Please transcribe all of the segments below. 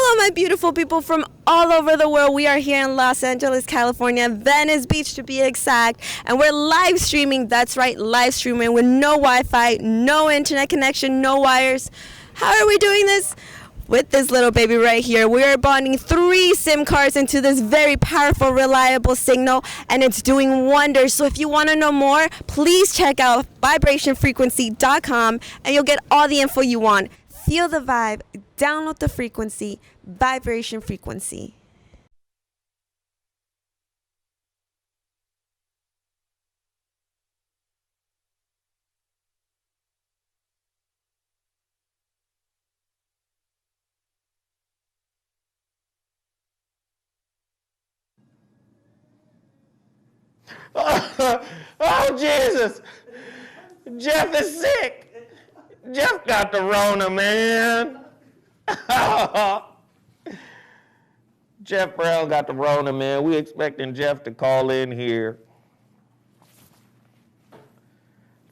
Hello, my beautiful people from all over the world. We are here in Los Angeles, California, Venice Beach to be exact, and we're live streaming. That's right, live streaming with no Wi-Fi, no internet connection, no wires. How are we doing this? With this little baby right here. We are bonding 3 SIM cards into this very powerful, reliable signal, and it's doing wonders. So if you want to know more, please check out vibrationfrequency.com, and you'll get all the info you want. Feel the vibe, download the frequency, Vibration Frequency. Oh, Jesus. Geoff is sick. Geoff got the Rona, man. Geoff Brown got the Rona, man. We expecting Geoff to call in here.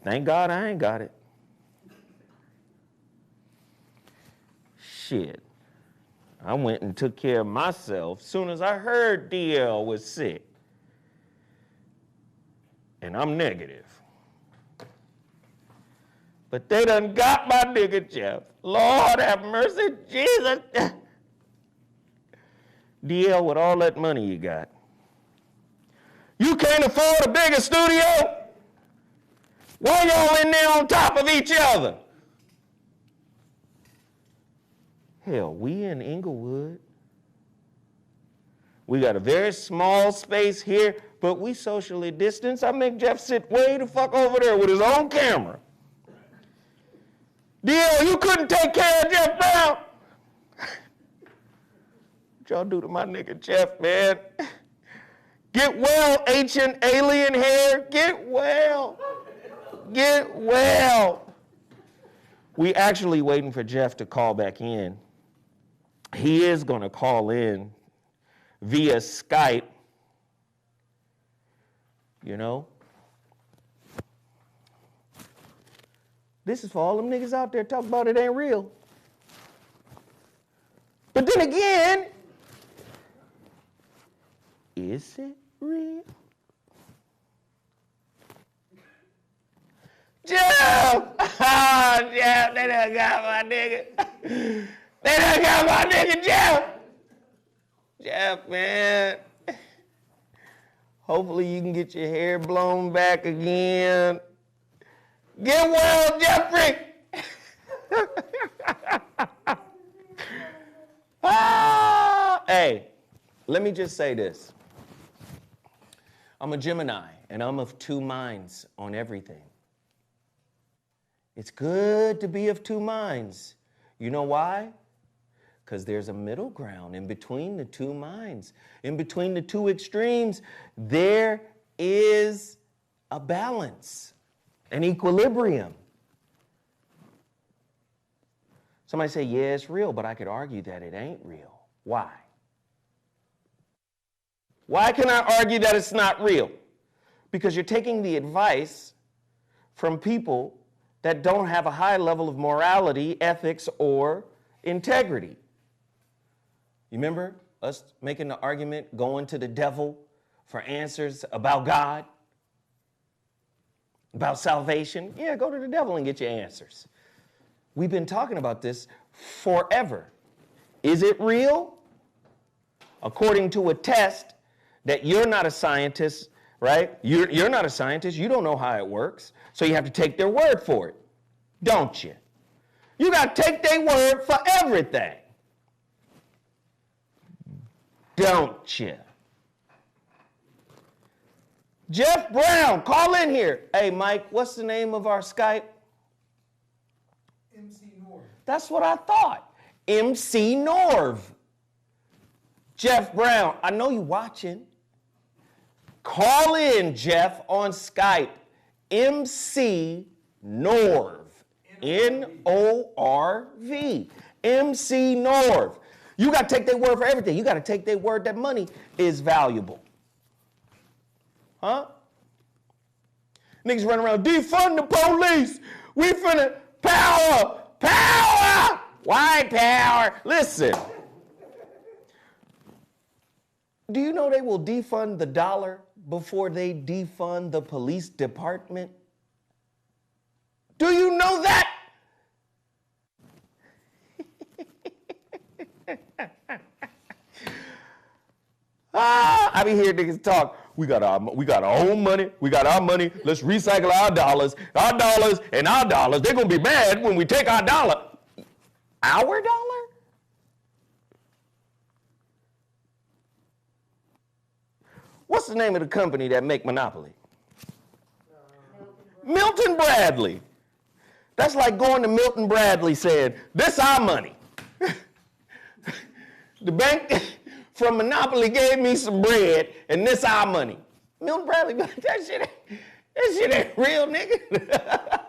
Thank God I ain't got it. Shit. I went and took care of myself as soon as I heard DL was sick. And I'm negative. But they done got my nigga Geoff. Lord have mercy, Jesus. DL, with all that money you got, you can't afford a bigger studio? Why y'all in there on top of each other? Hell, we in Inglewood. We got a very small space here, but we socially distanced. I make Geoff sit way the fuck over there with his own camera. DL, you couldn't take care of Geoff Brown. What y'all do to my nigga Geoff, man? Get well, ancient alien hair. Get well. Get well. We actually waiting for Geoff to call back in. He is going to call in via Skype. You know? This is for all them niggas out there talking about it ain't real. But then again, is it real? Geoff! Oh, Geoff, they done got my nigga. They done got my nigga Geoff. Geoff, man. Hopefully you can get your hair blown back again. Get well, Jeffrey. Hey, let me just say this. I'm a Gemini, and I'm of 2 minds on everything. It's good to be of 2 minds. You know why? Because there's a middle ground in between the 2 minds. In between the 2 extremes, there is a balance. An equilibrium. Somebody say, yeah, it's real, but I could argue that it ain't real. Why? Why can I argue that it's not real? Because you're taking the advice from people that don't have a high level of morality, ethics, or integrity. You remember us making the argument, going to the devil for answers about God? About salvation? Yeah, go to the devil and get your answers. We've been talking about this forever. Is it real? According to a test that you're not a scientist, right? You're not a scientist. You don't know how it works. So you have to take their word for it, don't you? You got to take their word for everything, don't you? Geoff Brown, call in here. Hey, Mike, what's the name of our Skype? MC Norv. That's what I thought. MC Norv. Geoff Brown, I know you watching. Call in, Geoff, on Skype. MC Norv. N-O-R-V. MC Norv. You got to take their word for everything. You got to take their word that money is valuable. Huh? Niggas running around, defund the police. We finna power. White power. Listen, Do you know they will defund the dollar before they defund the police department? Do you know that? I be hearing niggas talk. We got our own money. We got our money. Let's recycle our dollars and our dollars. They're gonna be mad when we take our dollar. Our dollar? What's the name of the company that make Monopoly? Milton Bradley. That's like going to Milton Bradley saying, "This our money." The bank from Monopoly gave me some bread, and this our money. Milton Bradley, that shit ain't real, nigga.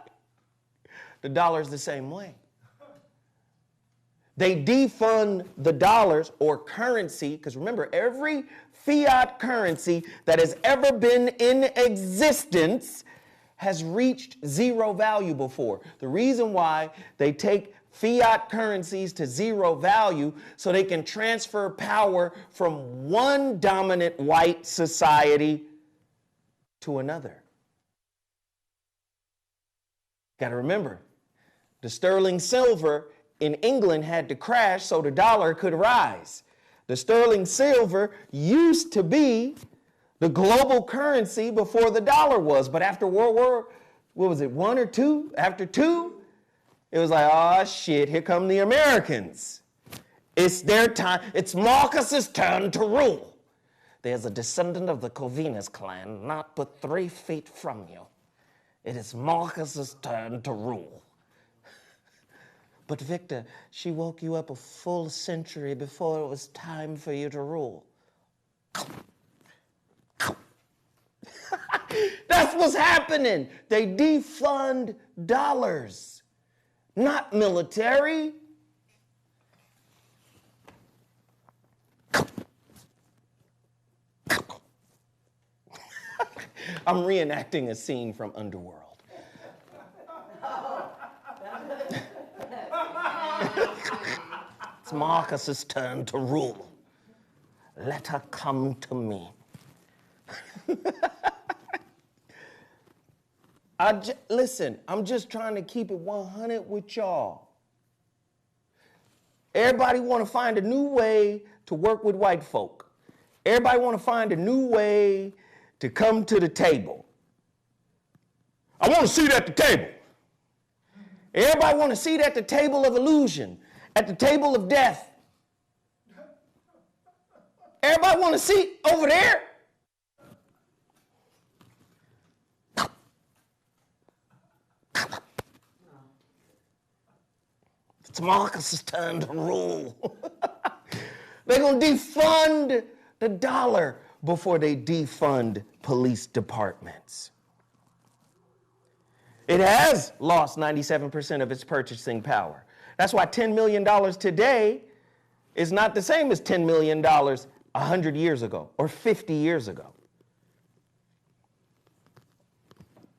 The dollar's the same way. They defund the dollars or currency, because remember, every fiat currency that has ever been in existence has reached zero value before. The reason why they take fiat currencies to zero value so they can transfer power from one dominant white society to another. Got to remember, the sterling silver in England had to crash so the dollar could rise. The sterling silver used to be the global currency before the dollar was, but after World War, what was it, I or II? After II, it was like, oh shit, here come the Americans. It's their time, it's Marcus's turn to rule. There's a descendant of the Corvinus clan not but 3 feet from you. It is Marcus's turn to rule. But Victor, she woke you up a full century before it was time for you to rule. That's what's happening. They defund dollars, not military. I'm reenacting a scene from Underworld. It's Marcus's turn to rule. Let her come to me. Listen, I'm just trying to keep it 100 with y'all. Everybody want to find a new way to work with white folk. Everybody want to find a new way to come to the table. I want to sit at the table. Everybody want to sit at the table of illusion, at the table of death. Everybody want to sit over there. It's Marcus's turn to rule. They're going to defund the dollar before they defund police departments. It has lost 97% of its purchasing power. That's why $10 million today is not the same as $10 million 100 years ago or 50 years ago.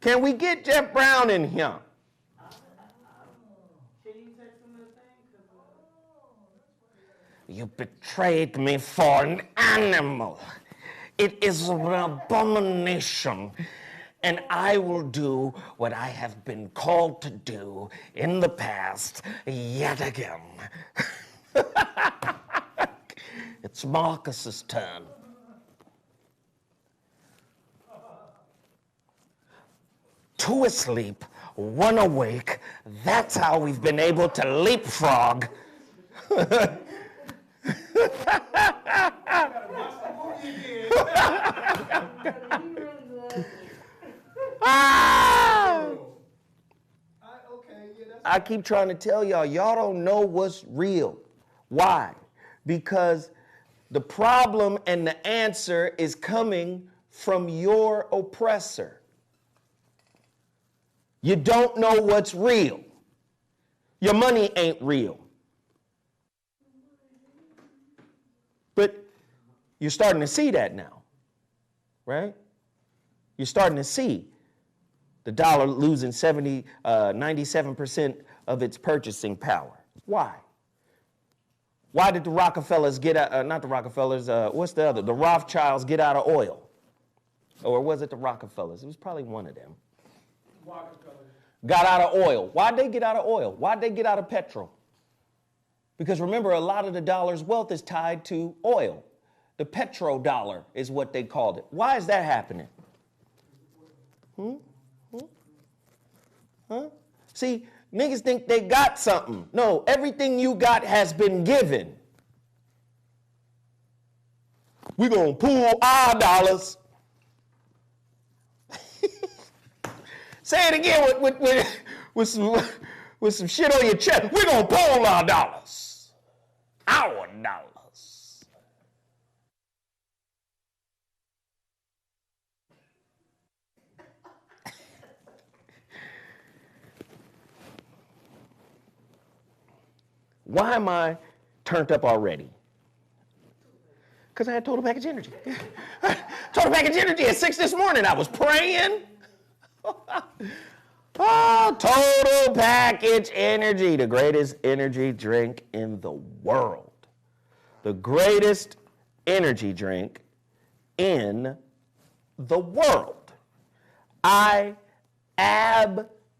Can we get Geoff Brown in here? You betrayed me for an animal. It is an abomination. And I will do what I have been called to do in the past yet again. It's Marcus's turn. Two asleep, one awake. That's how we've been able to leapfrog. I keep trying to tell y'all don't know what's real. Why? Because the problem and the answer is coming from your oppressor. You don't know what's real. Your money ain't real. But you're starting to see that now, right? You're starting to see the dollar losing 97% of its purchasing power. Why? Why did the Rockefellers get out, not the Rockefellers, what's the other? The Rothschilds get out of oil? Or was it the Rockefellers? It was probably one of them. Rockefellers. Got out of oil. Why'd they get out of oil? Why'd they get out of petrol? Because remember, a lot of the dollar's wealth is tied to oil. The petrodollar is what they called it. Why is that happening? Huh? See, niggas think they got something. No, everything you got has been given. We're going to pool our dollars. Say it again with some shit on your chest. We're going to pool our dollars. Our dollars. Why am I turned up already? Because I had total package energy. Total package energy at 6 this morning. I was praying. Oh, total package energy. The greatest energy drink in the world. The greatest energy drink in the world. I absolutely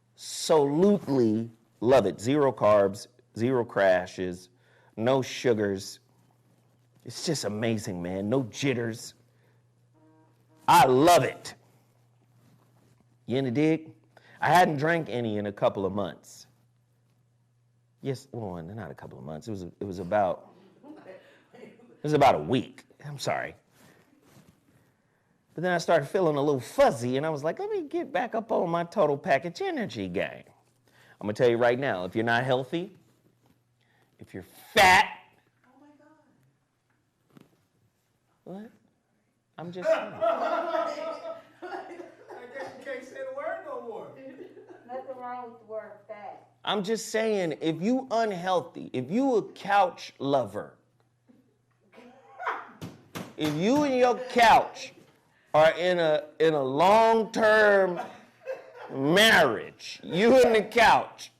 love it. 0 carbs. 0 crashes, no sugars. It's just amazing, man. No jitters. I love it. You in the dig? I hadn't drank any in a couple of months. Yes, well, not a couple of months. It was about a week. I'm sorry. But then I started feeling a little fuzzy, and I was like, let me get back up on my total package energy game. I'm gonna tell you right now, if you're not healthy, if you're fat. Oh my God. What? I'm just saying. I guess you can't say the word no more. Nothing wrong with the word fat. I'm just saying, if you unhealthy, if you a couch lover, if you and your couch are in a long-term marriage, you and the couch,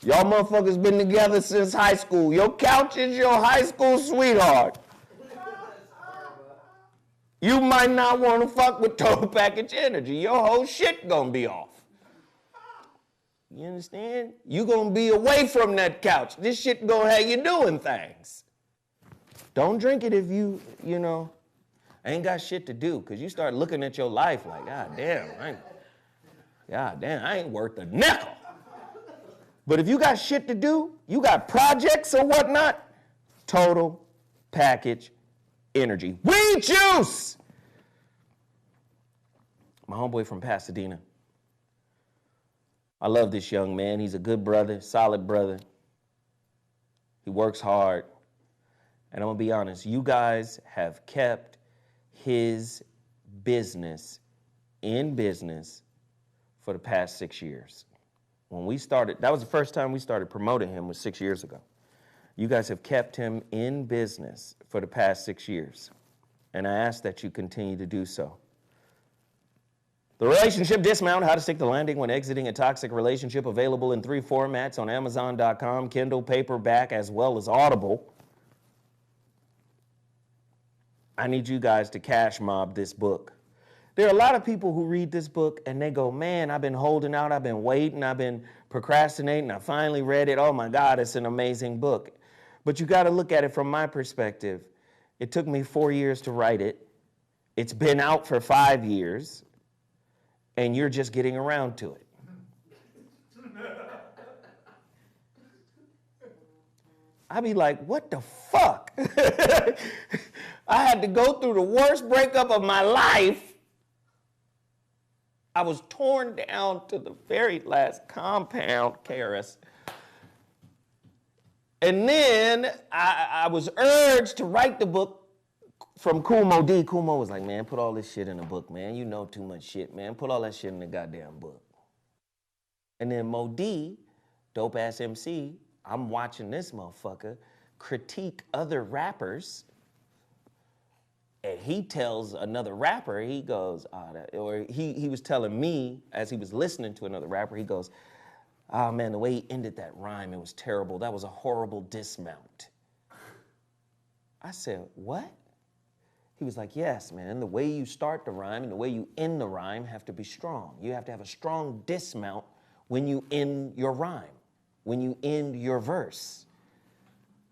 y'all motherfuckers been together since high school. Your couch is your high school sweetheart. You might not want to fuck with total package energy. Your whole shit gonna be off. You understand? You gonna be away from that couch. This shit gonna have you doing things. Don't drink it if you ain't got shit to do, because you start looking at your life like, God damn, I ain't worth a nickel. But if you got shit to do, you got projects or whatnot, total package energy. Weed juice! My homeboy from Pasadena. I love this young man. He's a good brother, solid brother. He works hard. And I'm gonna be honest, you guys have kept his business in business for the past 6 years. When we started, that was the first time we started promoting him, was 6 years ago. You guys have kept him in business for the past 6 years. And I ask that you continue to do so. The Relationship Dismount, How to Stick the Landing When Exiting a Toxic Relationship, available in 3 formats on Amazon.com, Kindle, paperback, as well as Audible. I need you guys to cash mob this book. There are a lot of people who read this book and they go, man, I've been holding out, I've been waiting, I've been procrastinating, I finally read it. Oh my God, it's an amazing book. But you gotta look at it from my perspective. It took me 4 years to write it. It's been out for 5 years, and you're just getting around to it. I'd be like, what the fuck? I had to go through the worst breakup of my life. I was torn down to the very last compound, KRS. And then I was urged to write the book from Kumo D. Kumo was like, man, put all this shit in a book, man. You know too much shit, man. Put all that shit in the goddamn book. And then Mo D, dope ass MC, I'm watching this motherfucker critique other rappers. And he tells another rapper, he goes, he was telling me as he was listening to another rapper, he goes, oh man, the way he ended that rhyme, it was terrible. That was a horrible dismount. I said, what? He was like, yes, man, the way you start the rhyme and the way you end the rhyme have to be strong. You have to have a strong dismount when you end your rhyme, when you end your verse.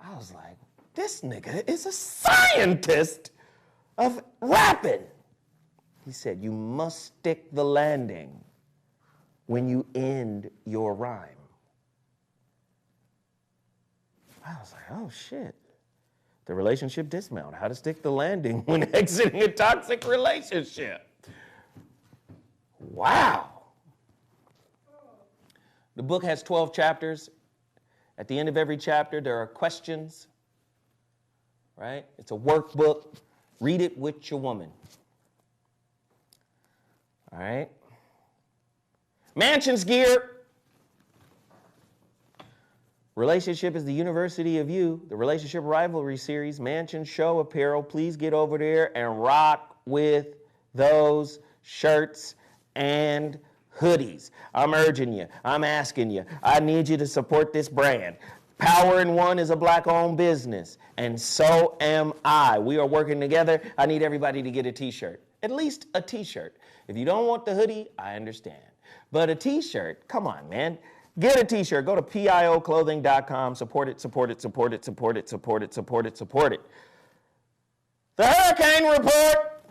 I was like, this nigga is a scientist of rapping. He said, you must stick the landing when you end your rhyme. I was like, oh shit. The relationship dismount, how to stick the landing when exiting a toxic relationship. Wow. The book has 12 chapters. At the end of every chapter, there are questions, right? It's a workbook. Read it with your woman. All right? Mansions gear. Relationship is the University of You, the Relationship Rivalry Series, Mansion Show Apparel. Please get over there and rock with those shirts and hoodies. I'm urging you. I'm asking you. I need you to support this brand. Power in One is a black-owned business, and so am I. We are working together. I need everybody to get a t-shirt, at least a t-shirt. If you don't want the hoodie, I understand. But a t-shirt, come on, man. Get a t-shirt. Go to pioclothing.com. Support it, support it, support it, support it, support it, support it, support it. The Hurricane Report.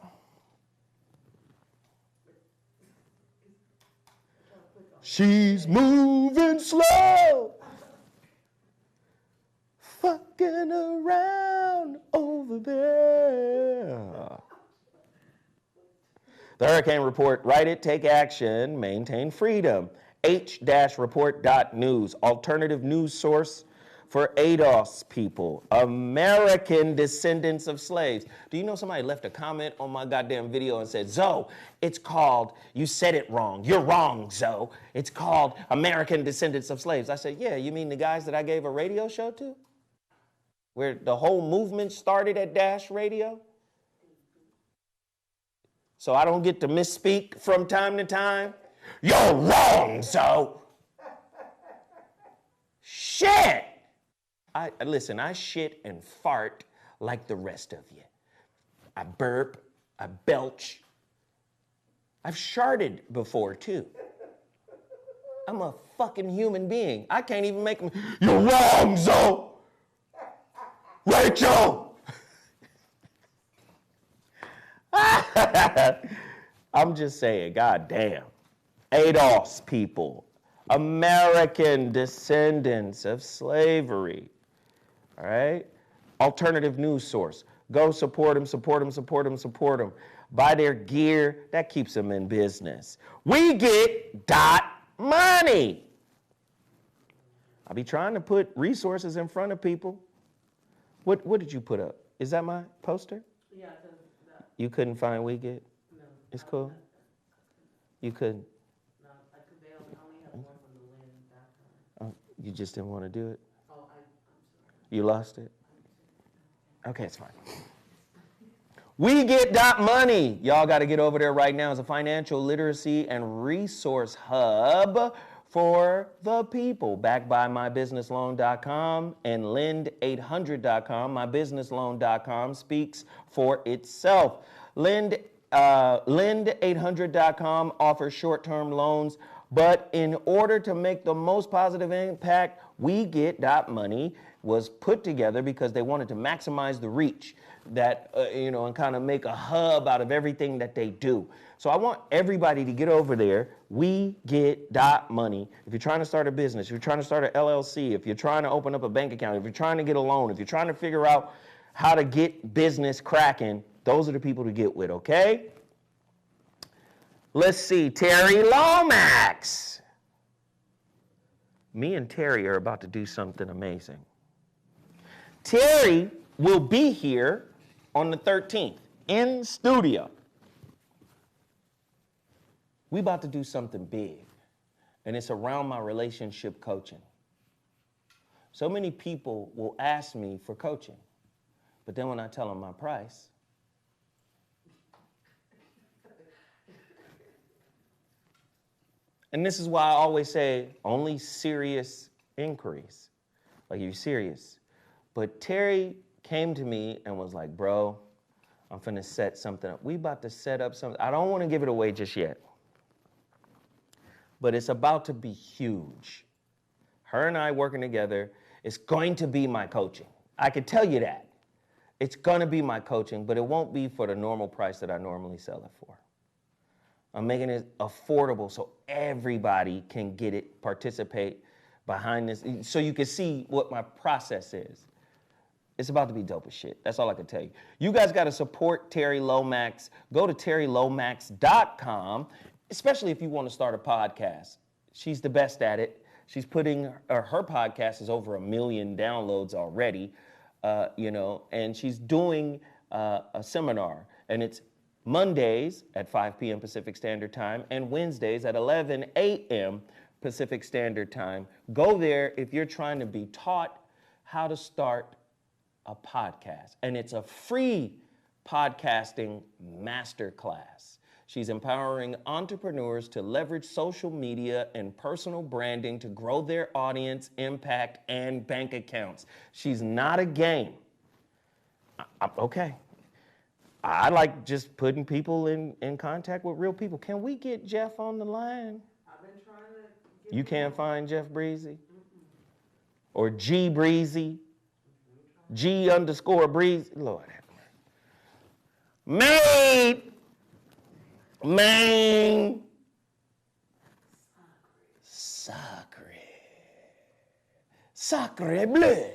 She's moving slow. Fucking around over there. The Hurricane Report. Write it, take action, maintain freedom. H-report.news, alternative news source for ADOS people, American descendants of slaves. Do you know somebody left a comment on my goddamn video and said, Zoe, it's called, you said it wrong. You're wrong, Zoe. It's called American Descendants of Slaves. I said, yeah, you mean the guys that I gave a radio show to? Where the whole movement started at Dash Radio? So I don't get to misspeak from time to time? You're wrong, Zoe. Shit. Listen, I shit and fart like the rest of you. I burp, I belch. I've sharted before, too. I'm a fucking human being. I can't even make them. You're wrong, Zoe. Rachel. I'm just saying, goddamn. ADOS people, American descendants of slavery, all right? Alternative news source. Go support them, support them, support them, support them. Buy their gear, that keeps them in business. We get money. I'll be trying to put resources in front of people. What did you put up? Is that my poster? Yeah. You couldn't find We Get? No. It's cool? You couldn't? No, they only have one from the Lynn.com. Oh, you just didn't want to do it? Oh, I'm sorry. You lost it? Okay, it's fine. We get money. Y'all got to get over there right now. It's a financial literacy and resource hub for the people. Backed by mybusinessloan.com and lend800.com. Mybusinessloan.com speaks for itself. Lend800.com offers short-term loans, but in order to make the most positive impact, We Get money was put together because they wanted to maximize the reach that, and kind of make a hub out of everything that they do. So I want everybody to get over there. We Get money. If you're trying to start a business, if you're trying to start an LLC, if you're trying to open up a bank account, if you're trying to get a loan, if you're trying to figure out how to get business cracking, those are the people to get with, okay? Let's see, Terry Lomax. Me and Terry are about to do something amazing. Terry will be here on the 13th in studio. We about to do something big, and it's around my relationship coaching. So many people will ask me for coaching, but then when I tell them my price, and this is why I always say only serious inquiries, like you're serious. But Terry came to me and was like, bro, I'm finna set something up. We about to set up something. I don't want to give it away just yet, but it's about to be huge. Her and I working together, it's going to be my coaching. I can tell you that. It's gonna be my coaching, but it won't be for the normal price that I normally sell it for. I'm making it affordable so everybody can get it, participate behind this, so you can see what my process is. It's about to be dope as shit. That's all I can tell you. You guys got to support Terry Lomax. Go to terrylomax.com, especially if you want to start a podcast. She's the best at it. She's putting her podcast is over 1 million downloads already, and she's doing a seminar, and it's Mondays at 5 p.m. Pacific Standard Time and Wednesdays at 11 a.m. Pacific Standard Time. Go there if you're trying to be taught how to start a podcast. And it's a free podcasting masterclass. She's empowering entrepreneurs to leverage social media and personal branding to grow their audience, impact, and bank accounts. She's not a game. Okay. I like just putting people in contact with real people. Can we get Geoff on the line? I've been trying to get You can't find Geoff Breezy? Or G Breezy? G_Breezy? Lord have mercy. Main. Sacre bleu.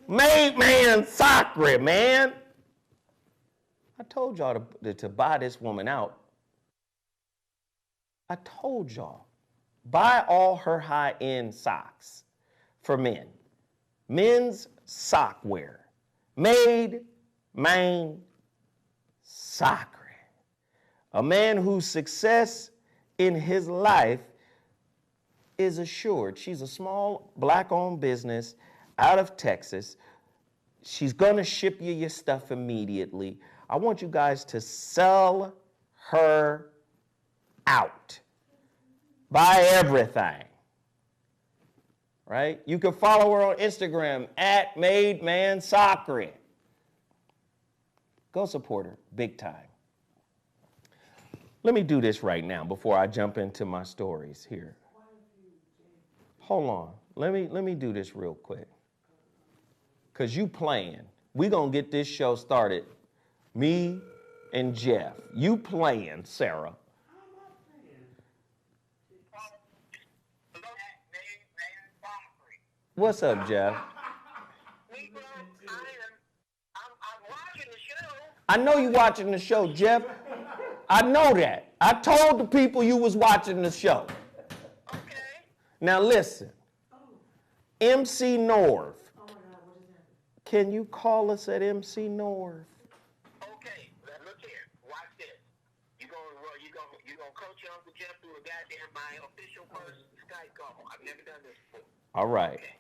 Made man sacre, man. I told y'all to buy this woman out. I told y'all, buy all her high-end socks for men. Men's sock wear. Made man sacre. A man whose success in his life is assured. She's a small black-owned business out of Texas. She's gonna ship you your stuff immediately. I want you guys to sell her out. Buy everything. Right? You can follow her on Instagram at MadeManSacre. Go support her, big time. Let me do this right now before I jump into my stories here. Hold on. Let me do this real quick. Because you playing. We going to get this show started. Me and Geoff. You playing, Sarah. What's up, Geoff? I'm watching the show. I know you watching the show, Geoff. I know that. I told the people you was watching the show. Okay. Now listen. MC North. Oh my God, what is that? Can you call us at MC North? Okay, look here. Watch this. You gonna coach your Uncle Geoff through a goddamn my official first Skype call. I've never done this before. All right. Okay.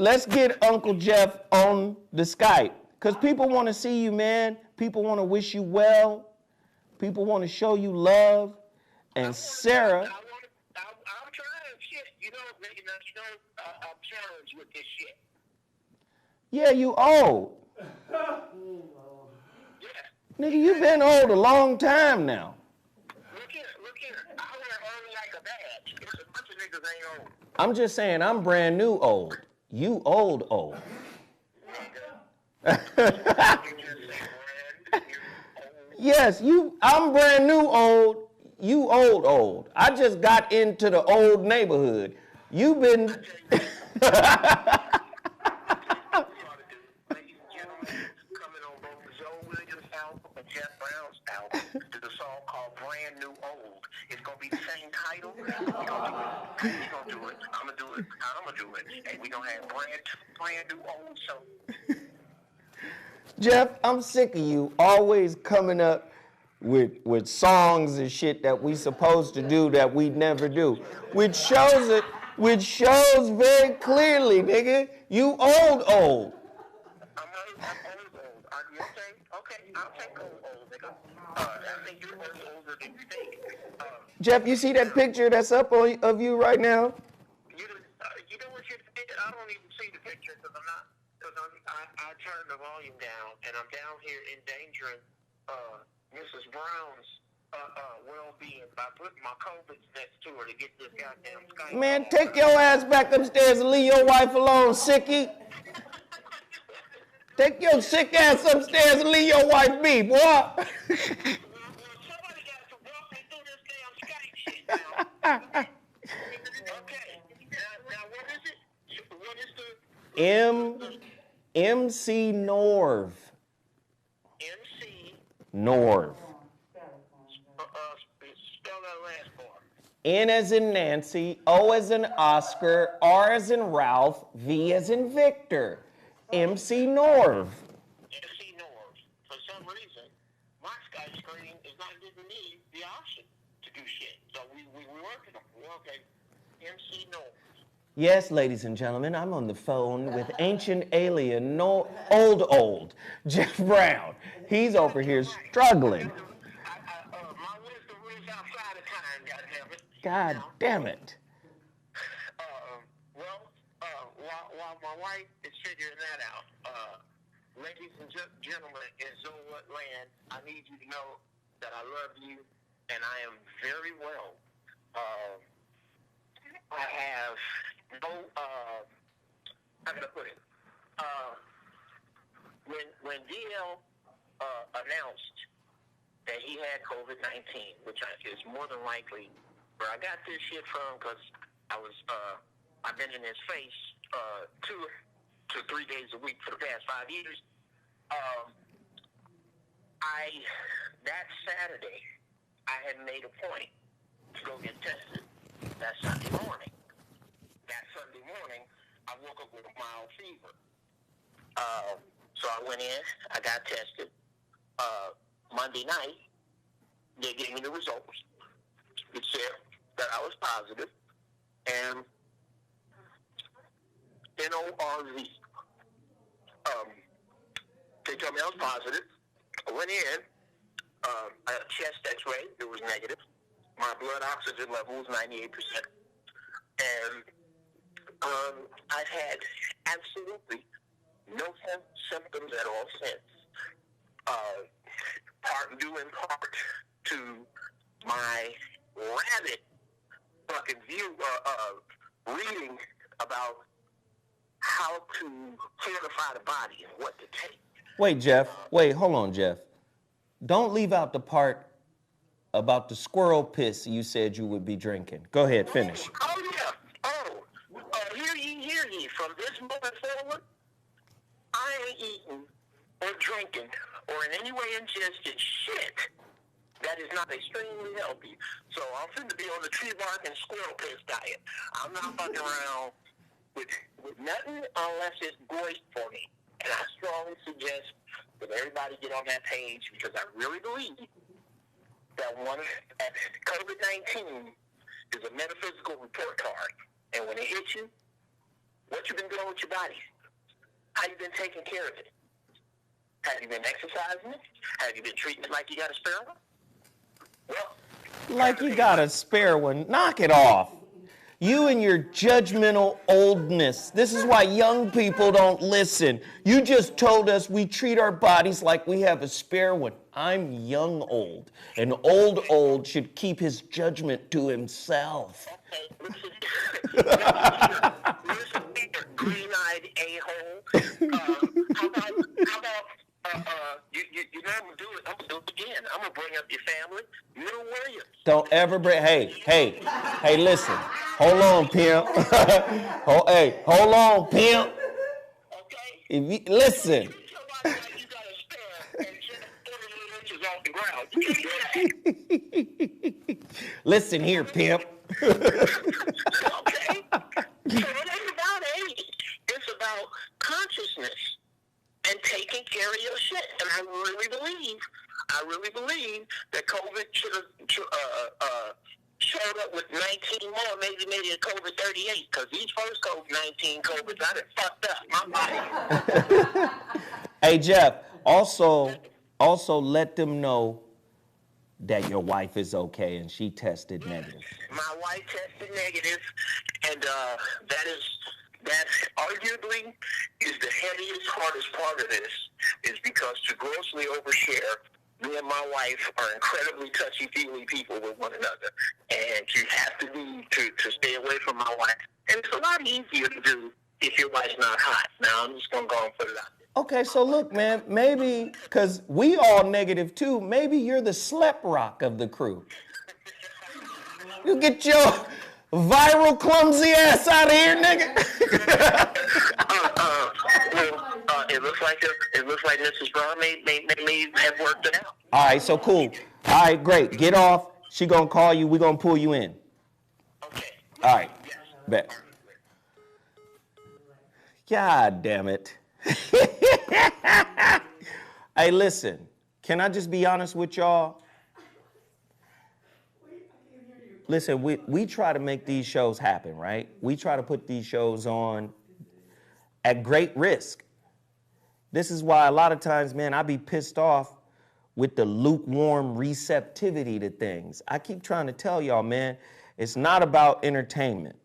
Let's get Uncle Geoff on the Skype. Because people want to see you, man. People want to wish you well. People want to show you love. And Sarah. I'm trying shit. I'm challenged with this shit. Yeah, you old. Yeah. Nigga, you been old a long time now. Look here. I wear old like a badge. There's a bunch of niggas ain't old. I'm just saying, I'm brand new old. You old. Yes, I'm brand new old. You old. I just got into the old neighborhood. You've been. Ladies and gentlemen, coming on both the Zoe Williams album and Geoff Brown's album, there's a song called Brand New Old. It's going to be the same title. We're going to do it. I'm going to do it. And we're going to have brand new old. So. Geoff, I'm sick of you always coming up with songs and shit that we supposed to do that we never do. Which shows very clearly, nigga, you old. I'm old. Are you okay? I'll take old, nigga. I think you're older than you think. Geoff, you see that picture that's up of you right now? You know what you did? I don't see the picture because I turned the volume down, and I'm down here endangering Mrs. Brown's well-being by putting my COVID next to her to get this goddamn Skype. Man, take your ass back upstairs and leave your wife alone, sickie. Take your sick ass upstairs and leave your wife be, boy. Well, somebody got to walk me through this damn Skype shit now. Okay. Now what is it? What is the... MC Norv. MC... Norv. Spell that last part. N as in Nancy, O as in Oscar, R as in Ralph, V as in Victor. MC Norv. MC Norv. For some reason, my Skype screen is not giving me the option to do shit. So we working on it. Okay. MC Norv. Yes, ladies and gentlemen, I'm on the phone with ancient alien, old Geoff Brown. He's over here struggling. My wisdom lives outside of time, goddammit. God damn it. While my wife is figuring that out, ladies and gentlemen, in REWZoWhat land, I need you to know that I love you, and I am very well. I have no, how can I put it? When DL announced that he had COVID-19, which is more than likely where I got this shit from, because I've been in his face 2 to 3 days a week for the past 5 years. That Saturday, I had made a point to go get tested. That Sunday morning. That Sunday morning, I woke up with a mild fever. So I went in, I got tested. Monday night, they gave me the results. It said that I was positive, and NORV. They told me I was positive. I went in, I had a chest x-ray, it was negative. My blood oxygen level was 98%. And I've had absolutely no symptoms at all since. Due in part to my rabid fucking reading about how to fortify the body and what to take. Wait, Geoff. Wait, hold on, Geoff. Don't leave out the part about the squirrel piss you said you would be drinking. Go ahead, finish. Oh, yeah. Hear ye. From this moment forward, I ain't eating or drinking or in any way ingested shit that is not extremely healthy. So I'm finna be on the tree bark and squirrel piss diet. I'm not fucking around with nothing unless it's moist for me. And I strongly suggest that everybody get on that page, because I really believe that COVID-19 is a metaphysical report card. And when it hits you, what you been doing with your body? How you been taking care of it? Have you been exercising it? Have you been treating it like you got a spare one? Well, Like you got a spare one. Knock it off. You and your judgmental oldness. This is why young people don't listen. You just told us we treat our bodies like we have a spare one. I'm young old, and old should keep his judgment to himself. okay, listen here, green-eyed a-hole. How about you know I'm gonna do it. I'm gonna do it again. I'm gonna bring up your family. Little Williams. Don't ever bring, hey, listen. Hold on, pimp. Hold on, pimp. Okay? If you, listen. You tell somebody like you got a spare and just 30 inches off the ground. You can't do that. Listen here, pimp. Okay? So it ain't about age. It's about consciousness and taking care of your shit. And I really believe that COVID should have showed up with 19 more, maybe a COVID 38, because these first COVID-19 COVIDs, I done fucked up my body. Hey, Geoff, also let them know that your wife is okay and she tested negative. My wife tested negative, and that That's arguably is the heaviest, hardest part of this, is because to grossly overshare, me and my wife are incredibly touchy-feely people with one another, and you have to stay away from my wife. And it's a lot easier to do if your wife's not hot. Now, I'm just going to go and put it out there. Okay, so look, man, maybe, because we all negative too, maybe you're the slep rock of the crew. You get your viral clumsy ass out of here, nigga. It looks like Mrs. Brown may have worked it out. All right, so cool. All right, great. Get off. She gonna call you. We gonna pull you in. Okay. All right. Bet. God damn it. Hey, listen. Can I just be honest with y'all? Listen, we try to make these shows happen, right? We try to put these shows on at great risk. This is why a lot of times, man, I be pissed off with the lukewarm receptivity to things. I keep trying to tell y'all, man, it's not about entertainment.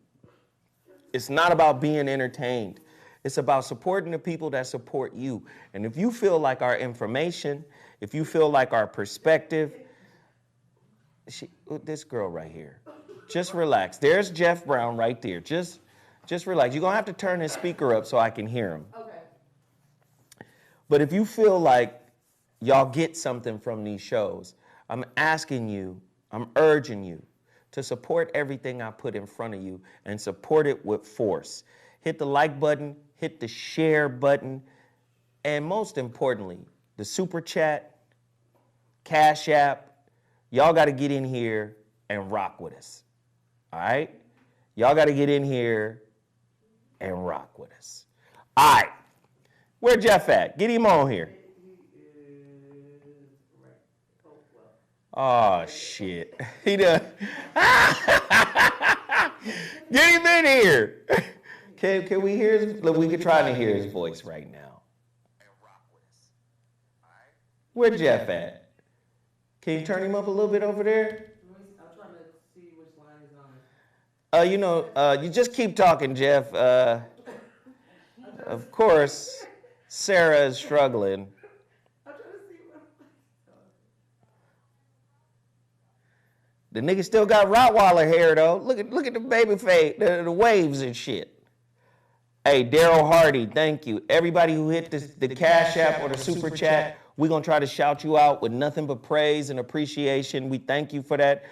It's not about being entertained. It's about supporting the people that support you. And if you feel like our information, if you feel like our perspective, this girl right here, just relax. There's Geoff Brown right there. Just relax. You're going to have to turn his speaker up so I can hear him. Okay. But if you feel like y'all get something from these shows, I'm asking you, I'm urging you to support everything I put in front of you and support it with force. Hit the like button, hit the share button, and most importantly, the super chat, Cashapp. Y'all got to get in here and rock with us. All right? Y'all got to get in here and rock with us. All right. Where Geoff at? Get him on here. Oh, shit. He done. Get him in here. Can we hear his? Look, we can try to hear his voice right now. Where Geoff at? Can you turn him up a little bit over there? I'm trying to see which line he's on. You just keep talking, Geoff. Of course, Sarah is struggling. I'm trying to see what The nigga still got Rottweiler hair though. Look at the baby face, the waves and shit. Hey, Daryl Hardy, thank you. Everybody who hit the Cash App or the Super Chat, we're going to try to shout you out with nothing but praise and appreciation. We thank you for that.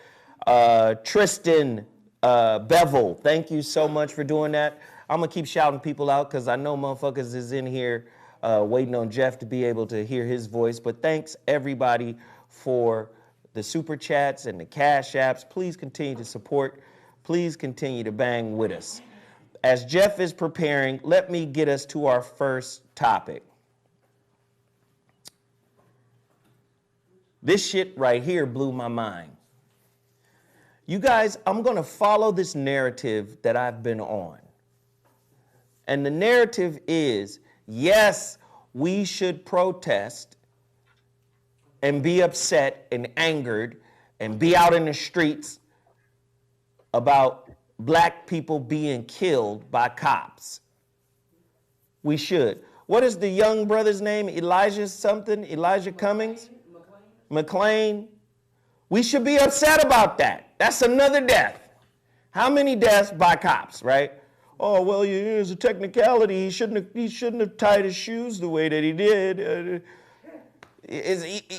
Tristan Bevel, thank you so much for doing that. I'm going to keep shouting people out because I know motherfuckers is in here waiting on Geoff to be able to hear his voice. But thanks, everybody, for the Super Chats and the Cash Apps. Please continue to support. Please continue to bang with us. As Geoff is preparing, let me get us to our first topic. This shit right here blew my mind. You guys, I'm going to follow this narrative that I've been on. And the narrative is, yes, we should protest and be upset and angered and be out in the streets about black people being killed by cops. We should. What is the young brother's name? Elijah something? Elijah Cummings? McLean. We should be upset about that. That's another death. How many deaths by cops, right? Oh, well, there's a technicality. He shouldn't have tied his shoes the way that he did.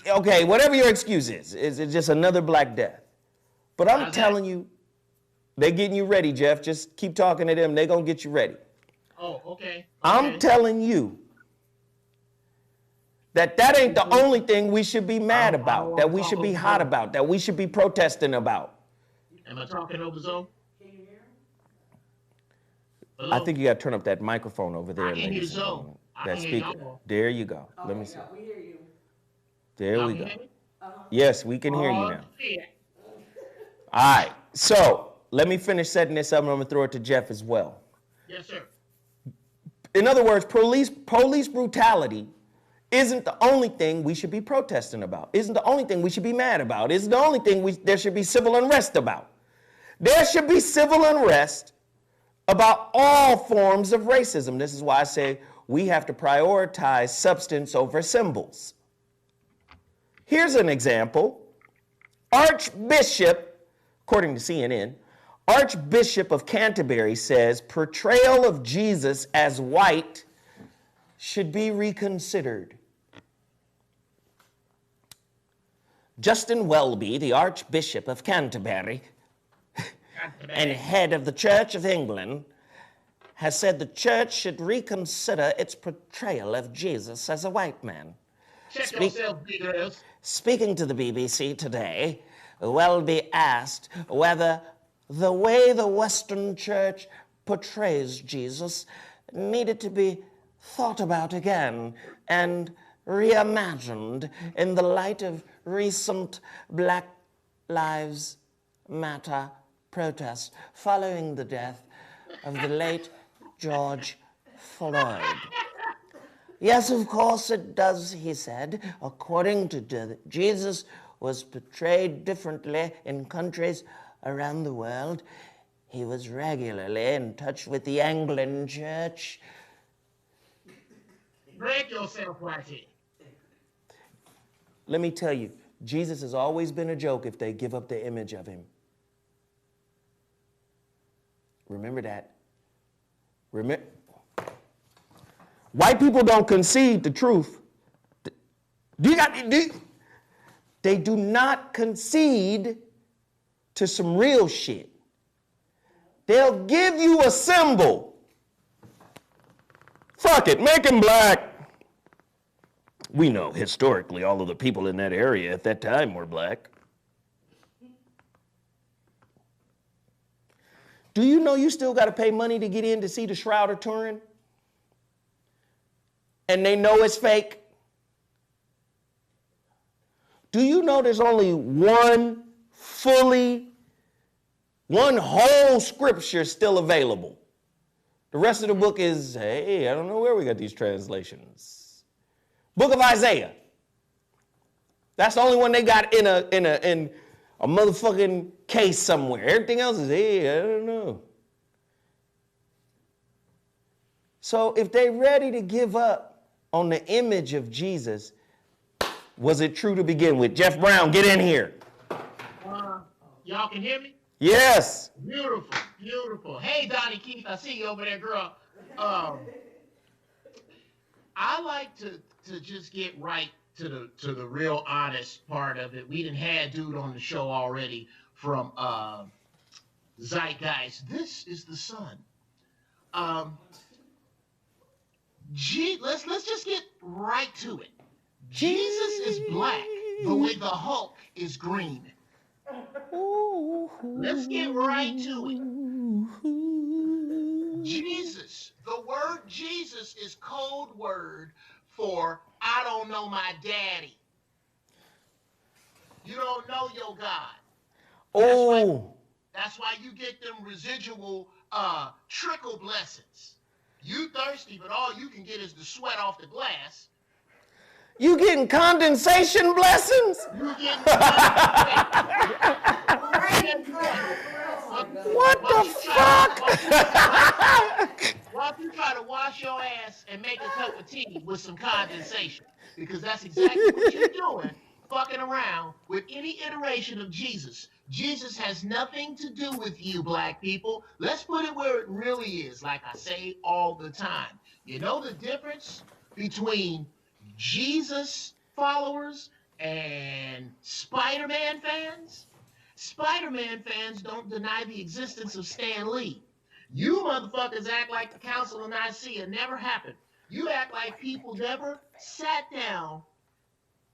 Okay, whatever your excuse is, it's just another black death. But I'm telling you, they're getting you ready, Geoff. Just keep talking to them. They're going to get you ready. Oh, okay. I'm telling you that ain't the only thing we should be mad about, that we should be hot about, that we should be protesting about. Am I talking over Zoe? I think you got to turn up that microphone over there. I can hear Zoe. That speaker. There you go. Let me see. We hear you. There we go. Yes, we can hear you now. All right. So let me finish setting this up, and I'm going to throw it to Geoff as well. Yes, sir. In other words, police brutality isn't the only thing we should be protesting about. Isn't the only thing we should be mad about. Isn't the only thing there should be civil unrest about. There should be civil unrest about all forms of racism. This is why I say we have to prioritize substance over symbols. Here's an example. Archbishop, according to CNN, Archbishop of Canterbury says portrayal of Jesus as white should be reconsidered. Justin Welby, the Archbishop of Canterbury and head of the Church of England, has said the church should reconsider its portrayal of Jesus as a white man. Check yourself, big girls. Speaking to the BBC today, Welby asked whether the way the Western Church portrays Jesus needed to be thought about again and reimagined in the light of recent Black Lives Matter protests following the death of the late George Floyd. Yes, of course it does, he said. According to Jesus was portrayed differently in countries around the world. He was regularly in touch with the Anglican Church. Break yourself right here. Let me tell you, Jesus has always been a joke if they give up the image of him. Remember that. White people don't concede the truth. They do not concede to some real shit. They'll give you a symbol. Fuck it, make him black. We know historically all of the people in that area at that time were black. Do you know you still got to pay money to get in to see the Shroud of Turin? And they know it's fake? Do you know there's only one whole scripture still available? The rest of the book is, hey, I don't know where we got these translations. Book of Isaiah. That's the only one they got in a motherfucking case somewhere. Everything else is, hey, I don't know. So if they're ready to give up on the image of Jesus, was it true to begin with? Jeff Brown, get in here. Y'all can hear me? Yes. Beautiful, beautiful. Hey, Donnie Keith, I see you over there, girl. I like to just get right to the real honest part of it. We done had dude on the show already from Zeitgeist. This is the sun. Let's just get right to it. Jesus is black the way the Hulk is green. Let's get right to it. Jesus, the word Jesus is code word for I don't know my daddy. You don't know your God. That's why you get them residual trickle blessings. You thirsty, but all you can get is the sweat off the glass. You getting condensation blessings? You getting What the fuck? Why don't you try to wash your ass and make a cup of tea with some condensation? Because that's exactly what you're doing, fucking around with any iteration of Jesus. Jesus has nothing to do with you, black people. Let's put it where it really is, like I say all the time. You know the difference between Jesus followers and Spider-Man fans? Spider-Man fans don't deny the existence of Stan Lee. You motherfuckers act like the Council of Nicaea never happened. You act like people never sat down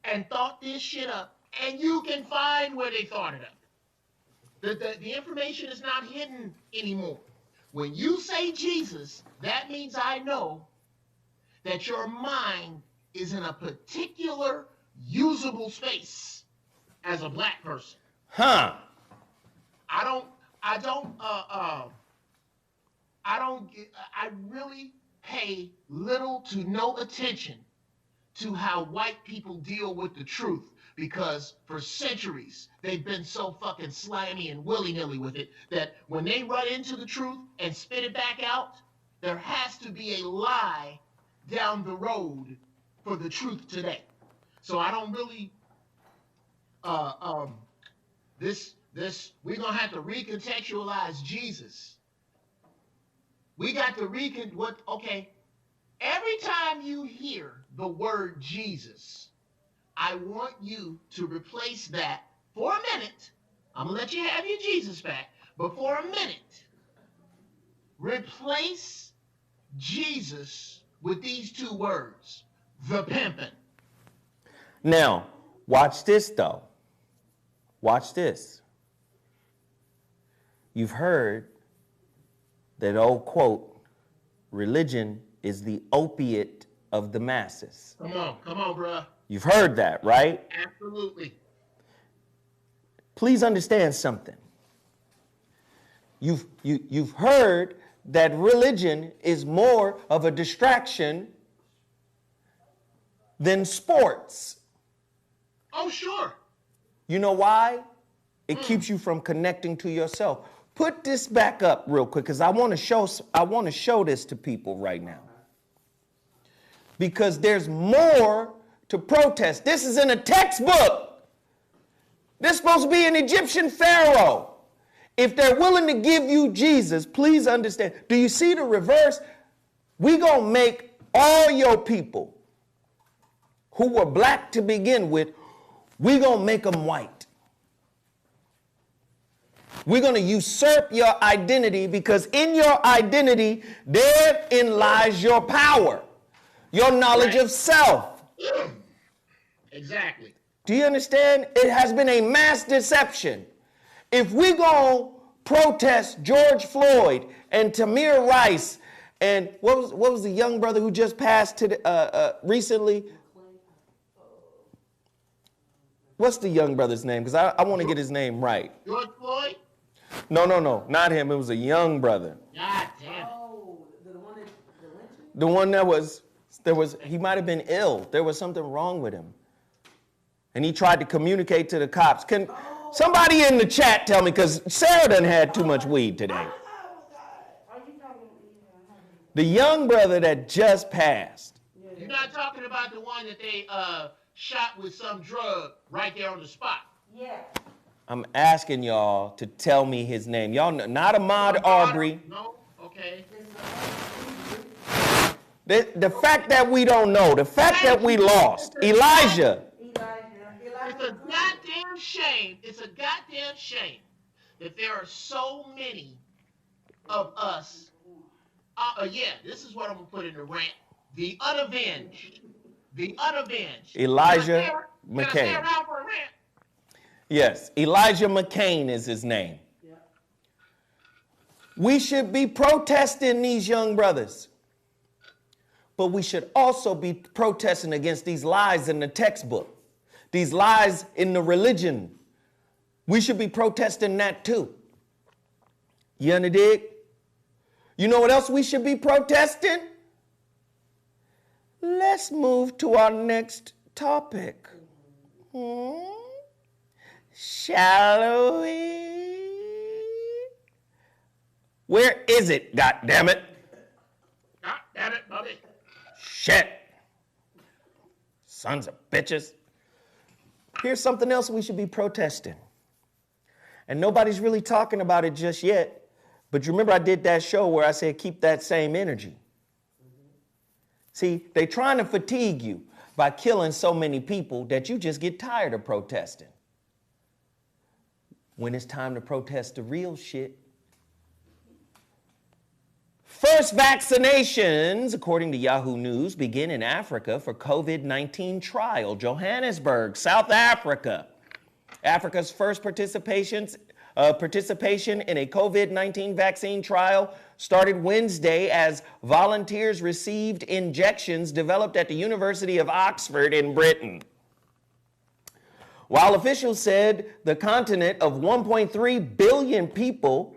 and thought this shit up, and you can find where they thought it up. The information is not hidden anymore. When you say Jesus, that means I know that your mind is in a particular usable space as a black person. Huh. I really pay little to no attention to how white people deal with the truth, because for centuries they've been so fucking slimy and willy-nilly with it that when they run into the truth and spit it back out, there has to be a lie down the road for the truth today. So I don't really this we're gonna have to recontextualize Jesus. We got to every time you hear the word Jesus, I want you to replace that for a minute. I'm gonna let you have your Jesus back, but for a minute, replace Jesus with these two words, the pimpin'. Now, watch this though. Watch this. You've heard that old quote, religion is the opiate of the masses. Come on, bruh. You've heard that, right? Absolutely. Please understand something. You've heard that religion is more of a distraction than sports. Oh, sure. You know why? It keeps you from connecting to yourself. Put this back up real quick because I want to show this to people right now. Because there's more to protest. This is in a textbook. This is supposed to be an Egyptian pharaoh. If they're willing to give you Jesus, please understand. Do you see the reverse? We gonna make all your people who were black to begin with, we gonna make them white. We're going to usurp your identity because in your identity, therein lies your power, your knowledge of self. Exactly. Do you understand? It has been a mass deception. If we go protest George Floyd and Tamir Rice and what was the young brother who just passed recently? What's the young brother's name? Because I want to get his name right. George Floyd? No, not him. It was a young brother. God damn it. Oh, the one that the lynching? The one he might have been ill. There was something wrong with him. And he tried to communicate to the cops. Can somebody in the chat tell me, because Sarah done had too much weed today. The young brother that just passed. You're not talking about the one that they shot with some drug right there on the spot. Yeah. I'm asking y'all to tell me his name. Y'all know, not Ahmaud Arbery. No? Okay. The fact that we don't know, the fact that we lost, Elijah. It's a goddamn shame. It's a goddamn shame that there are so many of us. This is what I'm going to put in the rant. The unavenged. The unavenged. Elijah Can I stay around for a rant? Yes, Elijah McCain is his name. Yeah. We should be protesting these young brothers. But we should also be protesting against these lies in the textbook, these lies in the religion. We should be protesting that too. You understand? You know what else we should be protesting? Let's move to our next topic. Shall we? Where is it, goddammit? God damn it, Bubby. Shit. Sons of bitches. Here's something else we should be protesting. And nobody's really talking about it just yet. But you remember I did that show where I said keep that same energy. See, they're trying to fatigue you by killing so many people that you just get tired of protesting. When it's time to protest the real shit. First vaccinations, according to Yahoo News, begin in Africa for COVID-19 trial. Johannesburg, South Africa. Africa's first participation in a COVID-19 vaccine trial started Wednesday as volunteers received injections developed at the University of Oxford in Britain. While officials said the continent of 1.3 billion people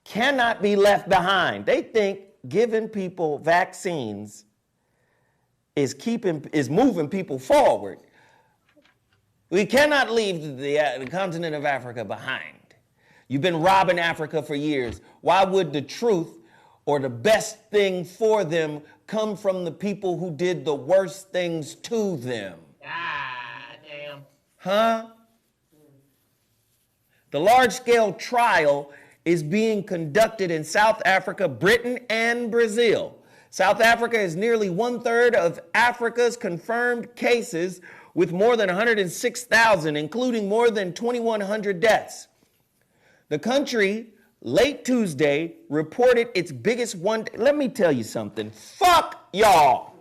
cannot be left behind, they think giving people vaccines is moving people forward. We cannot leave the continent of Africa behind. You've been robbing Africa for years. Why would the truth or the best thing for them come from the people who did the worst things to them? Ah, damn. Huh? The large-scale trial is being conducted in South Africa, Britain, and Brazil. South Africa is nearly 1/3 of Africa's confirmed cases, with more than 106,000, including more than 2,100 deaths. The country, late Tuesday, reported its biggest one. Let me tell you something. Fuck y'all.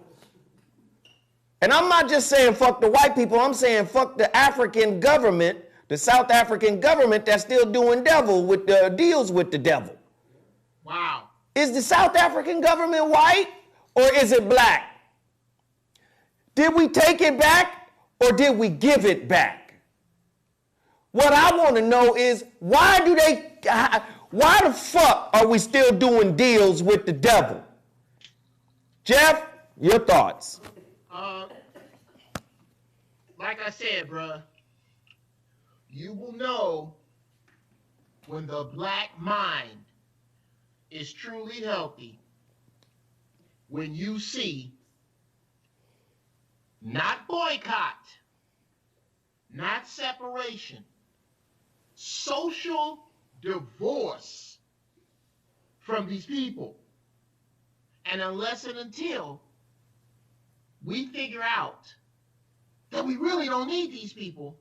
And I'm not just saying fuck the white people. I'm saying fuck the African government, the South African government that's still doing deals with the devil. Wow. Is the South African government white or is it black? Did we take it back or did we give it back? What I want to know is why the fuck are we still doing deals with the devil? Geoff, your thoughts. Like I said, bruh, you will know when the black mind is truly healthy when you see not boycott, not separation, social divorce from these people. And unless and until we figure out that we really don't need these people,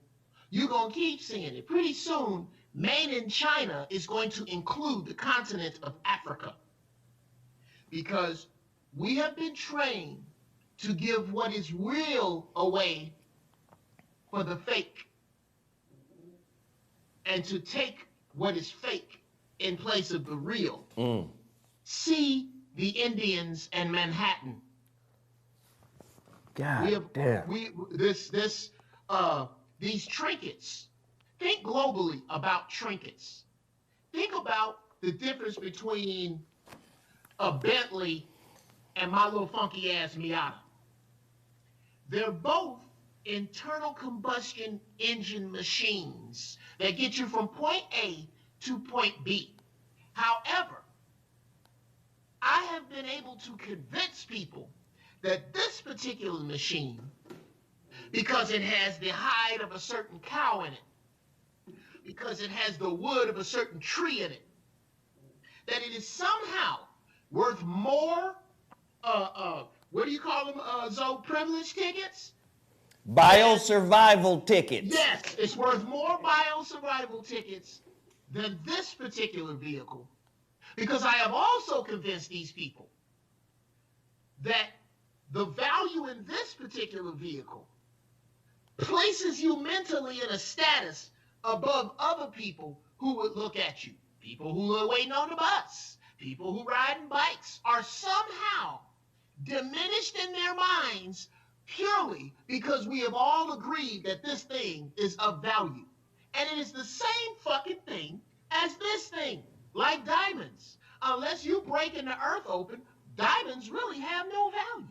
you're going to keep seeing it. Pretty soon, Made in China is going to include the continent of Africa, because we have been trained to give what is real away for the fake, and to take what is fake in place of the real. See the Indians and Manhattan. God damn. These trinkets. Think globally about trinkets. Think about the difference between a Bentley and my little funky ass Miata. They're both internal combustion engine machines that get you from point A to point B. However, I have been able to convince people that this particular machine, because it has the hide of a certain cow in it, because it has the wood of a certain tree in it, that it is somehow worth more, what do you call them, Zoe, privilege tickets? Biosurvival tickets. Yes, it's worth more biosurvival tickets than this particular vehicle, because I have also convinced these people that the value in this particular vehicle places you mentally in a status above other people who would look at you. People who are waiting on the bus, people who riding bikes are somehow diminished in their minds purely because we have all agreed that this thing is of value. And it is the same fucking thing as this thing, like diamonds. Unless you breaking the earth open, diamonds really have no value.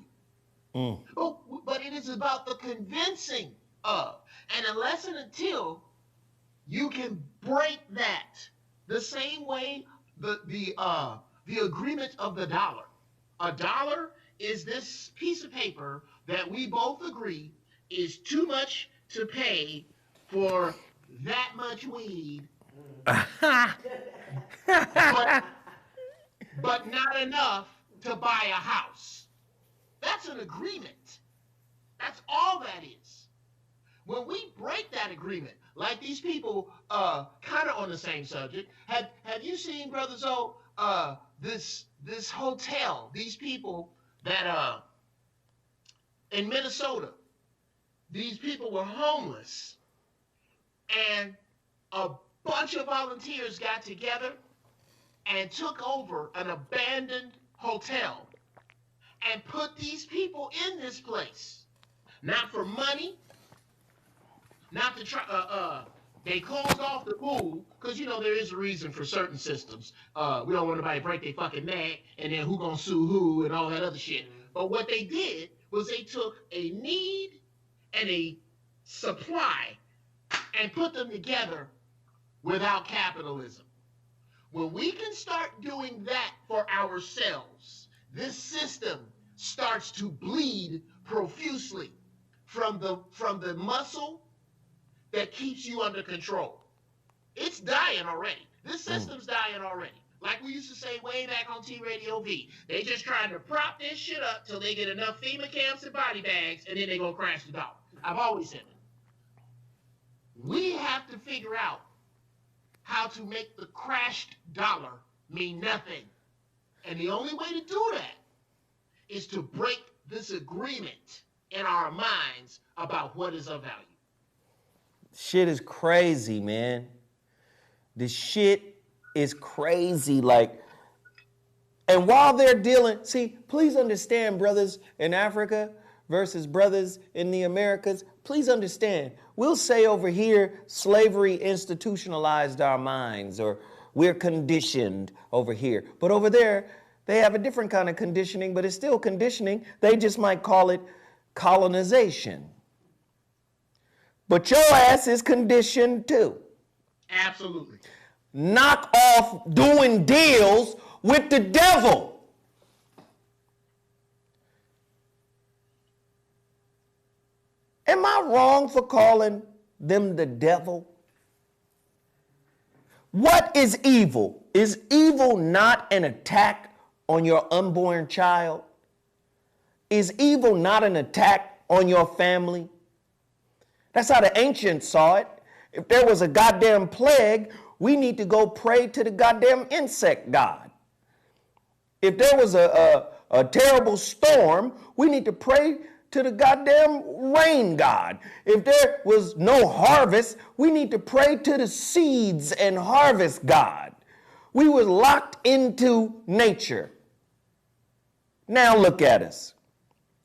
But it is about the convincing of. And unless and until you can break that, the same way the agreement of the dollar. A dollar is this piece of paper that we both agree is too much to pay for that much weed, but not enough to buy a house. That's an agreement. That's all that is. When we break that agreement, like these people, kind of on the same subject, have you seen, Brother Zoe, this hotel, these people that, in Minnesota, these people were homeless, and a bunch of volunteers got together and took over an abandoned hotel and put these people in this place, not for money, not to try, they closed off the pool, because, you know, there is a reason for certain systems. We don't want anybody to break their fucking neck, and then who gonna sue who, and all that other shit. But what they did was they took a need and a supply and put them together without capitalism. When we can start doing that for ourselves, this system starts to bleed profusely from the muscle that keeps you under control. It's dying already. This system's dying already. Like we used to say way back on T-Radio V. They just trying to prop this shit up till they get enough FEMA camps and body bags, and then they gonna crash the dollar. I've always said it. We have to figure out how to make the crashed dollar mean nothing. And the only way to do that is to break this agreement in our minds about what is of value. Shit is crazy, man. This shit is crazy. Like, and while they're dealing, see, please understand, brothers in Africa versus brothers in the Americas, please understand, we'll say over here, slavery institutionalized our minds, or we're conditioned over here. But over there, they have a different kind of conditioning, but it's still conditioning. They just might call it colonization. But your ass is conditioned too. Absolutely. Knock off doing deals with the devil. Am I wrong for calling them the devil? What is evil? Is evil not an attack on your unborn child? Is evil not an attack on your family? That's how the ancients saw it. If there was a goddamn plague, we need to go pray to the goddamn insect god. If there was a terrible storm, we need to pray to the goddamn rain god. If there was no harvest, we need to pray to the seeds and harvest god. We were locked into nature. Now look at us.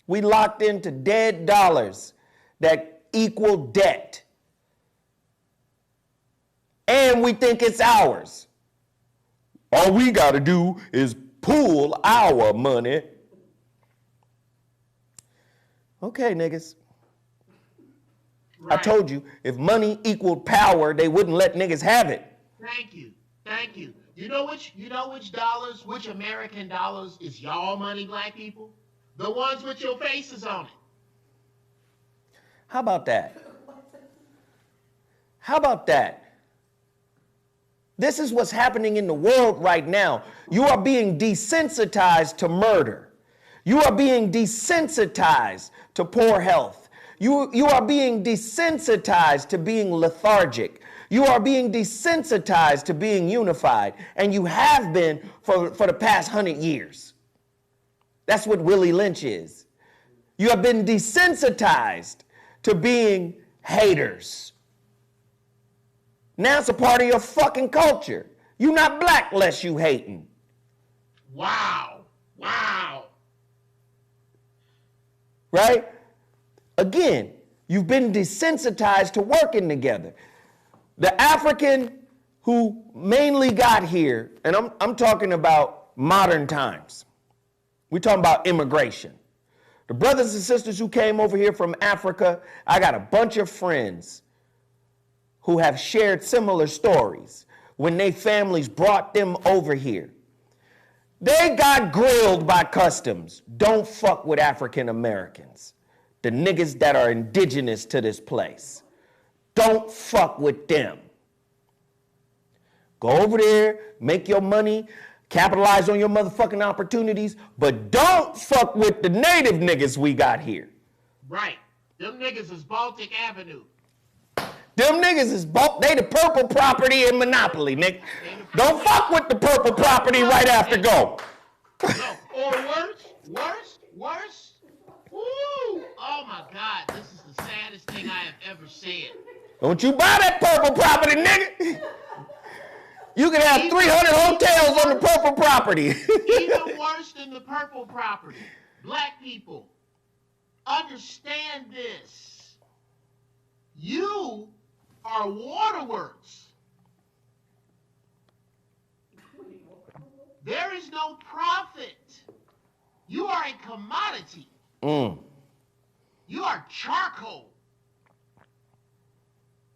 We locked into dead dollars that equal debt. And we think it's ours. All we got to do is pool our money. Okay, niggas. Right. I told you, if money equaled power, they wouldn't let niggas have it. Thank you. Thank you. You know which dollars, which American dollars is y'all money, black people? The ones with your faces on it. How about that? How about that? This is what's happening in the world right now. You are being desensitized to murder. You are being desensitized to poor health. You are being desensitized to being lethargic. You are being desensitized to being unified. And you have been for the past 100 years. That's what Willie Lynch is. You have been desensitized to being haters. Now it's a part of your fucking culture. You not black less you hating. Wow. Wow. Right? Again, you've been desensitized to working together. The African who mainly got here, and I'm talking about modern times. We're talking about immigration. The brothers and sisters who came over here from Africa, I got a bunch of friends who have shared similar stories when their families brought them over here. They got grilled by customs. Don't fuck with African Americans, the niggas that are indigenous to this place. Don't fuck with them. Go over there, make your money, capitalize on your motherfucking opportunities, but don't fuck with the native niggas we got here. Right. Them niggas is Baltic Avenue. Them niggas is they the purple property in Monopoly, nigga. Don't fuck with the purple property right after go. No, or worse. Woo! Oh my God, this is the saddest thing I have ever said. Don't you buy that purple property, nigga. You can have 300 hotels on the purple property. Even worse than the purple property. Black people, understand this. You are waterworks. There is no profit. You are a commodity. You are charcoal.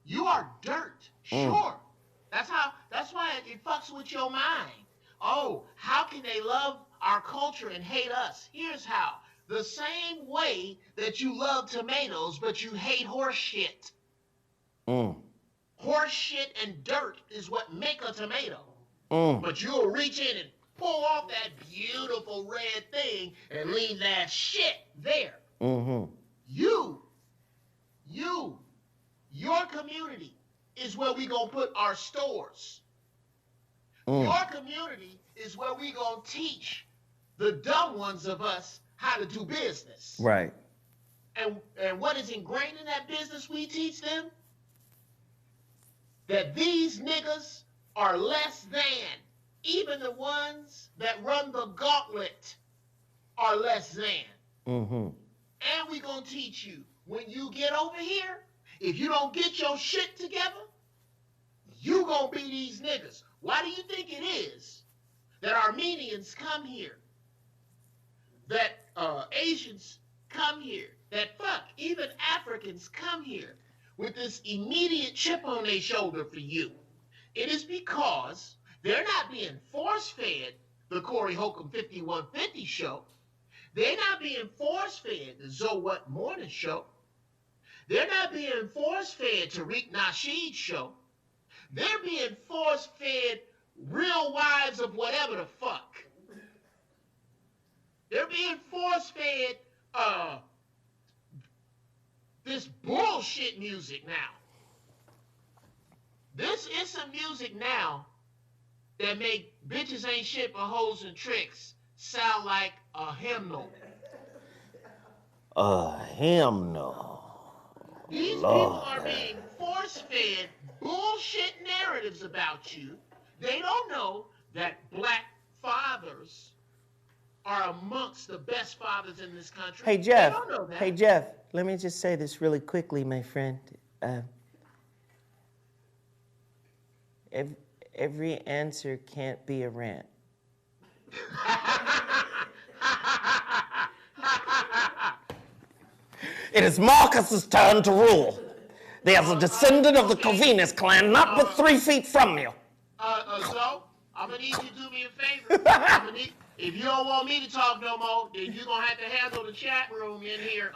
You are dirt. Sure. That's why it fucks with your mind. Oh, how can they love our culture and hate us? Here's how. The same way that you love tomatoes, but you hate horse shit. Horse shit and dirt is what make a tomato. But you'll reach in and pull off that beautiful red thing and leave that shit there. Your community is where we gonna put our stores. Your community is where we gonna teach the dumb ones of us how to do business. Right. And what is ingrained in that business we teach them? That these niggas are less than. Even the ones that run the gauntlet are less than. And we gonna teach you, when you get over here, if you don't get your shit together, you gonna be these niggas. Why do you think it is that Armenians come here, that Asians come here, that even Africans come here with this immediate chip on their shoulder for you? It is because they're not being force-fed the Corey Holcomb 5150 show. They're not being force-fed the REWZoWhat morning show. They're not being force-fed Tariq Nasheed's show. They're being force-fed Real Wives of whatever the fuck. They're being force-fed this bullshit music now. This is some music now that make bitches ain't shit but hoes and tricks sound like a hymnal. A hymnal. These people are being force-fed bullshit narratives about you. They don't know that black fathers are amongst the best fathers in this country. Hey, Geoff. They don't know that. Hey, Geoff. Let me just say this really quickly, my friend. Every answer can't be a rant. It is Marcus's turn to rule. There's a descendant of the Corvinus clan not but 3 feet from you. So, I'm gonna need you to do me a favor. If you don't want me to talk no more, then you're gonna have to handle the chat room in here.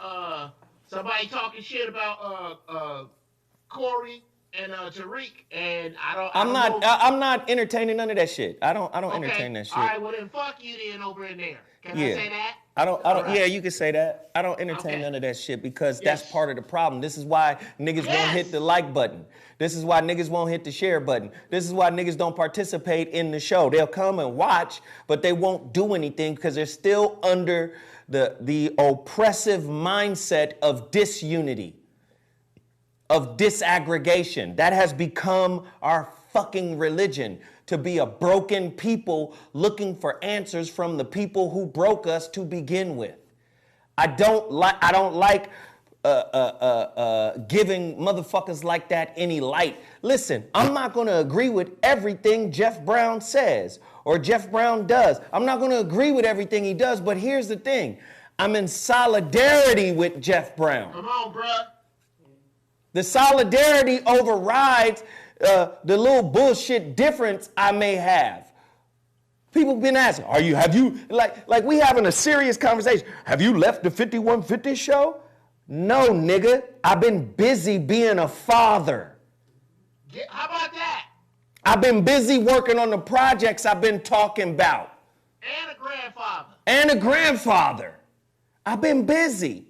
Somebody talking shit about Corey and Tariq, and I'm not entertaining none of that shit. I don't entertain that shit. All right, well then fuck you then over in there. Can I say that? I don't. Right. Yeah, you can say that. I don't entertain none of that shit because that's part of the problem. This is why niggas won't hit the like button. This is why niggas won't hit the share button. This is why niggas don't participate in the show. They'll come and watch, but they won't do anything because they're still under the oppressive mindset of disunity, of disaggregation. That has become our fucking religion. To be a broken people looking for answers from the people who broke us to begin with. I don't like giving motherfuckers like that any light. Listen, I'm not going to agree with everything Jeff Brown says or Jeff Brown does. I'm not going to agree with everything he does, but here's the thing. I'm in solidarity with Jeff Brown. Come on, bruh. The solidarity overrides the little bullshit difference I may have. People been asking, have you, like we having a serious conversation. Have you left the 5150 show? No, nigga. I've been busy being a father. How about that? I've been busy working on the projects I've been talking about. And a grandfather. And a grandfather. I've been busy.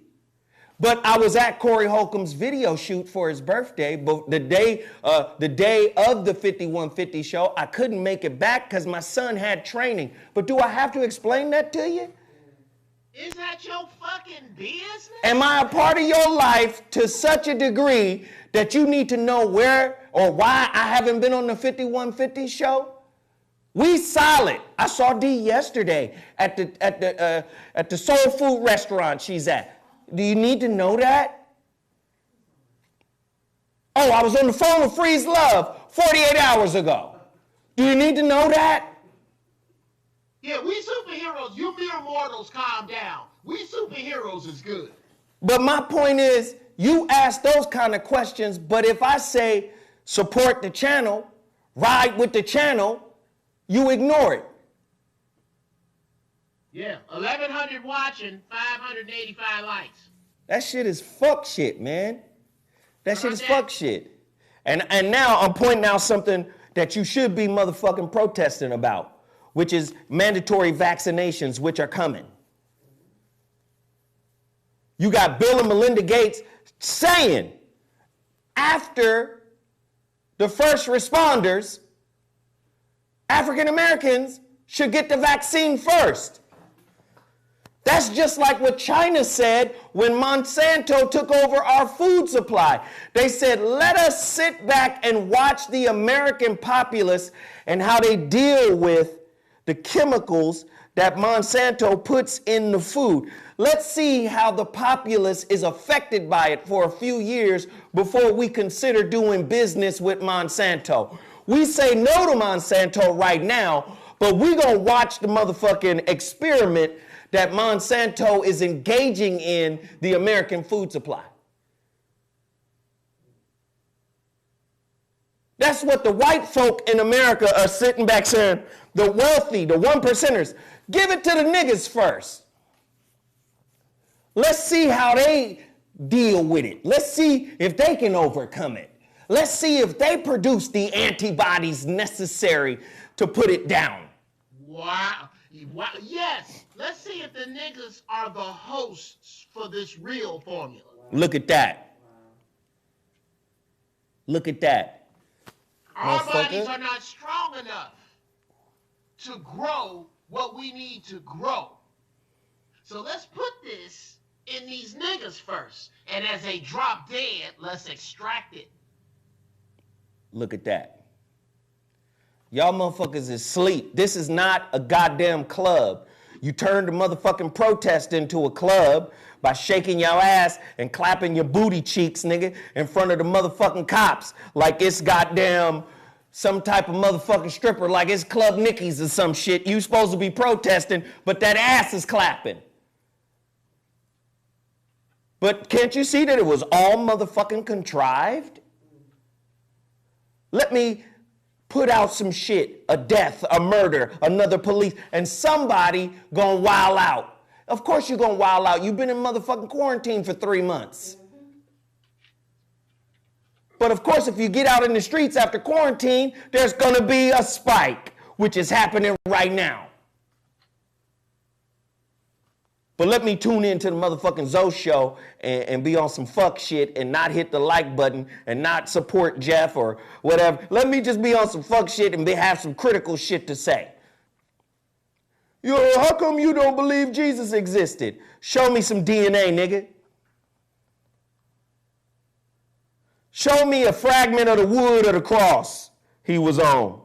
But I was at Corey Holcomb's video shoot for his birthday, but the day of the 5150 show, I couldn't make it back because my son had training. But do I have to explain that to you? Is that your fucking business? Am I a part of your life to such a degree that you need to know where or why I haven't been on the 5150 show? We solid. I saw D yesterday at the soul food restaurant she's at. Do you need to know that? Oh, I was on the phone with Freeze Love 48 hours ago. Do you need to know that? Yeah, we superheroes. You mere mortals, calm down. We superheroes is good. But my point is, you ask those kind of questions, but if I say support the channel, ride with the channel, you ignore it. Yeah, 1,100 watching, 585 likes. That shit is fuck shit, man. That shit is fuck shit. And now I'm pointing out something that you should be motherfucking protesting about, which is mandatory vaccinations, which are coming. You got Bill and Melinda Gates saying after the first responders, African Americans should get the vaccine first. That's just like what China said when Monsanto took over our food supply. They said, let us sit back and watch the American populace and how they deal with the chemicals that Monsanto puts in the food. Let's see how the populace is affected by it for a few years before we consider doing business with Monsanto. We say no to Monsanto right now, but we're going to watch the motherfucking experiment that Monsanto is engaging in the American food supply. That's what the white folk in America are sitting back saying, the wealthy, the 1%ers, give it to the niggas first. Let's see how they deal with it. Let's see if they can overcome it. Let's see if they produce the antibodies necessary to put it down. Wow. Yes. Let's see if the niggas are the hosts for this real formula. Look at that. Look at that. Our bodies are not strong enough to grow what we need to grow. So let's put this in these niggas first. And as they drop dead, let's extract it. Look at that. Y'all motherfuckers is asleep. This is not a goddamn club. You turned the motherfucking protest into a club by shaking your ass and clapping your booty cheeks, nigga, in front of the motherfucking cops like it's goddamn some type of motherfucking stripper, like it's Club Nicky's or some shit. You supposed to be protesting, but that ass is clapping. But can't you see that it was all motherfucking contrived? Let me put out some shit, a death, a murder, another police, and somebody gonna wild out. Of course you're gonna wild out. You've been in motherfucking quarantine for 3 months. But of course, if you get out in the streets after quarantine, there's gonna be a spike, which is happening right now. But let me tune into the motherfucking Zoe show and be on some fuck shit and not hit the like button and not support Geoff or whatever. Let me just be on some fuck shit and have some critical shit to say. Yo, how come you don't believe Jesus existed? Show me some DNA, nigga. Show me a fragment of the wood of the cross he was on.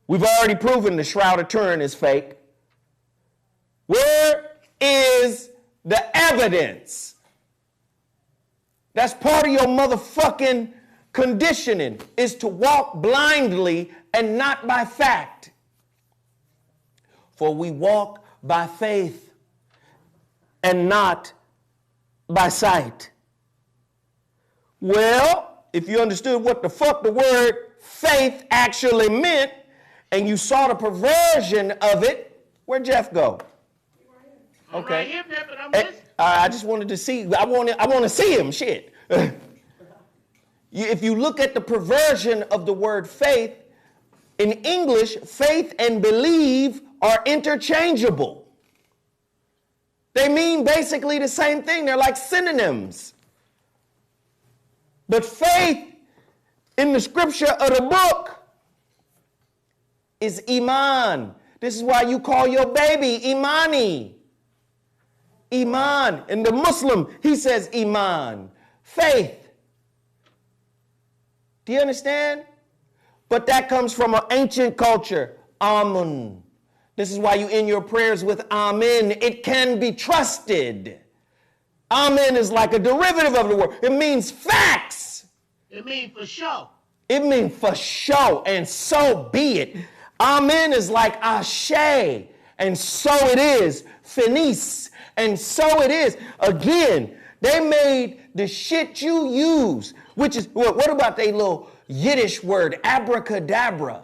We've already proven the Shroud of Turin is fake. Where is the evidence? That's part of your motherfucking conditioning, is to walk blindly and not by fact. For we walk by faith and not by sight. Well, if you understood what the fuck the word faith actually meant, and you saw the perversion of it, where'd Geoff go? Okay. I just wanted to see. I want to see him. Shit. If you look at the perversion of the word faith, in English, faith and believe are interchangeable. They mean basically the same thing. They're like synonyms. But faith in the scripture of the book is iman. This is why you call your baby Imani. Iman. In the Muslim, he says Iman. Faith. Do you understand? But that comes from an ancient culture. Amun. This is why you end your prayers with Amen. It can be trusted. Amen is like a derivative of the word. It means facts. It means for sure. It means for sure, and so be it. Amen is like ashe, and so it is. Finis, and so it is. Again, They made the shit you use, which is, what about they little Yiddish word, abracadabra?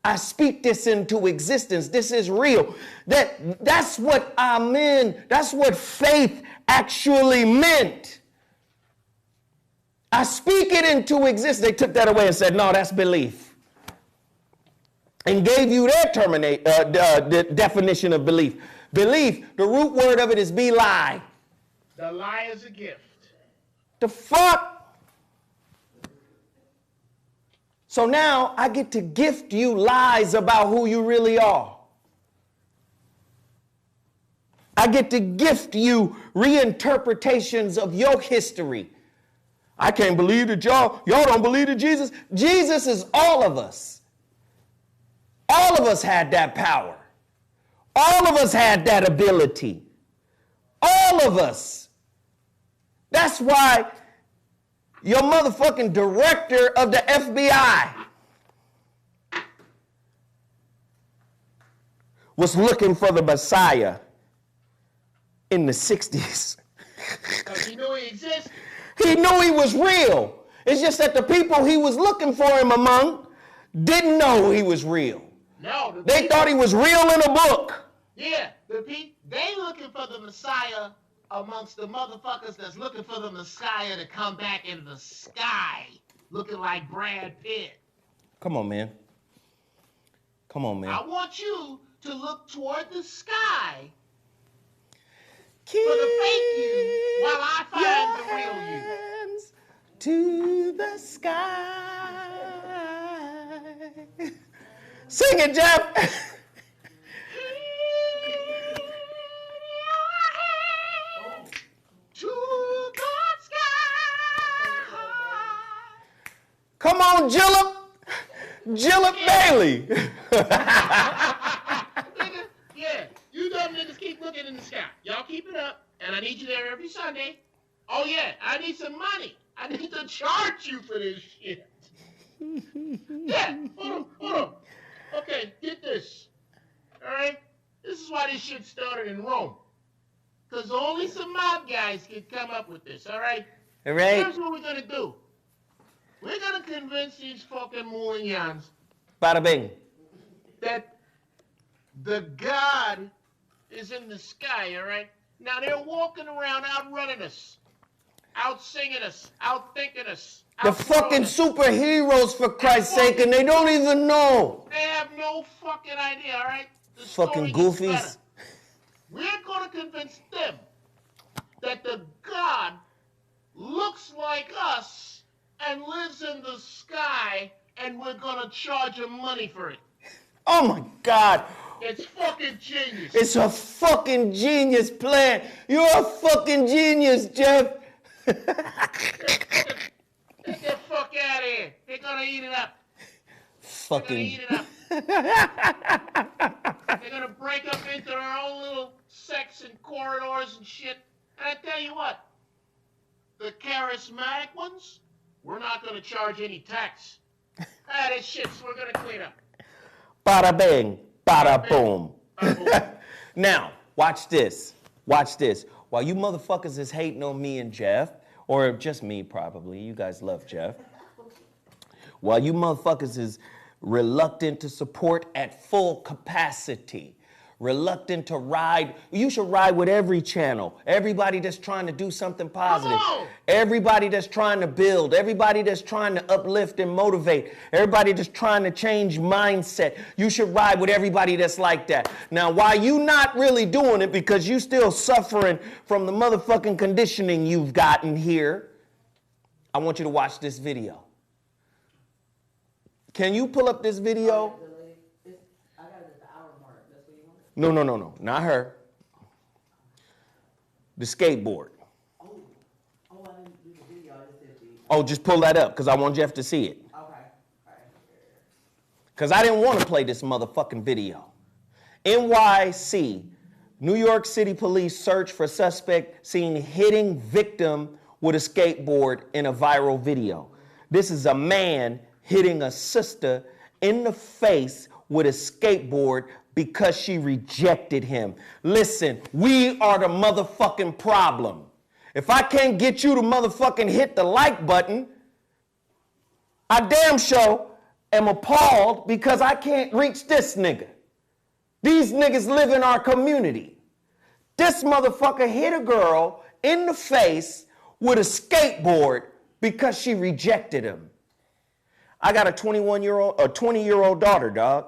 I speak this into existence. This is real. That's what amen. That's what faith actually meant. I speak it into existence. They took that away and said, no, that's belief. And gave you their definition of belief. Belief, the root word of it is be lie. The lie is a gift. The fuck? So now I get to gift you lies about who you really are. I get to gift you reinterpretations of your history. I can't believe that y'all don't believe in Jesus. Jesus is all of us. All of us had that power. All of us had that ability. All of us. That's why your motherfucking director of the FBI was looking for the Messiah in the 60s. Because he knew he existed. He knew he was real. It's just that the people he was looking for him among didn't know he was real. No. They thought he was real in a book. Yeah, they looking for the Messiah amongst the motherfuckers that's looking for the Messiah to come back in the sky, looking like Brad Pitt. Come on, man. Come on, man. I want you to look toward the sky Keep for the fake you while I find the real you. hands to the sky. Sing it, Geoff. To the sky. Come on, Gillip Bailey. Nigga, yeah, you dumb niggas keep looking in the sky. Y'all keep it up, and I need you there every Sunday. Oh yeah, I need some money. I need to charge you for this shit. Yeah, hold on. Okay, get this. All right, this is why this shit started in Rome. Because only some mob guys can come up with this, all right? All right. Here's what we're going to do. We're going to convince these fucking Moulignons Bada bing. that the God is in the sky, all right? Now, they're walking around outrunning us, out singing us, out thinking us. The out-throwing fucking us. superheroes, for Christ's sake, and they don't even know. They have no fucking idea, all right? The Fucking story gets goofies. better. We're going to convince them that the God looks like us and lives in the sky, and we're going to charge him money for it. Oh my God. It's fucking genius. It's a fucking genius plan. You're a fucking genius, Geoff. Get the fuck out of here. They're going to eat it up. They're going to Fucking. eat it up. They're going to break up into their own little sects and corridors and shit. And I tell you what, the charismatic ones, we're not going to charge any tax. This shit's we're going to clean up. Bada bing, bada boom. Now, watch this. Watch this. While you motherfuckers is hating on me and Geoff, or just me probably, you guys love Geoff. While you motherfuckers is reluctant to support at full capacity, reluctant to ride, you should ride with every channel. Everybody that's trying to do something positive. Everybody that's trying to build. Everybody that's trying to uplift and motivate. Everybody that's trying to change mindset. You should ride with everybody that's like that. Now, why you not really doing it because you still suffering from the motherfucking conditioning you've gotten here, I want you to watch this video. Can you pull up this video? I got it at the hour mark. That's what you want? No. Not her. The skateboard. Oh, I didn't do the video. I just did the. Oh, just pull that up because I want Geoff to see it. Okay. All right. Because I didn't want to play this motherfucking video. NYC, New York City police search for suspect seen hitting victim with a skateboard in a viral video. This is a man hitting a sister in the face with a skateboard because she rejected him. Listen, we are the motherfucking problem. If I can't get you to motherfucking hit the like button, I damn sure am appalled because I can't reach this nigga. These niggas live in our community. This motherfucker hit a girl in the face with a skateboard because she rejected him. I got a 20-year-old daughter, dog.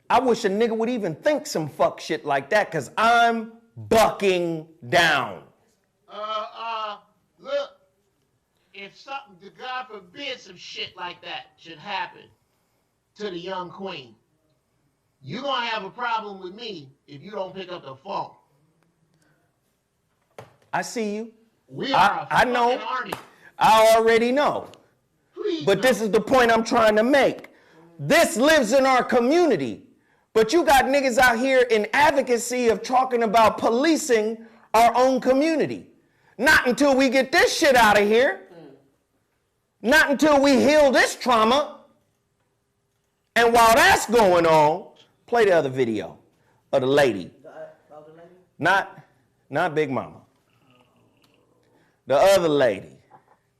I wish a nigga would even think some fuck shit like that, because I'm bucking down. Look, if something, God forbid, some shit like that should happen to the young queen, you're going to have a problem with me if you don't pick up the phone. I see you. We are I know. army. I already know. Please But no. this is the point I'm trying to make. This lives in our community. But you got niggas out here in advocacy of talking about policing our own community. Not until we get this shit out of here. Not until we heal this trauma. And while that's going on, play the other video of the lady. The other lady? Not Big Mama. The other lady.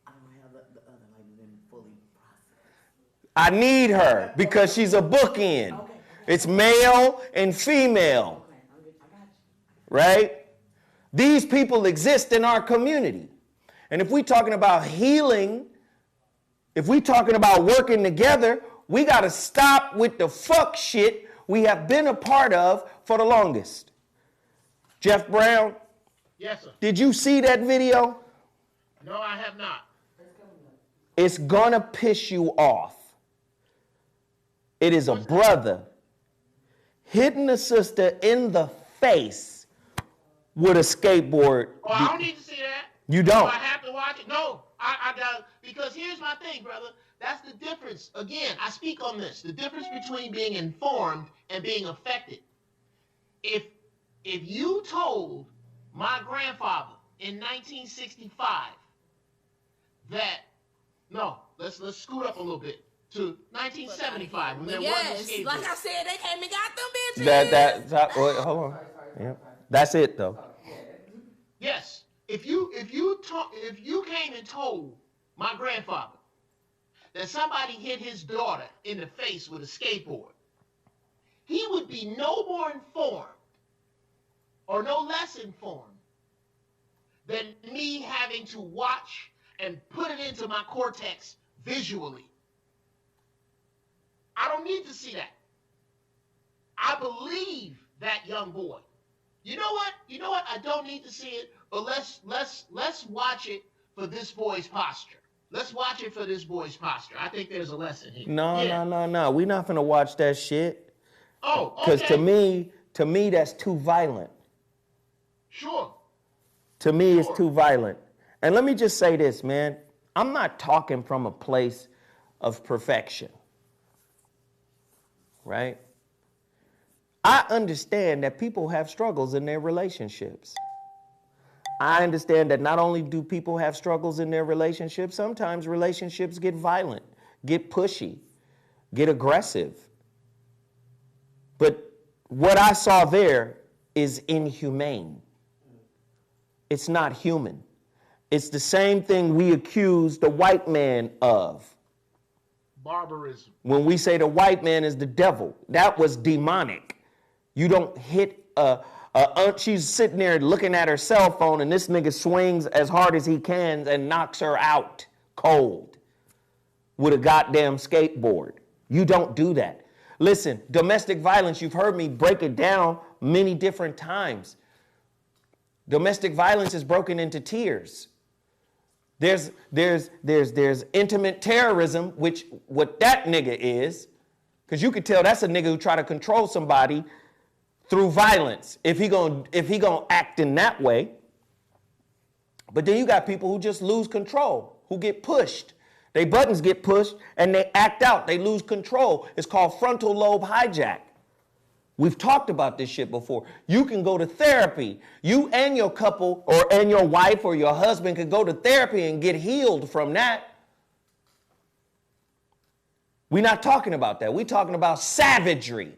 I don't have the other lady been fully processed. I need her because she's a bookend. Okay. It's male and female, Okay, I got you. right? These people exist in our community. And if we're talking about healing, if we're talking about working together, we got to stop with the fuck shit we have been a part of for the longest. Geoff Brown, Yes, sir. did you see that video? No, I have not. It's gonna piss you off. It is a brother hitting a sister in the face with a skateboard. Oh, I don't need to see that. You Do don't. I have to watch it? No, I don't. Because here's my thing, brother. That's the difference. Again, I speak on this. The difference between being informed and being affected. If you told my grandfather in 1965 that, no, let's scoot up a little bit to 1975 when there wasn't Yes, skateboards. like I said, they came and got them bitches. Wait, hold on. Yeah. That's it though. Yes, if you came and told my grandfather that somebody hit his daughter in the face with a skateboard, he would be no more informed or no less informed than me having to watch and put it into my cortex visually. I don't need to see that. I believe that young boy. You know what? I don't need to see it, but let's watch it for this boy's posture. Let's watch it for this boy's posture. I think there's a lesson here. No. We're not gonna watch that shit. Oh, okay. Because to me, that's too violent. Sure. To me, it's too violent. And let me just say this, man. I'm not talking from a place of perfection. Right? I understand that people have struggles in their relationships. I understand that not only do people have struggles in their relationships, sometimes relationships get violent, get pushy, get aggressive. But what I saw there is inhumane. It's not human. It's the same thing we accuse the white man of. Barbarism. When we say the white man is the devil, that was demonic. You don't hit she's sitting there looking at her cell phone and this nigga swings as hard as he can and knocks her out cold with a goddamn skateboard. You don't do that. Listen, domestic violence, you've heard me break it down many different times. Domestic violence is broken into tiers. There's intimate terrorism, which what that nigga is, because you could tell that's a nigga who try to control somebody through violence, if he gonna act in that way. But then you got people who just lose control, who get pushed. Their buttons get pushed and they act out. They lose control. It's called frontal lobe hijack. We've talked about this shit before. You can go to therapy. You and your couple and your wife or your husband can go to therapy and get healed from that. We're not talking about that. We're talking about savagery.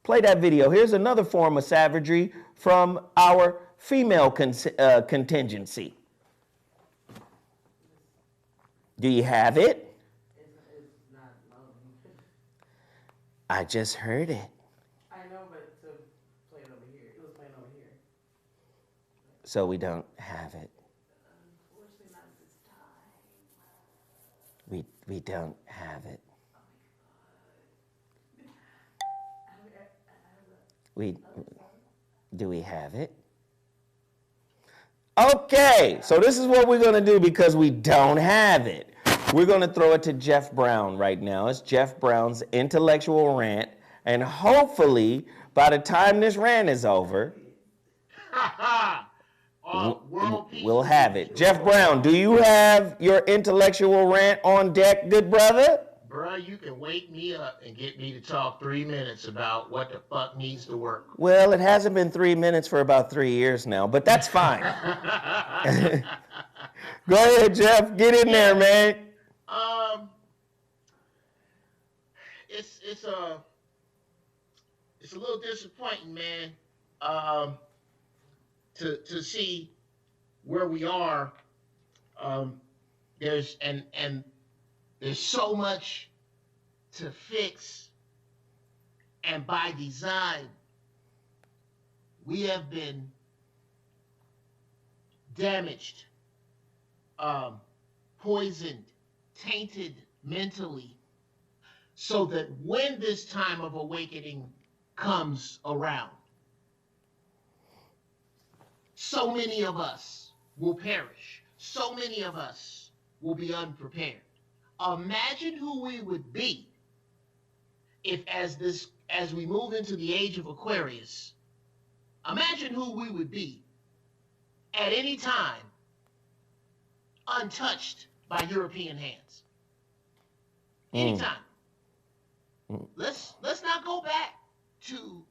Play that video. Here's another form of savagery from our female contingency. Do you have it? It's not loading. I just heard it. I know, but to play it over here, it was playing over here. So we don't have it. Unfortunately, not this time. We don't have it. Do we have it? Okay, so this is what we're gonna do because we don't have it. We're gonna throw it to Geoff Brown right now. It's Geoff Brown's intellectual rant, and hopefully by the time this rant is over, we'll have it. Geoff Brown, do you have your intellectual rant on deck, good brother? Bruh, you can wake me up and get me to talk 3 minutes about what the fuck needs to work. Well, it hasn't been 3 minutes for about 3 years now, but that's fine. Go ahead, Geoff. Get in there, man. It's a little disappointing, man. To see where we are. There's so much to fix, and by design, we have been damaged, poisoned, tainted mentally, so that when this time of awakening comes around, so many of us will perish. So many of us will be unprepared. Imagine who we would be if as we move into the age of Aquarius, imagine who we would be at any time untouched by European hands. Anytime. Let's not go back to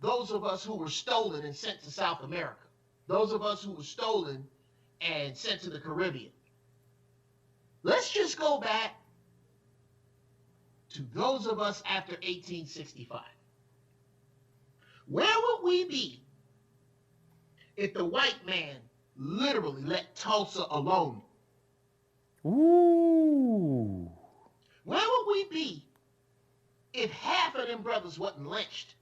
those of us who were stolen and sent to South America. Those of us who were stolen and sent to the Caribbean. Let's just go back to those of us after 1865. Where would we be if the white man literally let Tulsa alone? Ooh. Where would we be if half of them brothers wasn't lynched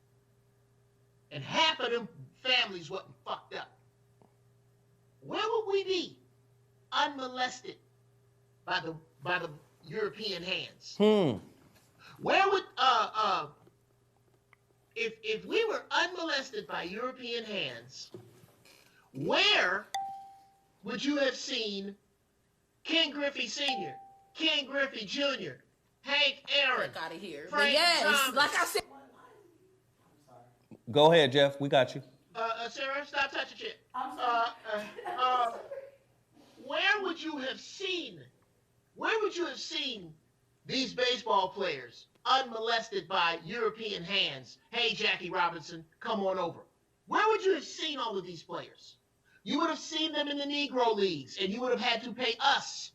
and half of them families wasn't fucked up? Where would we be unmolested by the European hands? Where would if we were unmolested by European hands, where would you have seen Ken Griffey Sr., Ken Griffey Jr., Hank Aaron, Out of here. Frank Yes, Thomas? like I said. Go ahead, Geoff. We got you. Sarah, stop touching shit. I'm sorry. Where would you have seen these baseball players unmolested by European hands? Hey, Jackie Robinson, come on over. Where would you have seen all of these players? You would have seen them in the Negro Leagues, and you would have had to pay us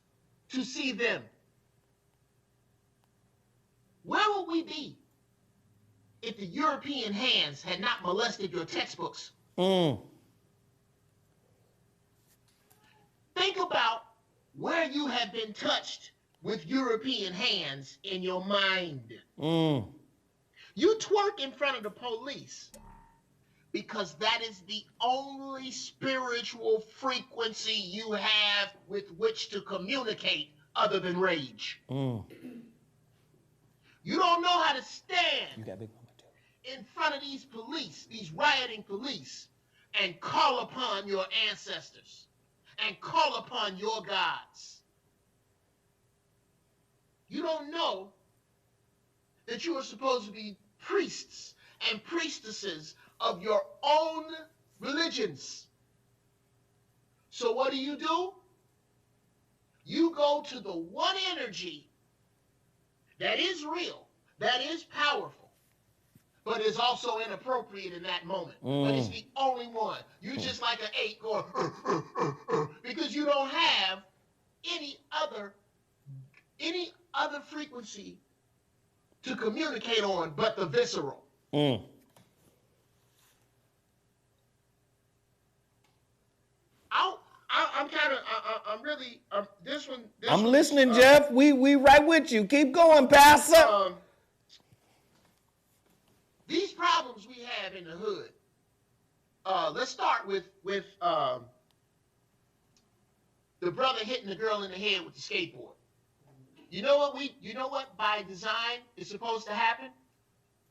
to see them. Where would we be if the European hands had not molested your textbooks? Think about where you have been touched with European hands in your mind. You twerk in front of the police because that is the only spiritual frequency you have with which to communicate other than rage. You don't know how to stand in front of these police, these rioting police, and call upon your ancestors and call upon your gods. You don't know that you are supposed to be priests and priestesses of your own religions. So what do? You go to the one energy that is real, that is powerful, but is also inappropriate in that moment. But it's the only one. You just like an ape going, because you don't have any other frequency to communicate on but the visceral. I'm listening, Geoff. We right with you. Keep going, Pastor. These problems we have in the hood. Let's start with the brother hitting the girl in the head with the skateboard. You know what by design is supposed to happen?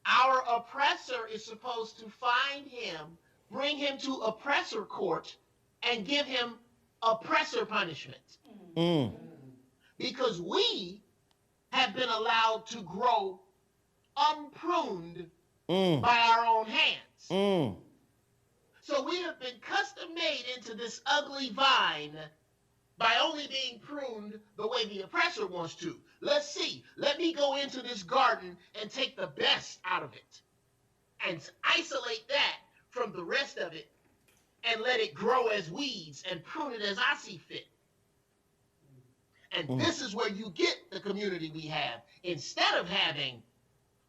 Our oppressor is supposed to find him, bring him to oppressor court, and give him oppressor punishment. Because we have been allowed to grow unpruned by our own hands. So we have been custom made into this ugly vine by only being pruned the way the oppressor wants to. Let's see. Let me go into this garden and take the best out of it and isolate that from the rest of it and let it grow as weeds and prune it as I see fit. And this is where you get the community we have. Instead of having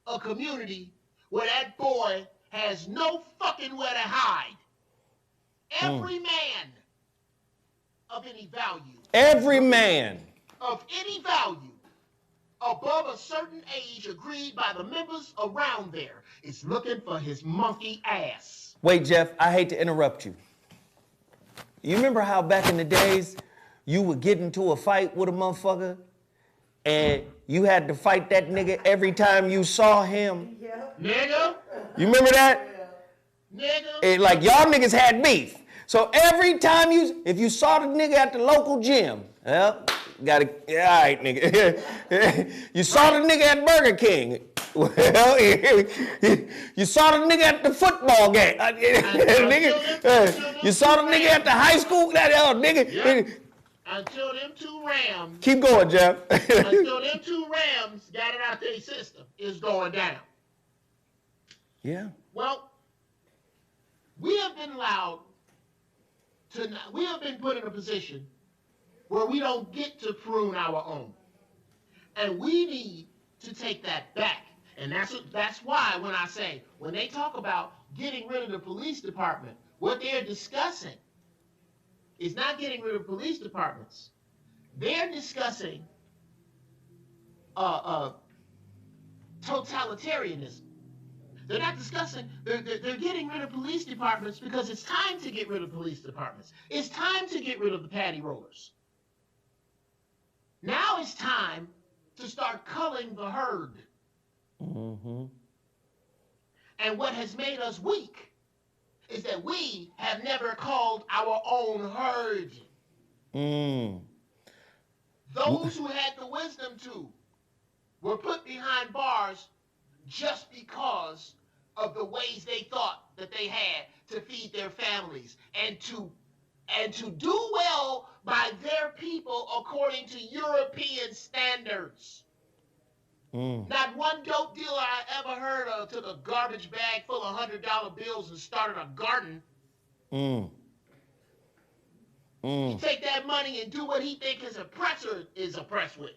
a community where that boy has no fucking where to hide. Every man of any value. Every man of any value above a certain age agreed by the members around there is looking for his monkey ass. Wait, Geoff, I hate to interrupt you. You remember how back in the days you would get into a fight with a motherfucker and you had to fight that nigga every time you saw him? Nigga? You remember that? Nigga? Like y'all niggas had beef. So every time if you saw the nigga at the local gym, all right, nigga. You saw the nigga at Burger King. Well, you saw the nigga at the football game. You saw the nigga at the high school. Nigga. Until them two Rams. Keep going, Geoff. Until them two Rams got it out their system, it's going down. Yeah. Well, we have been put in a position where we don't get to prune our own. And we need to take that back. And that's why when they talk about getting rid of the police department, what they're discussing is not getting rid of police departments. They're discussing totalitarianism. They're not discussing, they're getting rid of police departments because it's time to get rid of police departments. It's time to get rid of the patty rollers. Now it's time to start culling the herd. And what has made us weak is that we have never culled our own herd. Those who had the wisdom to were put behind bars just because of the ways they thought that they had to feed their families and to do well by their people according to European standards. Not one dope dealer I ever heard of took a garbage bag full of $100 bills and started a garden. You take that money and do what he think his oppressor is impressed with.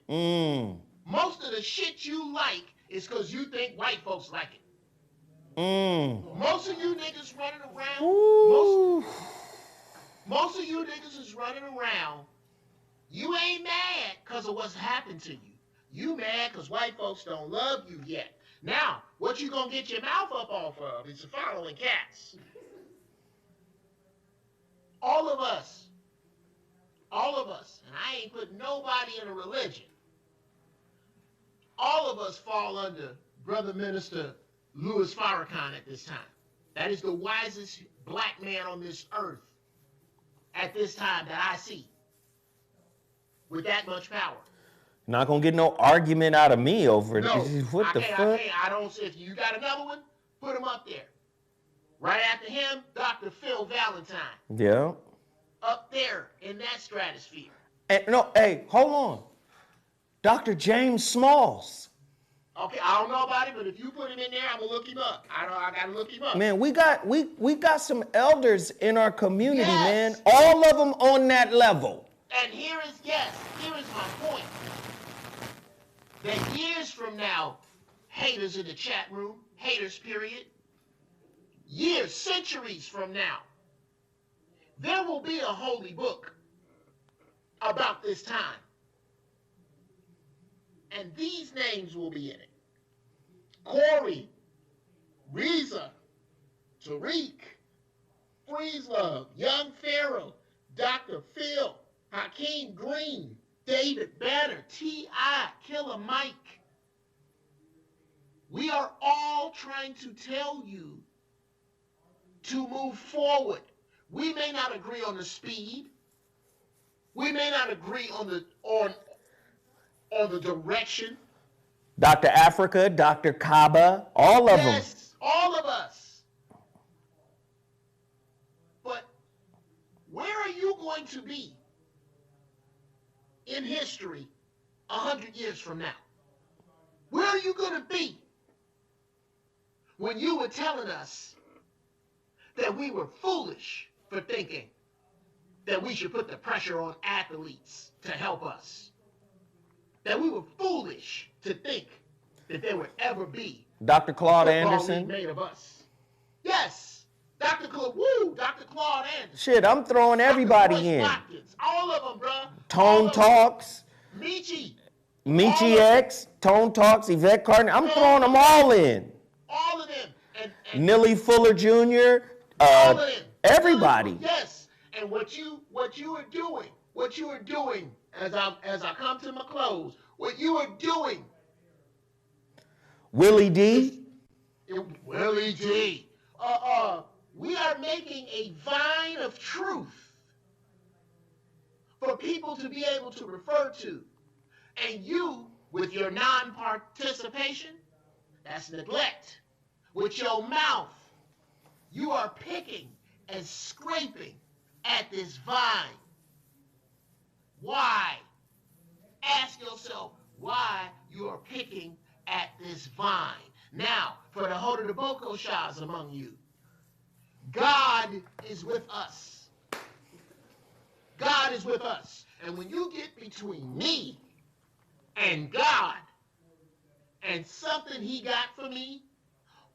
Most of the shit you like is because you think white folks like it. Most of you niggas running around, most of you niggas is running around, you ain't mad because of what's happened to you. You mad because white folks don't love you yet. Now, what you gonna get your mouth up off of is the following cats. All of us, and I ain't put nobody in a religion, all of us fall under Brother Minister Louis Farrakhan at this time. That is the wisest black man on this earth at this time that I see with that much power. Not gonna get no argument out of me over it. No, What the fuck? I don't see. If you got another one, put him up there. Right after him, Dr. Phil Valentine. Yeah. Up there in that stratosphere. And hey, hold on. Dr. James Smalls. Okay, I don't know about it, but if you put him in there, I'm gonna look him up. I gotta look him up. Man, we got some elders in our community, man. All of them on that level. And here is my point. That years from now, haters in the chat room, haters period, years, centuries from now, there will be a holy book about this time. And these names will be in it. Corey, Reza, Tariq, Freezelove, Young Pharaoh, Dr. Phil, Hakeem Green, David Banner, T.I., Killer Mike. We are all trying to tell you to move forward. We may not agree on the speed. We may not agree on the direction. Dr. Africa, Dr. Kaba, all of them. Yes, all of us. But where are you going to be in history 100 years from now? Where are you going to be when you were telling us that we were foolish for thinking that we should put the pressure on athletes to help us? That we were foolish to think that there would ever be Dr. Claude football Anderson. league made of us. Yes, Dr. Claude Anderson. Shit, I'm throwing everybody Dr. Royce in. Watkins, all of them, bro. Tone Talks, Michi X, Tone Talks, Yvette Carter. I'm throwing them all in. all of them. And Nilly Fuller Jr., all of them. everybody. Yes, and what you are doing, as I come to my close, what you are doing, Willie D. Willie D. We are making a vine of truth for people to be able to refer to, and you, with your non-participation, that's neglect. With your mouth, you are picking and scraping at this vine. Why? Ask yourself why you are picking at this vine. Now, for the Hoda the Boko Shahs among you, God is with us. God is with us. And when you get between me and God and something he got for me,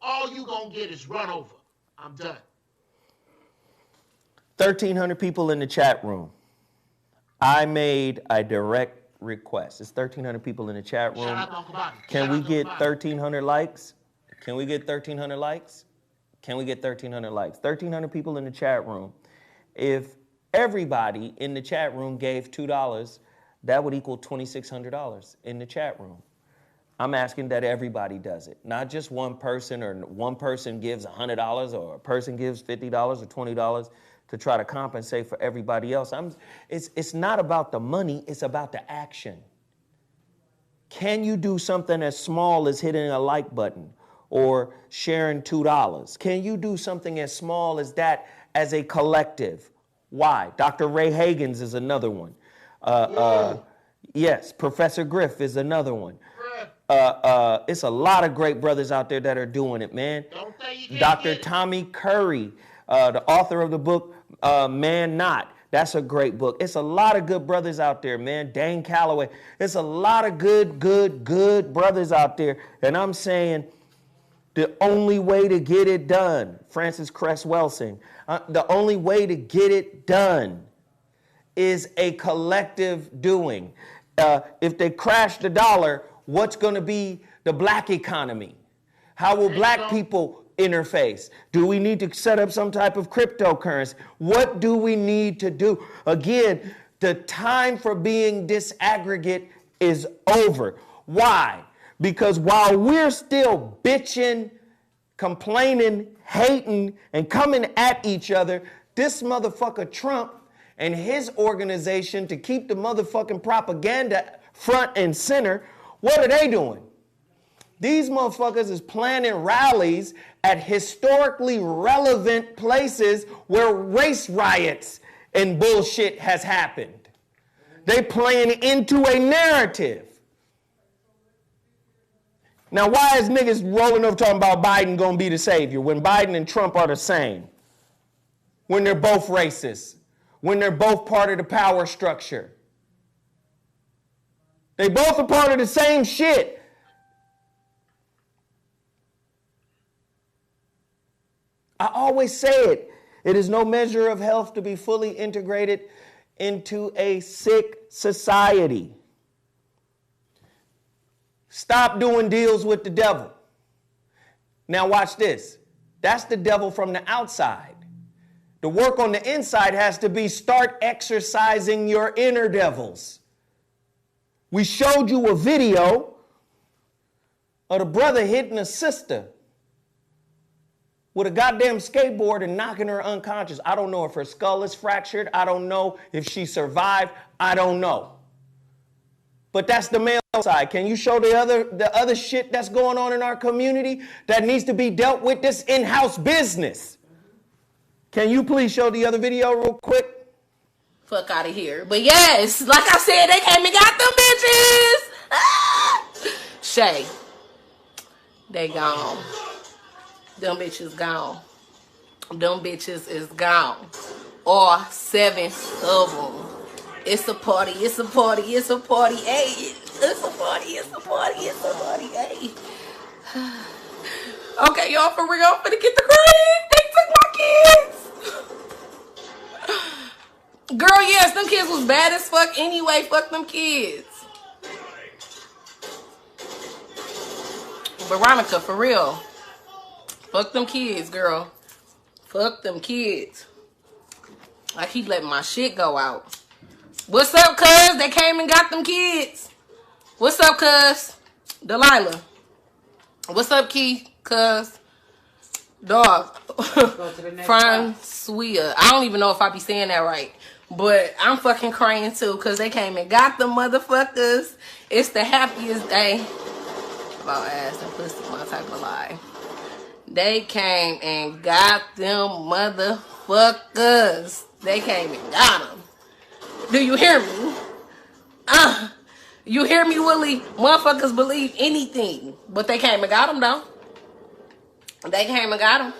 all you gonna get is run over. I'm done. 1,300 people in the chat room. I made a direct request. It's 1,300 people in the chat room. Shout out to Uncle Bobby. Can Shout we out to get Uncle Bobby. 1,300 likes? Can we get 1,300 likes? Can we get 1,300 likes? 1,300 people in the chat room. If everybody in the chat room gave $2, that would equal $2,600 in the chat room. I'm asking that everybody does it, not just one person, or one person gives $100 or a person gives $50 or $20 to try to compensate for everybody else. It's not about the money, it's about the action. Can you do something as small as hitting a like button or sharing $2? Can you do something as small as that as a collective? Why? Dr. Ray Hagins is another one. Yes, Professor Griff is another one. It's a lot of great brothers out there that are doing it, man. Don't say you can't Dr. get it. Tommy Curry, the author of the book Man Not. That's a great book. It's a lot of good brothers out there, man. Dane Calloway. It's a lot of good brothers out there. And I'm saying the only way to get it done, Francis Cress Welsing, the only way to get it done is a collective doing. If they crash the dollar, what's going to be the black economy? How will black people interface? Do we need to set up some type of cryptocurrency? What do we need to do? Again, the time for being disaggregate is over. Why? Because while we're still bitching, complaining, hating, and coming at each other, this motherfucker Trump and his organization, to keep the motherfucking propaganda front and center, what are they doing? These motherfuckers is planning rallies at historically relevant places where race riots and bullshit has happened. They playing into a narrative. Now, why is niggas rolling over talking about Biden gonna be the savior when Biden and Trump are the same? When they're both racist, when they're both part of the power structure. They both are part of the same shit. I always say it. It is no measure of health to be fully integrated into a sick society. Stop doing deals with the devil. Now watch this. That's the devil from the outside. The work on the inside has to be start exercising your inner devils. We showed you a video of the brother hitting a sister with a goddamn skateboard and knocking her unconscious. I don't know if her skull is fractured. I don't know if she survived. I don't know. But that's the male side. Can you show the other shit that's going on in our community that needs to be dealt with, this in-house business? Can you please show the other video real quick? Fuck out of here. But yes, like I said, they came and got them bitches. Ah! Shay, they gone. Them bitches gone. Them bitches is gone. All 7 of them. It's a party, it's a party, it's a party, hey. It's a party, it's a party, it's a party, hey. Okay, y'all, for real, I'm finna get the grade. They took my kids. Girl, yes, them kids was bad as fuck anyway. Fuck them kids. Veronica, for real. Fuck them kids, girl. Fuck them kids. I keep letting my shit go out. What's up, cuz? They came and got them kids. What's up, cuz? Delilah. What's up, Key? Cuz? Dog. Francois. I don't even know if I be saying that right. But I'm fucking crying too, because they came and got them motherfuckers. It's the happiest day. About ass and pussy, my type of lie. They came and got them motherfuckers. They came and got them. Do you hear me? You hear me, Willie? Motherfuckers believe anything. But they came and got them, though. They came and got them.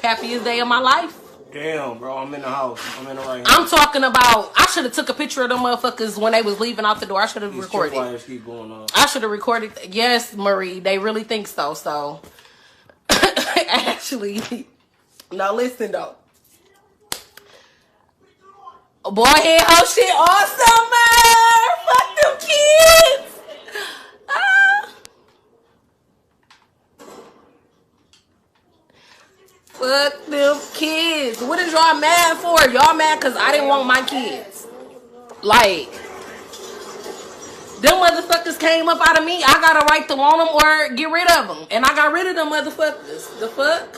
Happiest day of my life. Damn, bro, I'm in the house. I'm in the right I'm talking about, I should have took a picture of them motherfuckers when they was leaving out the door. I should have recorded. These keep going on. I should have recorded. Yes, Marie, they really think so. So, actually, no, listen, though. Boy, had her shit all summer. Fuck them kids. Fuck them kids. What is y'all mad for? Y'all mad because I didn't want my kids. Like, them motherfuckers came up out of me. I got a right to want them or get rid of them. And I got rid of them motherfuckers. The fuck?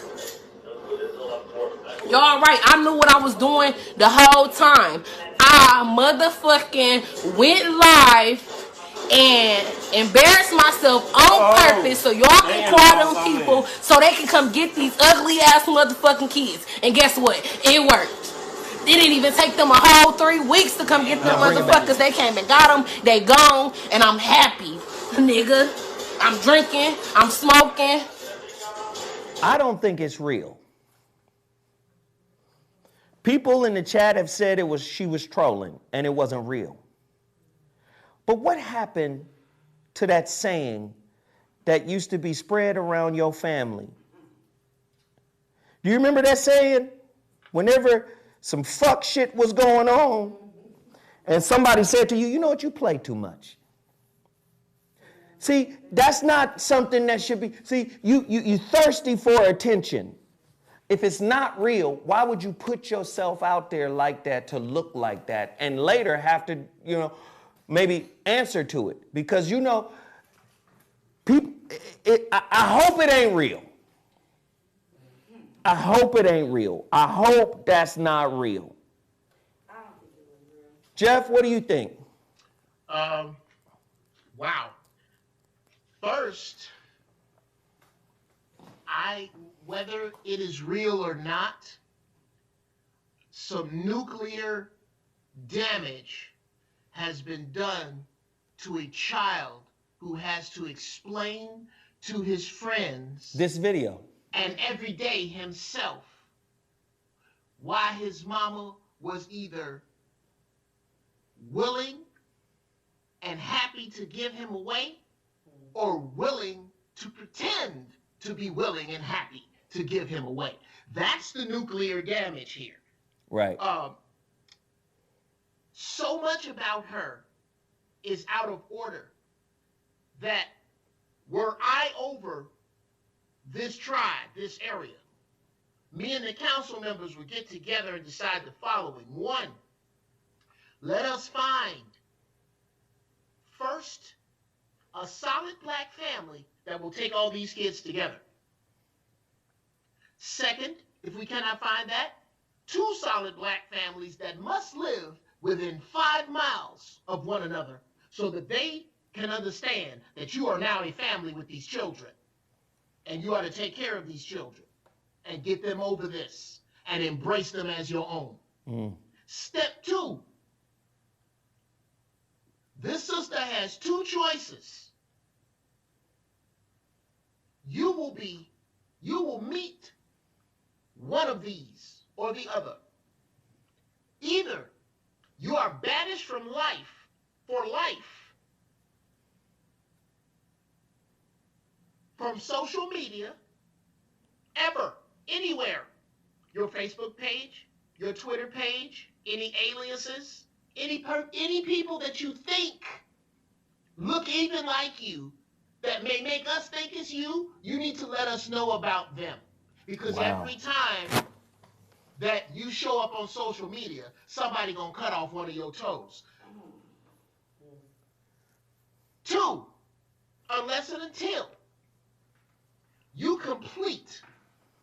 Y'all right. I knew what I was doing the whole time. I motherfucking went live and embarrassed myself on purpose so y'all can call them people so they can come get these ugly ass motherfucking kids. And guess what? It worked. It didn't even take them a whole 3 weeks to come get them motherfuckers. They came and got them. They gone. And I'm happy, nigga. I'm drinking. I'm smoking. I don't think it's real. People in the chat have said she was trolling and it wasn't real. But what happened to that saying that used to be spread around your family? Do you remember that saying? Whenever some fuck shit was going on and somebody said to you, you know what, you play too much. See, that's not something that should be, see, you thirsty for attention. If it's not real, why would you put yourself out there like that to look like that and later have to, maybe answer to it? Because, people, I hope it ain't real. I hope it ain't real. I hope that's not real. Geoff, what do you think? Wow. First, whether it is real or not, some nuclear damage has been done to a child who has to explain to his friends this video and every day himself why his mama was either willing and happy to give him away or willing to pretend to be willing and happy to give him away. That's the nuclear damage here. Right. So much about her is out of order that were I over this tribe, this area, me and the council members would get together and decide the following. One, let us find first a solid black family that will take all these kids together. Second, if we cannot find that, 2 solid black families that must live within 5 miles of one another so that they can understand that you are now a family with these children and you are to take care of these children and get them over this and embrace them as your own. Step 2, this sister has 2 choices. You will meet one of these or the other. Either you are banished from life for life from social media, ever, anywhere, your Facebook page, your Twitter page, any aliases, any people that you think look even like you that may make us think it's you, you need to let us know about them. Because every time that you show up on social media, somebody gonna cut off one of your toes. 2, unless and until you complete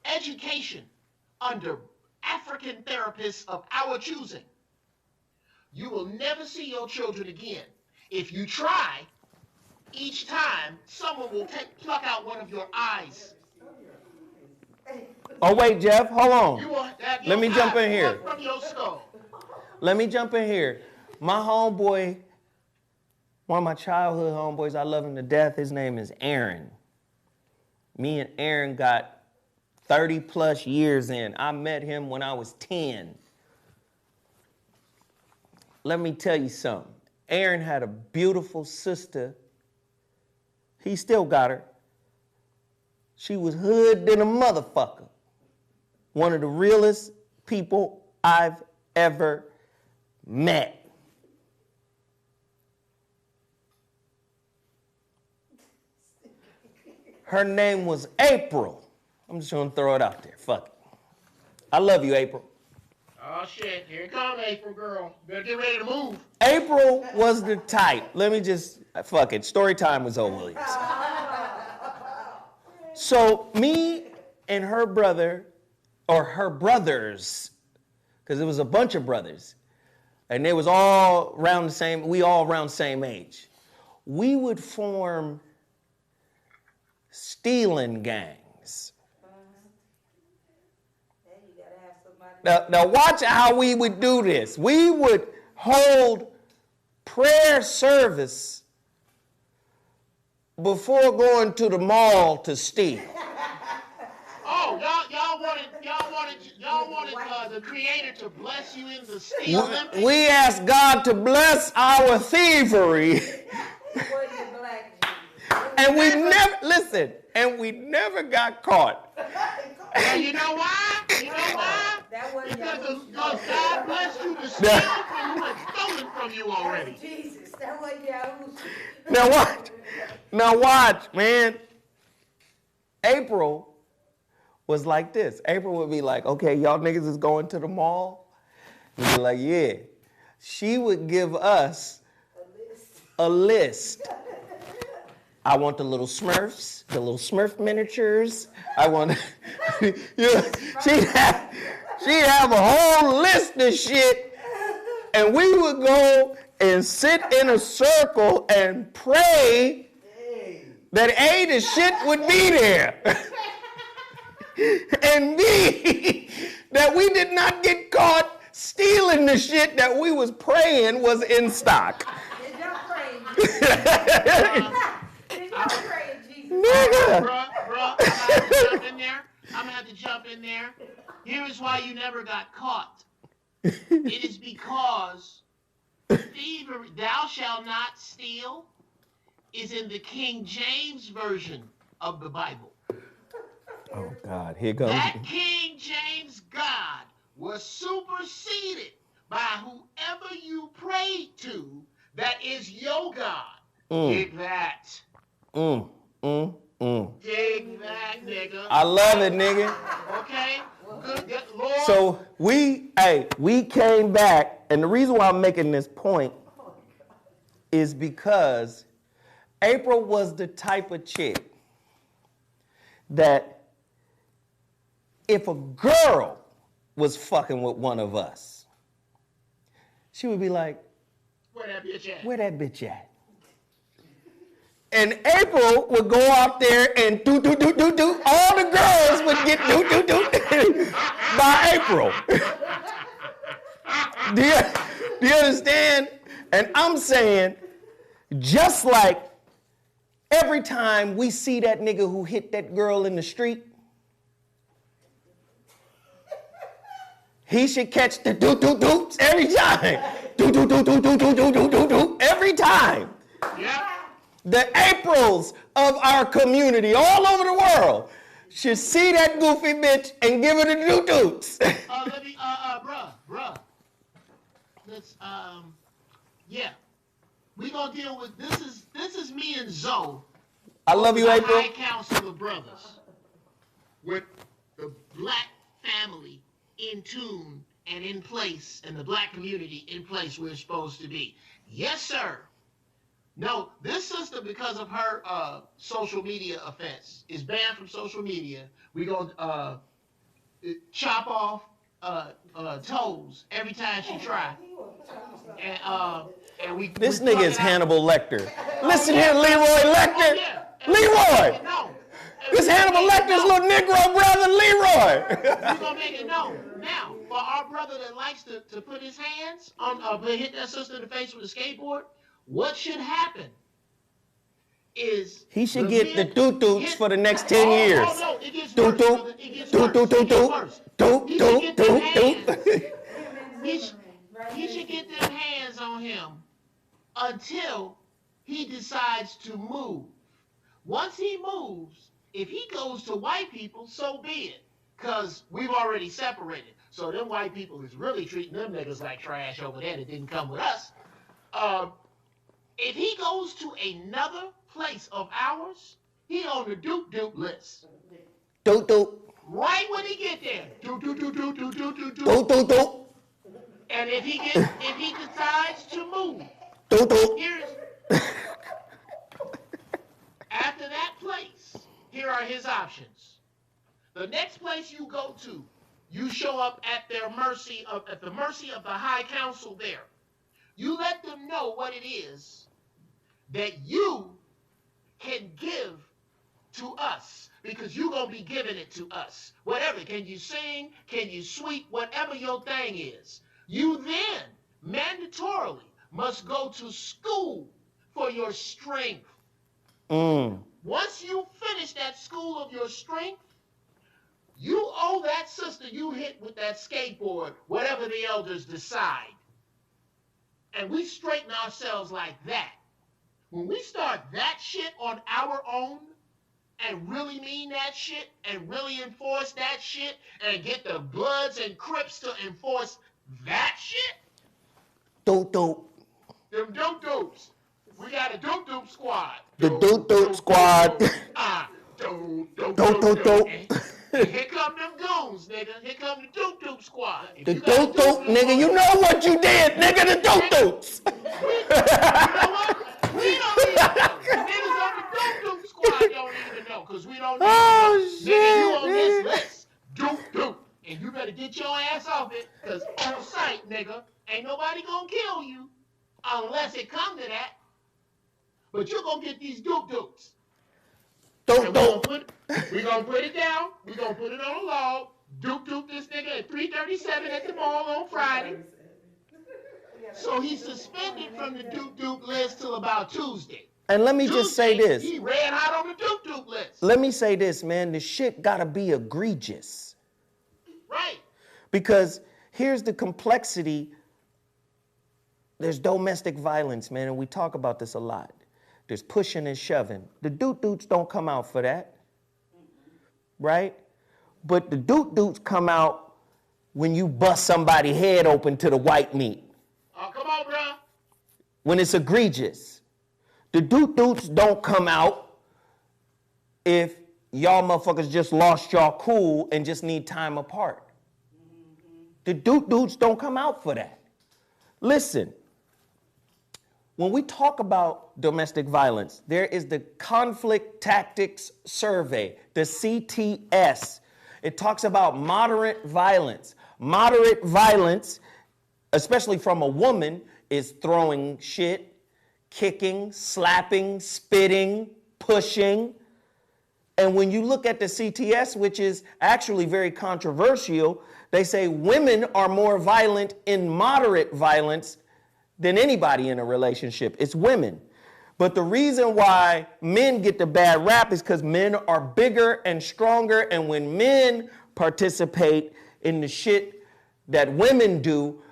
education under African therapists of our choosing, you will never see your children again. If you try, each time someone will pluck out one of your eyes. Oh, wait, Geoff, hold on. You will have Let me your jump eye in here. plucked from your skull. Let me jump in here. My homeboy, one of my childhood homeboys, I love him to death. His name is Aaron. Me and Aaron got 30 plus years in. I met him when I was 10. Let me tell you something. Aaron had a beautiful sister. He still got her. She was hood than a motherfucker. One of the realest people I've ever met. Her name was April. I'm just gonna throw it out there. Fuck it. I love you, April. Oh shit, here it comes, April girl. Better get ready to move. April was the type. Let me just, fuck it. Story time was over. So me and her brother, or her brothers, because it was a bunch of brothers, and they was all around the same, we all around the same age. We would form stealing gangs. Now watch how we would do this. We would hold prayer service before going to the mall to steal. Oh, y'all wanted the Creator to bless you in the Steel Olympics? We asked God to bless our thievery. And we never, listen, and we never got caught. Well, you know why? Because God blessed you to steal from who had stolen from you already. Jesus, that wasn't Yahoo. Now watch, man. April was like this. April would be like, okay, y'all niggas is going to the mall? We'd be like, yeah. She would give us a list. I want the little Smurfs, the little Smurf miniatures. I want, she'd have a whole list of shit, and we would go and sit in a circle and pray that A, the shit would be there, and B, that we did not get caught stealing the shit that we was praying was in stock. Did y'all pray? Nigga. Bruh, I'm gonna have to jump in there. Here is why you never got caught. It is because thievery, thou shalt not steal, is in the King James Version of the Bible. Oh, God, here goes. That King James was superseded by whoever you prayed to that is your God. Dig that. Dig that, nigga. I love it, nigga. Okay? Good Lord. So we came back, and the reason why I'm making this point is because April was the type of chick that if a girl was fucking with one of us, she would be like, where that bitch at? Where that bitch at? And April would go out there and do. All the girls would get do by April. Do you understand? And I'm saying, just like every time we see that nigga who hit that girl in the street, he should catch the do every time. Do every time. Yeah. The Aprils of our community all over the world should see that goofy bitch and give her the do-doots. Let me, bruh. Let's, yeah. We gonna deal with, this is me and Zoe. I love you, the April. High Council of Brothers. With the black family in tune and in place, and the black community in place where it's supposed to be. Yes, sir. No, this sister, because of her social media offense, is banned from social media. We gonna chop off toes every time she try. And we. This we nigga plug is it out. Hannibal Lecter. Listen here, Leroy Lecter. Leroy. No. This Hannibal Lecter's little Negro brother, Leroy. We're gonna make it known. Now, for our brother that likes to put his hands on, hit that sister in the face with a skateboard, what should happen is He should get the doo-doots for the next 10 years. Oh, no, it gets worse, brother. It gets worse. It gets worse. He should get them hands on him until he decides to move. Once he moves, if he goes to white people, so be it. Because we've already separated. So them white people is really treating them niggas like trash over there that didn't come with us. If he goes to another place of ours, he on the doop list. Doop. Right when he get there, doop. Doop. And if he decides to move, after that place, here are his options. The next place you go to, you show up at the mercy of the High Council there. You let them know what it is that you can give to us, because you're going to be giving it to us. Whatever. Can you sing? Can you sweep? Whatever your thing is. You then mandatorily must go to school for your strength. Once you finish that school of your strength, you owe that sister you hit with that skateboard whatever the elders decide. And we straighten ourselves like that. When we start that shit on our own and really mean that shit and really enforce that shit and get the Bloods and Crips to enforce that shit. Doop. Them doop-doops. We got a doop-doop squad. The doop squad. Doop. And here come them goons, nigga. Here come the doop squad. The doop, nigga. You know what you did, nigga. The doops. You know what? We don't even know. The niggas on the doop squad don't even know, because we don't know. Oh, shit. Nigga, you on this list. Doop. And you better get your ass off it, because on sight, nigga, ain't nobody gonna kill you unless it come to that. But you're gonna get these doops. Doop. We're gonna put it down. We're gonna put it on a log. Doop this nigga at 3:37 at the mall on Friday. So he's suspended from the doop list till about Tuesday. And let me just say this. He ran out on the doop list. Let me say this, man. The shit gotta be egregious. Right. Because here's the complexity. There's domestic violence, man, and we talk about this a lot. There's pushing and shoving. The doots don't come out for that, right? But the doots come out when you bust somebody's head open to the white meat. Oh, come on, bro. When it's egregious. The doot-doots don't come out if y'all motherfuckers just lost y'all cool and just need time apart. The doot-doots don't come out for that. Listen, when we talk about domestic violence, there is the Conflict Tactics Survey, the CTS. It talks about moderate violence. Moderate violence, especially from a woman, is throwing shit, kicking, slapping, spitting, pushing. And when you look at the CTS, which is actually very controversial, they say women are more violent in moderate violence than anybody in a relationship. It's women. But the reason why men get the bad rap is because men are bigger and stronger. And when men participate in the shit that women do,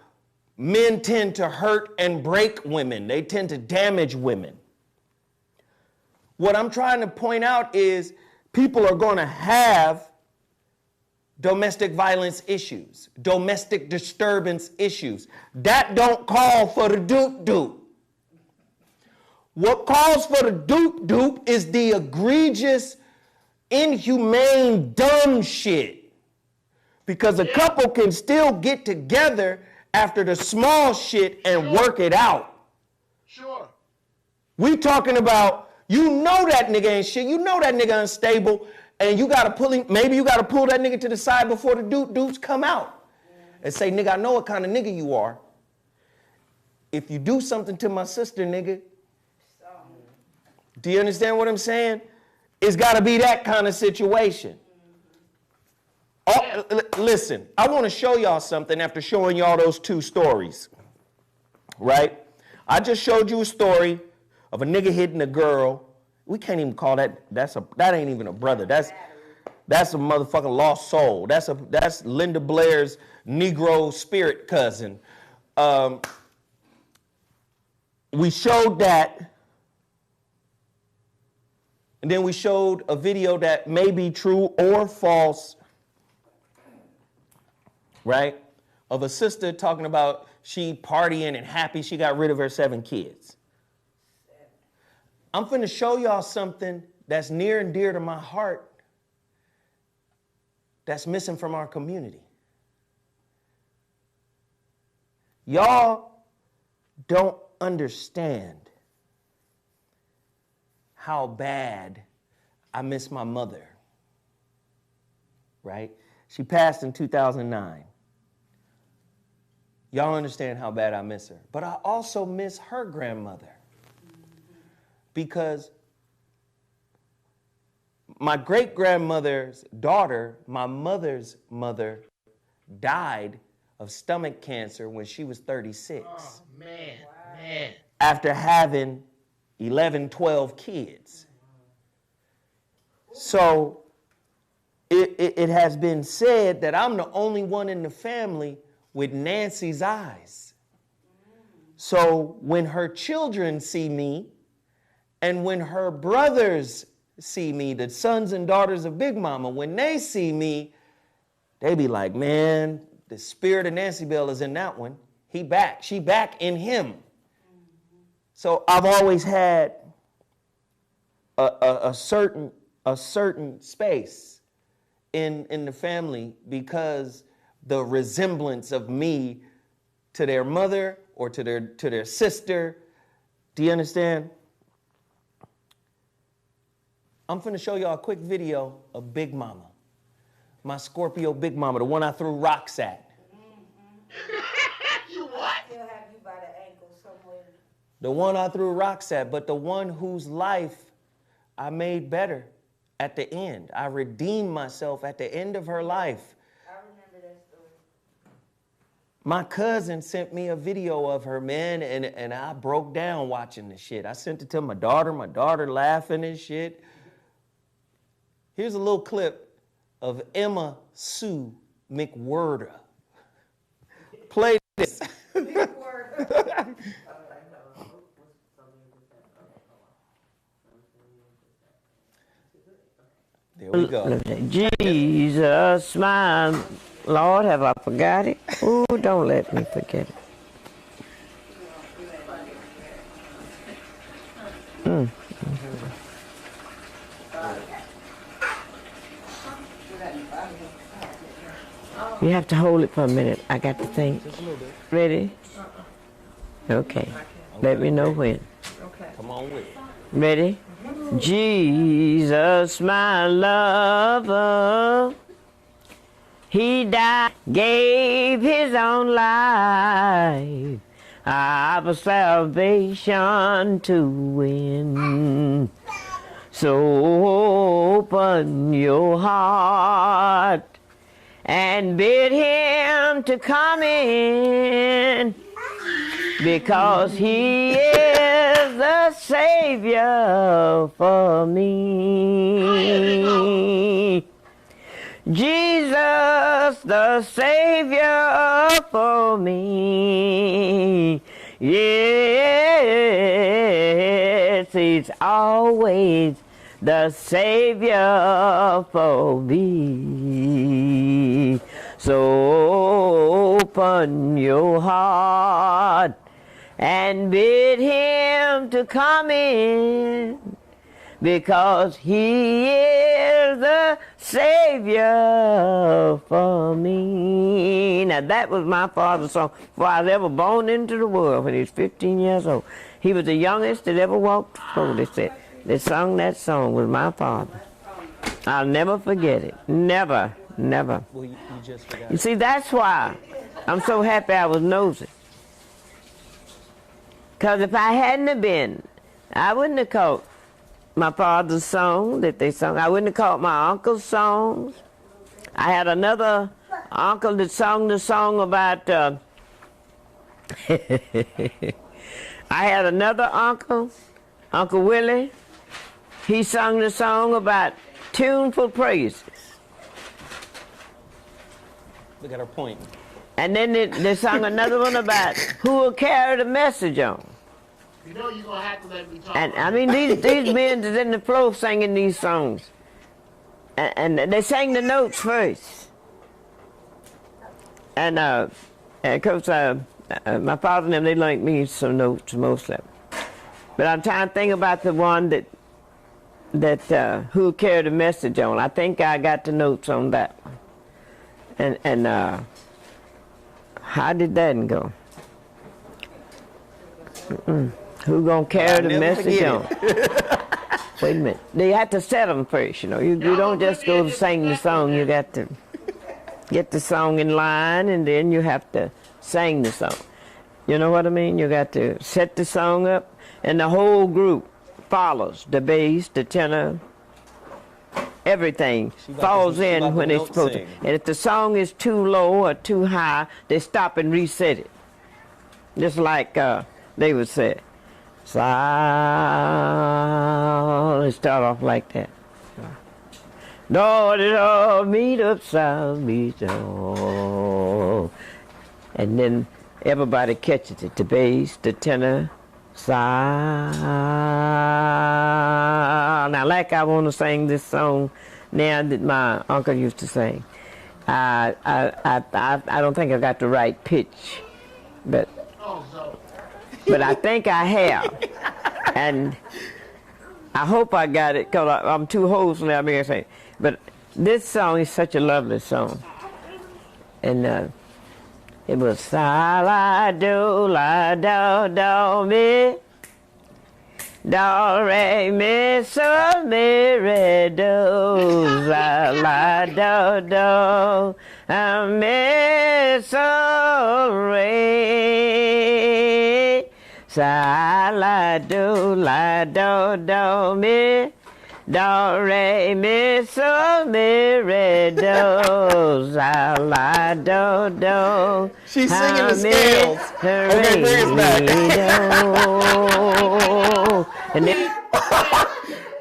men tend to hurt and break women. They tend to damage women. What I'm trying to point out is people are going to have domestic violence issues, domestic disturbance issues. That don't call for the doop-doop. What calls for the doop-doop is the egregious, inhumane, dumb shit. Because a couple can still get together after the small shit and work it out. Sure. We talking about, you know that nigga ain't shit, you know that nigga unstable, and you gotta pull him, maybe you gotta pull that nigga to the side before the dudes come out. And say, nigga, I know what kind of nigga you are. If you do something to my sister, nigga, do you understand what I'm saying? It's gotta be that kind of situation. Oh, listen, I want to show y'all something after showing y'all those two stories, right? I just showed you a story of a nigga hitting a girl. We can't even call that, that ain't even a brother. That's a motherfucking lost soul. That's Linda Blair's Negro spirit cousin. We showed that, and then we showed a video that may be true or false, right? Of a sister talking about she partying and happy she got rid of her 7 kids. I'm finna show y'all something that's near and dear to my heart that's missing from our community. Y'all don't understand how bad I miss my mother, right? She passed in 2009. Y'all understand how bad I miss her. But I also miss her grandmother. Because my great-grandmother's daughter, my mother's mother, died of stomach cancer when she was 36. Oh, man. After having 11, 12 kids. So it has been said that I'm the only one in the family with Nancy's eyes. So when her children see me, and when her brothers see me, the sons and daughters of Big Mama, when they see me, they be like, man, the spirit of Nancy Bell is in that one. He back, she back in him. So I've always had a certain space in the family because the resemblance of me to their mother or to their sister. Do you understand? I'm finna show y'all a quick video of Big Mama. My Scorpio Big Mama, the one I threw rocks at. You what? He'll have you by the ankle somewhere. The one I threw rocks at, but the one whose life I made better at the end. I redeemed myself at the end of her life. I remember that story. My cousin sent me a video of her, man, and I broke down watching the shit. I sent it to my daughter laughing and shit. Here's a little clip of Emma Sue McWhorter. Play this. There we go. Jesus, my Lord, have I forgot it? Ooh, don't let me forget it. You have to hold it for a minute. I got to think. Ready? Okay. Let me know when. Come on with it. Ready? Jesus, my lover, he died, gave his own life, our salvation to win. So open your heart and bid him to come in, because he is the Savior for me. Jesus, the Savior for me. Yes, he's always the Savior for me. So open your heart and bid him to come in, because he is the Savior for me. Now that was my father's song before I was ever born into the world, when he was 15 years old. He was the youngest that ever walked the floor, they said. They sung that song with my father. I'll never forget it. Never, never. Well, you just forgot. You see, that's why I'm so happy I was nosy. Because if I hadn't have been, I wouldn't have caught my father's song that they sung. I wouldn't have caught my uncle's songs. I had another uncle that sung the song about... I had another uncle, Uncle Willie. He sung the song about tuneful praises. Look at her pointing. And then they sung another one about who will carry the message on. You know you're going to have to let me talk. And I mean, these men is in the floor singing these songs. And they sang the notes first. And of course, my father and them, they learned me some notes, most of them. But I'm trying to think about the one that who carried the message on. I think I got the notes on that one. And how did that go? Who gonna carry the message on? Wait a minute. They have to set them first, you know. You don't just go to sing the song. You got to get the song in line, and then you have to sing the song. You know what I mean? You got to set the song up, and the whole group follows. The bass, the tenor, everything falls in when it's supposed to. And if the song is too low or too high, they stop and reset it. Just like they would say, they start off like that. Lord, it all meet up, south beach, oh. And then everybody catches it. The bass, the tenor, now, like I want to sing this song now that my uncle used to sing. I don't think I got the right pitch, but I think I have, and I hope I got it, because I'm too wholesome now. I say, but this song is such a lovely song, and it was la do mi, do re mi so mi re do, la do mi so re, la do mi, do re mi so mi re do, la do. She's singing the scales. Okay, bring us back. And then,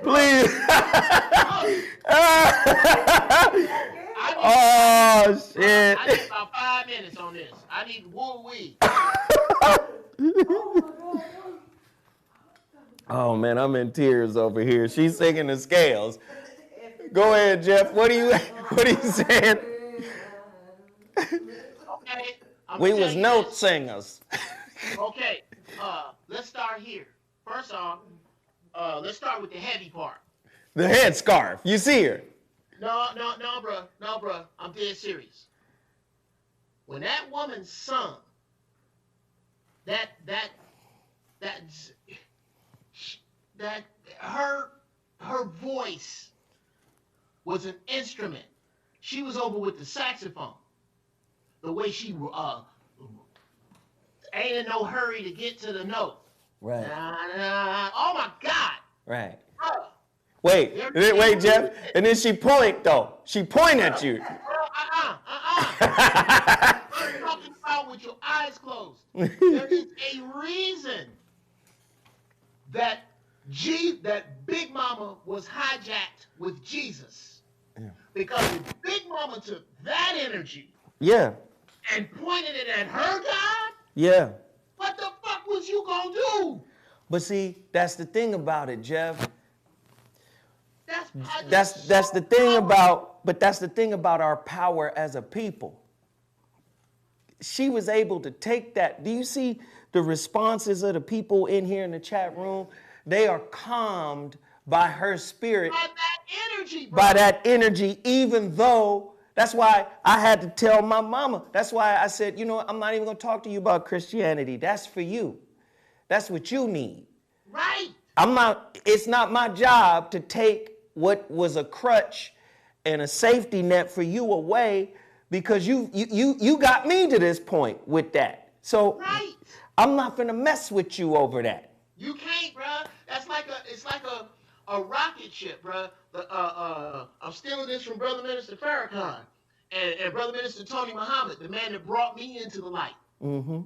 please. Oh shit! I need about 5 minutes on this. I need woo-wee. Oh man, I'm in tears over here. She's singing the scales. Go ahead, Geoff. What are you saying? Okay. We was note singers. Okay. Let's start here. First off, let's start with the heavy part. The headscarf. You see her. No, bro. I'm dead serious. When that woman sung, that her voice was an instrument. She was over with the saxophone. The way she ain't in no hurry to get to the note. Right. Oh my God. Right. Bro. Wait, Geoff. And then she point though. She point at you. I'm talking about with your eyes closed. There is a reason that Big Mama was hijacked with Jesus. Yeah. Because if Big Mama took that energy and pointed it at her God, what the fuck was you gonna do? But see, that's the thing about it, Geoff. That's the thing about our power as a people. She was able to take that. Do you see the responses of the people in here in the chat room? They are calmed by her spirit. By that energy, bro. By that energy, even though, that's why I had to tell my mama. That's why I said, you know what, I'm not even going to talk to you about Christianity. That's for you. That's what you need. Right. It's not my job to take what was a crutch and a safety net for you away, because you got me to this point with that. So I'm not going to mess with you over that. You can't, bro. It's like a rocket ship, bro. I'm stealing this from Brother Minister Farrakhan and Brother Minister Tony Muhammad, the man that brought me into the light. Mm-hmm.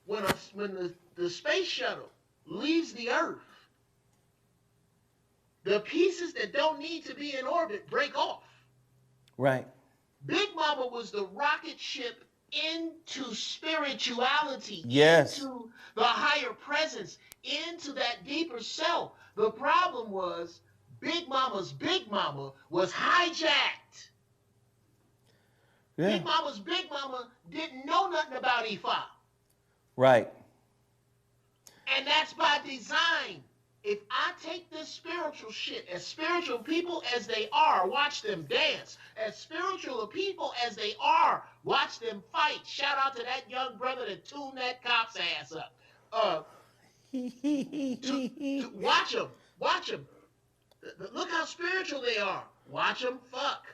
When the space shuttle leaves the Earth, the pieces that don't need to be in orbit break off. Right. Big Mama was the rocket ship into spirituality, yes, into the higher presence, into that deeper self. The problem was Big Mama's Big Mama was hijacked. Big Mama's Big Mama didn't know nothing about Ifa. Right. And that's by design. If I take this spiritual shit, as spiritual people as they are, watch them dance. As spiritual people as they are, watch them fight. Shout out to that young brother that tuned that cop's ass up. Watch them. Watch them. Look how spiritual they are. Watch them fuck.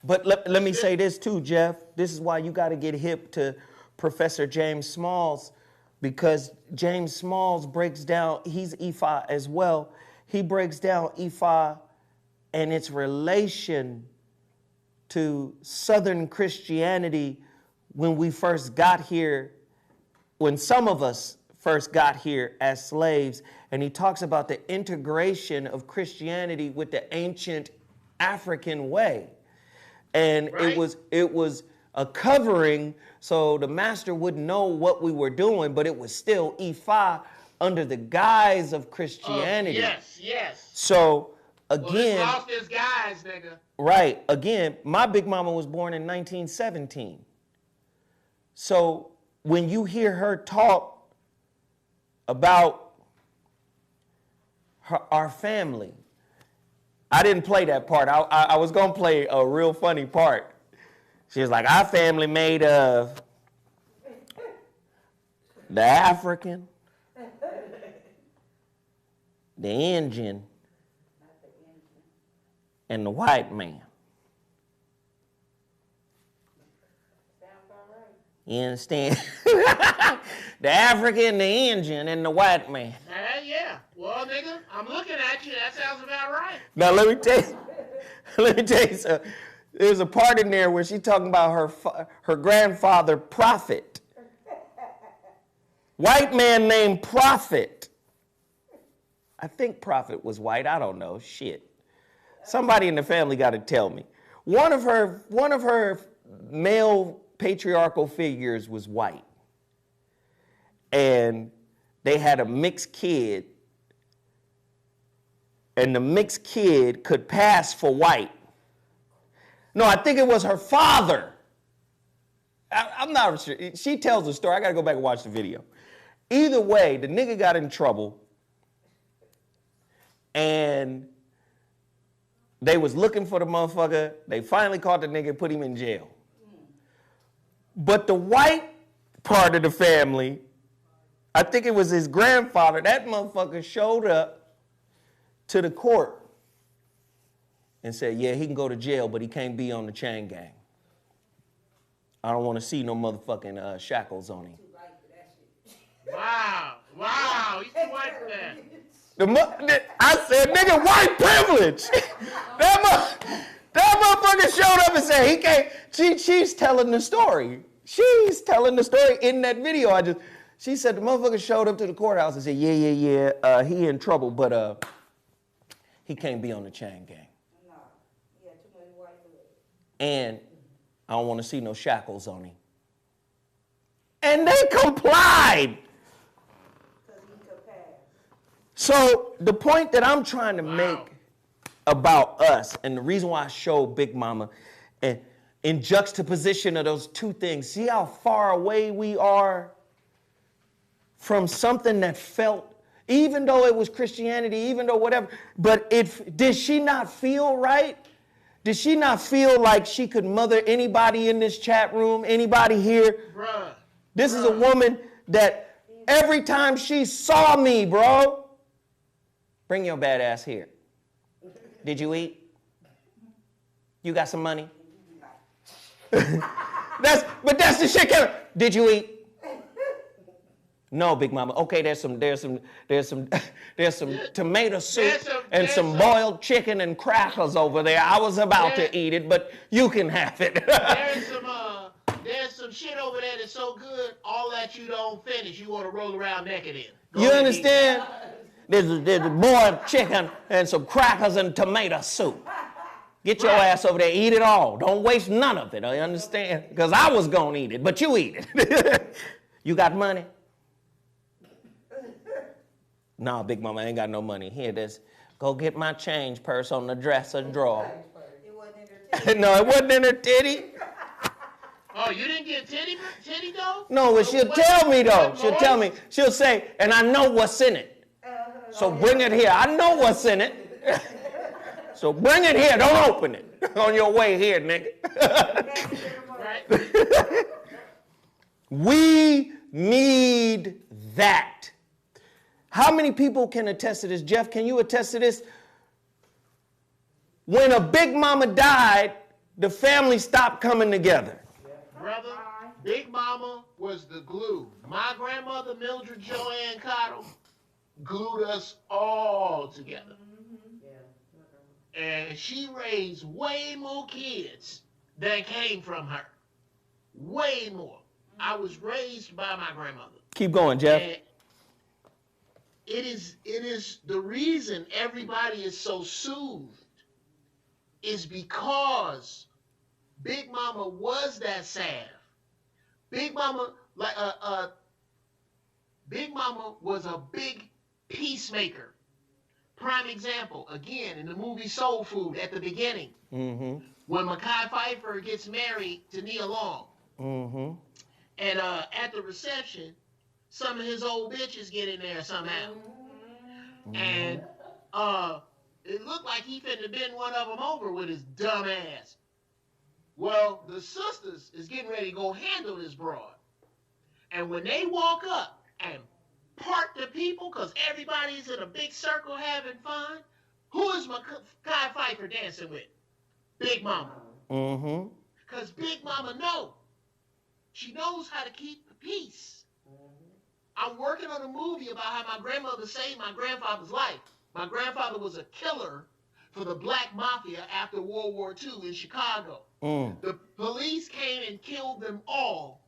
But let me say this too, Geoff. This is why you got to get hip to Professor James Smalls, because James Smalls breaks down, he's Ifa as well. He breaks down Ifa and its relation to Southern Christianity when we first got here, when some of us first got here as slaves. And he talks about the integration of Christianity with the ancient African way. And it was a covering so the master wouldn't know what we were doing, but it was still Ifa under the guise of Christianity. Yes. So again, well, it's lost its guise, nigga. Right. Again, my Big Mama was born in 1917. So when you hear her talk about our family, I didn't play that part. I was going to play a real funny part. She was like, our family made of the African, the Indian, and the white man. You understand? The African, the Indian, and the white man. Yeah. Well, nigga, I'm looking at you. That sounds about right. Now, let me tell you something. There's a part in there where she's talking about her grandfather, Prophet. White man named Prophet. I think Prophet was white. I don't know. Shit. Somebody in the family got to tell me. One of her male patriarchal figures was white. And they had a mixed kid. And the mixed kid could pass for white. No, I think it was her father. I'm not sure. She tells the story. I got to go back and watch the video. Either way, the nigga got in trouble and they was looking for the motherfucker. They finally caught the nigga and put him in jail. But the white part of the family, I think it was his grandfather, that motherfucker showed up to the court and said, yeah, he can go to jail, but he can't be on the chain gang. I don't want to see no motherfucking shackles on him. Wow. Wow. He's too white for that. I said, nigga, white privilege. that motherfucker showed up and said he can't. She's telling the story. She's telling the story in that video. She said the motherfucker showed up to the courthouse and said, yeah, he in trouble, but he can't be on the chain gang. No, he had too many white blood. And I don't want to see no shackles on him. And they complied. Because he could pass. So the point that I'm trying to make about us, and the reason why I show Big Mama, and in juxtaposition of those two things, see how far away we are from something that felt, even though it was Christianity, even though whatever, but did she not feel right? Did she not feel like she could mother anybody in this chat room, anybody here? Bruh. This is a woman that every time she saw me, bro, bring your bad ass here. Did you eat? You got some money? That's the shit. Did you eat? No, Big Mama. Okay, there's some tomato soup and some boiled chicken and crackers over there. I was about to eat it, but you can have it. There's some shit over there that's so good, all that you don't finish, you want to roll around naked in. You understand? There's boiled chicken and some crackers and tomato soup. Get your ass over there, eat it all. Don't waste none of it, I understand? Because I was going to eat it, but you eat it. You got money? No, Big Mama, I ain't got no money. Here, go get my change purse on the dresser drawer. It wasn't in her titty. No, it wasn't in her titty. Oh, you didn't get titty though? No, but she'll tell me though. She'll tell me. She'll say, and I know what's in it. So bring it here. I know what's in it. So bring it here. Don't open it on your way here, nigga. Right. We need that. How many people can attest to this? Geoff, can you attest to this? When a Big Mama died, the family stopped coming together. Brother, Big Mama was the glue. My grandmother, Mildred Joanne Cottle, glued us all together. And she raised way more kids than came from her. Way more. I was raised by my grandmother. Keep going, Geoff. And it is the reason everybody is so soothed is because Big Mama was that salve. Big Mama was a big peacemaker. Prime example, again, in the movie Soul Food at the beginning, when Mekhi Phifer gets married to Nia Long, and at the reception, some of his old bitches get in there somehow, and it looked like he finna bend one of them over with his dumb ass. Well, the sisters is getting ready to go handle this broad, and when they walk up and part the people, because everybody's in a big circle having fun, who is Mekhi Phifer dancing with? Big Mama. Because Big Mama she knows how to keep the peace. I'm working on a movie about how my grandmother saved my grandfather's life. My grandfather was a killer for the Black Mafia after World War II in Chicago. The police came and killed them all,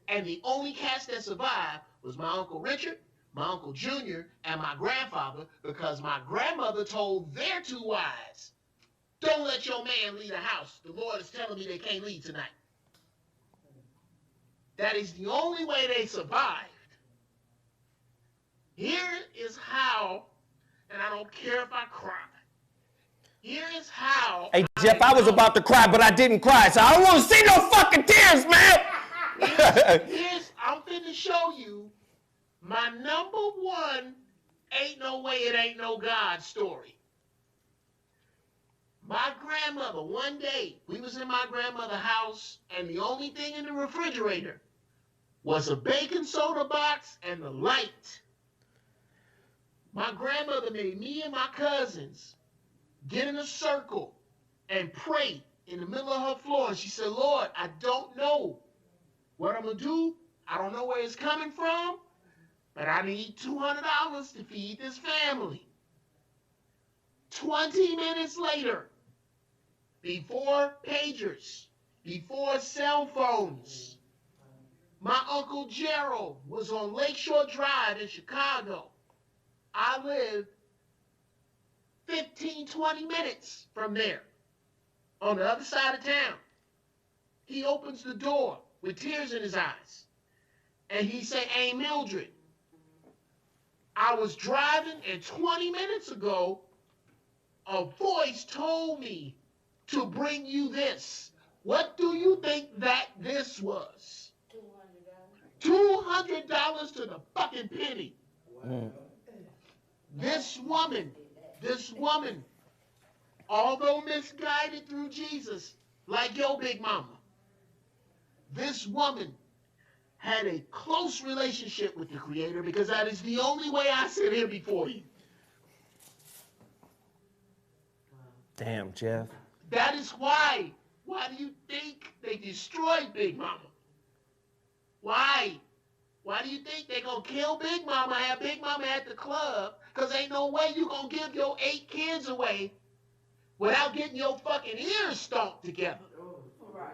and the only cats that survived was my Uncle Richard, my Uncle Junior, and my grandfather, because my grandmother told their two wives, don't let your man leave the house. The Lord is telling me they can't leave tonight. That is the only way they survived. Here is how, and I don't care if I cry, Here is how. Hey, Geoff, I was about to cry, but I didn't cry, so I don't want to see no fucking tears, man. I'm finna show you my number one ain't no way it ain't no God story. My grandmother, one day, we was in my grandmother's house, and the only thing in the refrigerator was a baking soda box and the light. My grandmother made me and my cousins get in a circle and pray in the middle of her floor. And she said, Lord, I don't know what I'm going to do. I don't know where it's coming from, but I need $200 to feed this family. 20 minutes later, before pagers, before cell phones, my Uncle Gerald was on Lakeshore Drive in Chicago. I lived 15, 20 minutes from there, on the other side of town. He opens the door with tears in his eyes, and he said, hey, Mildred, I was driving, and 20 minutes ago, a voice told me to bring you this. What do you think that this was? $200 to the fucking penny. Wow. This woman, although misguided through Jesus, like your big mama, this woman had a close relationship with the Creator, because that is the only way I sit here before you. Damn, Geoff. That is why. Why do you think they destroyed Big Mama? Why? Why do you think they gonna kill Big Mama, have Big Mama at the club? Because ain't no way you gonna give your 8 kids away without getting your fucking ears stomped together. Right.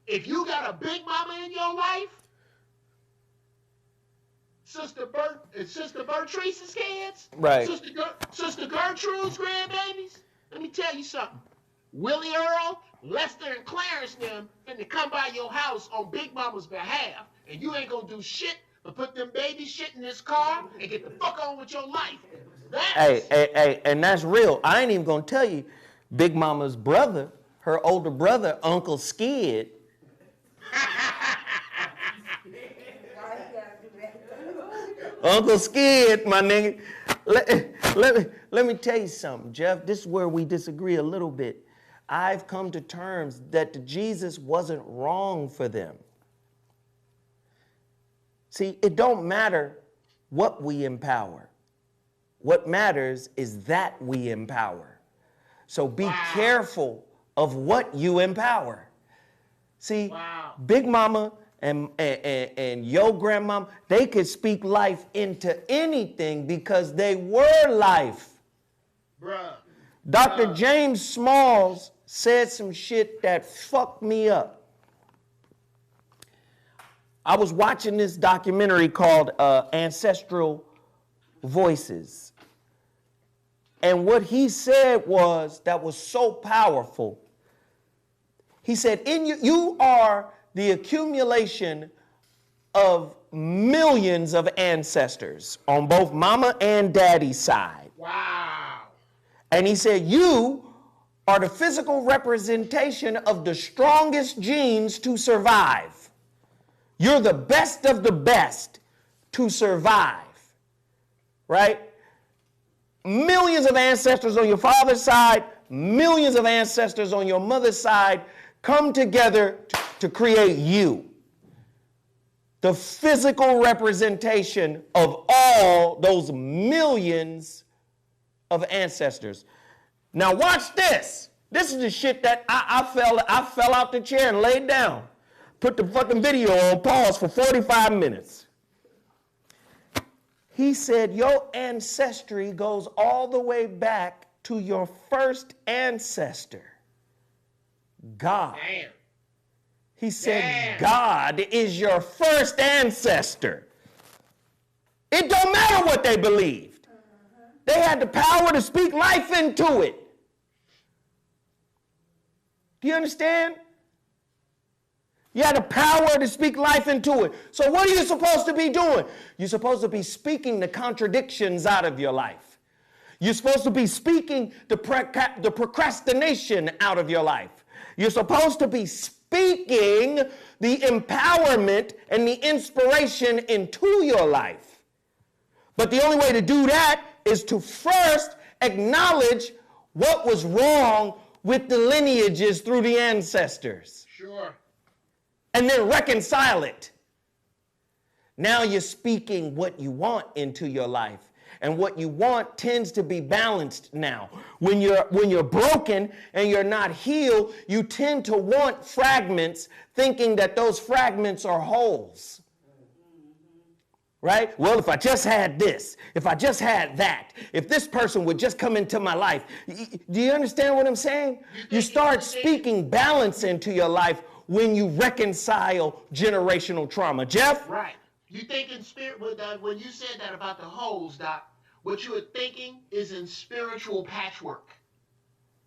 If you got a Big Mama in your life, Sister Bertrese's kids, right? Sister Gertrude's grandbabies. Let me tell you something. Willie Earl, Lester, and Clarence them finna come by your house on Big Mama's behalf, and you ain't gonna do shit but put them baby shit in this car and get the fuck on with your life. Hey, and that's real. I ain't even gonna tell you, Big Mama's brother, her older brother, Uncle Skid. Uncle Skid, my nigga. Let me tell you something, Geoff. This is where we disagree a little bit. I've come to terms that Jesus wasn't wrong for them. See, it don't matter what we empower. What matters is that we empower. So be careful of what you empower. See, Big Mama and your grandmama, they could speak life into anything because they were life. Bruh. Dr. James Smalls said some shit that fucked me up. I was watching this documentary called Ancestral Voices. And what he said was, that was so powerful. He said, you are the accumulation of millions of ancestors on both mama and daddy's side. Wow. And he said, you are the physical representation of the strongest genes to survive. You're the best of the best to survive, right? Millions of ancestors on your father's side, millions of ancestors on your mother's side come together to create you. The physical representation of all those millions of ancestors. Now watch this. This is the shit that I fell out the chair and laid down. Put the fucking video on pause for 45 minutes. He said your ancestry goes all the way back to your first ancestor, God. Damn. He said God is your first ancestor. It don't matter what they believed. They had the power to speak life into it. Do you understand? You had the power to speak life into it. So what are you supposed to be doing? You're supposed to be speaking the contradictions out of your life. You're supposed to be speaking the procrastination out of your life. You're supposed to be speaking the empowerment and the inspiration into your life. But the only way to do that is to first acknowledge what was wrong with the lineages through the ancestors. Sure. And then reconcile it. Now you're speaking what you want into your life. And what you want tends to be balanced now. When you're broken and you're not healed, you tend to want fragments, thinking that those fragments are wholes. Right? Well, if I just had this, if I just had that, if this person would just come into my life. Do you understand what I'm saying? You start speaking balance into your life when you reconcile generational trauma. Geoff? Right. You think in spirit, when you said that about the holes, Doc, what you were thinking is in spiritual patchwork.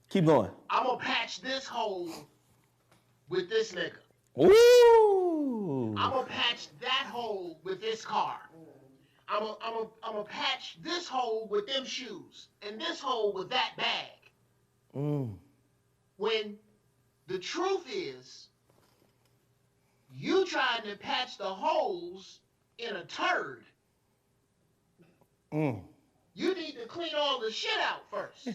Keep going. I'm going to patch this hole with this nigga. Ooh. I'm going to patch that hole with this car. I'm going to patch this hole with them shoes and this hole with that bag. When the truth is, you trying to patch the holes in a turd. You need to clean all the shit out first.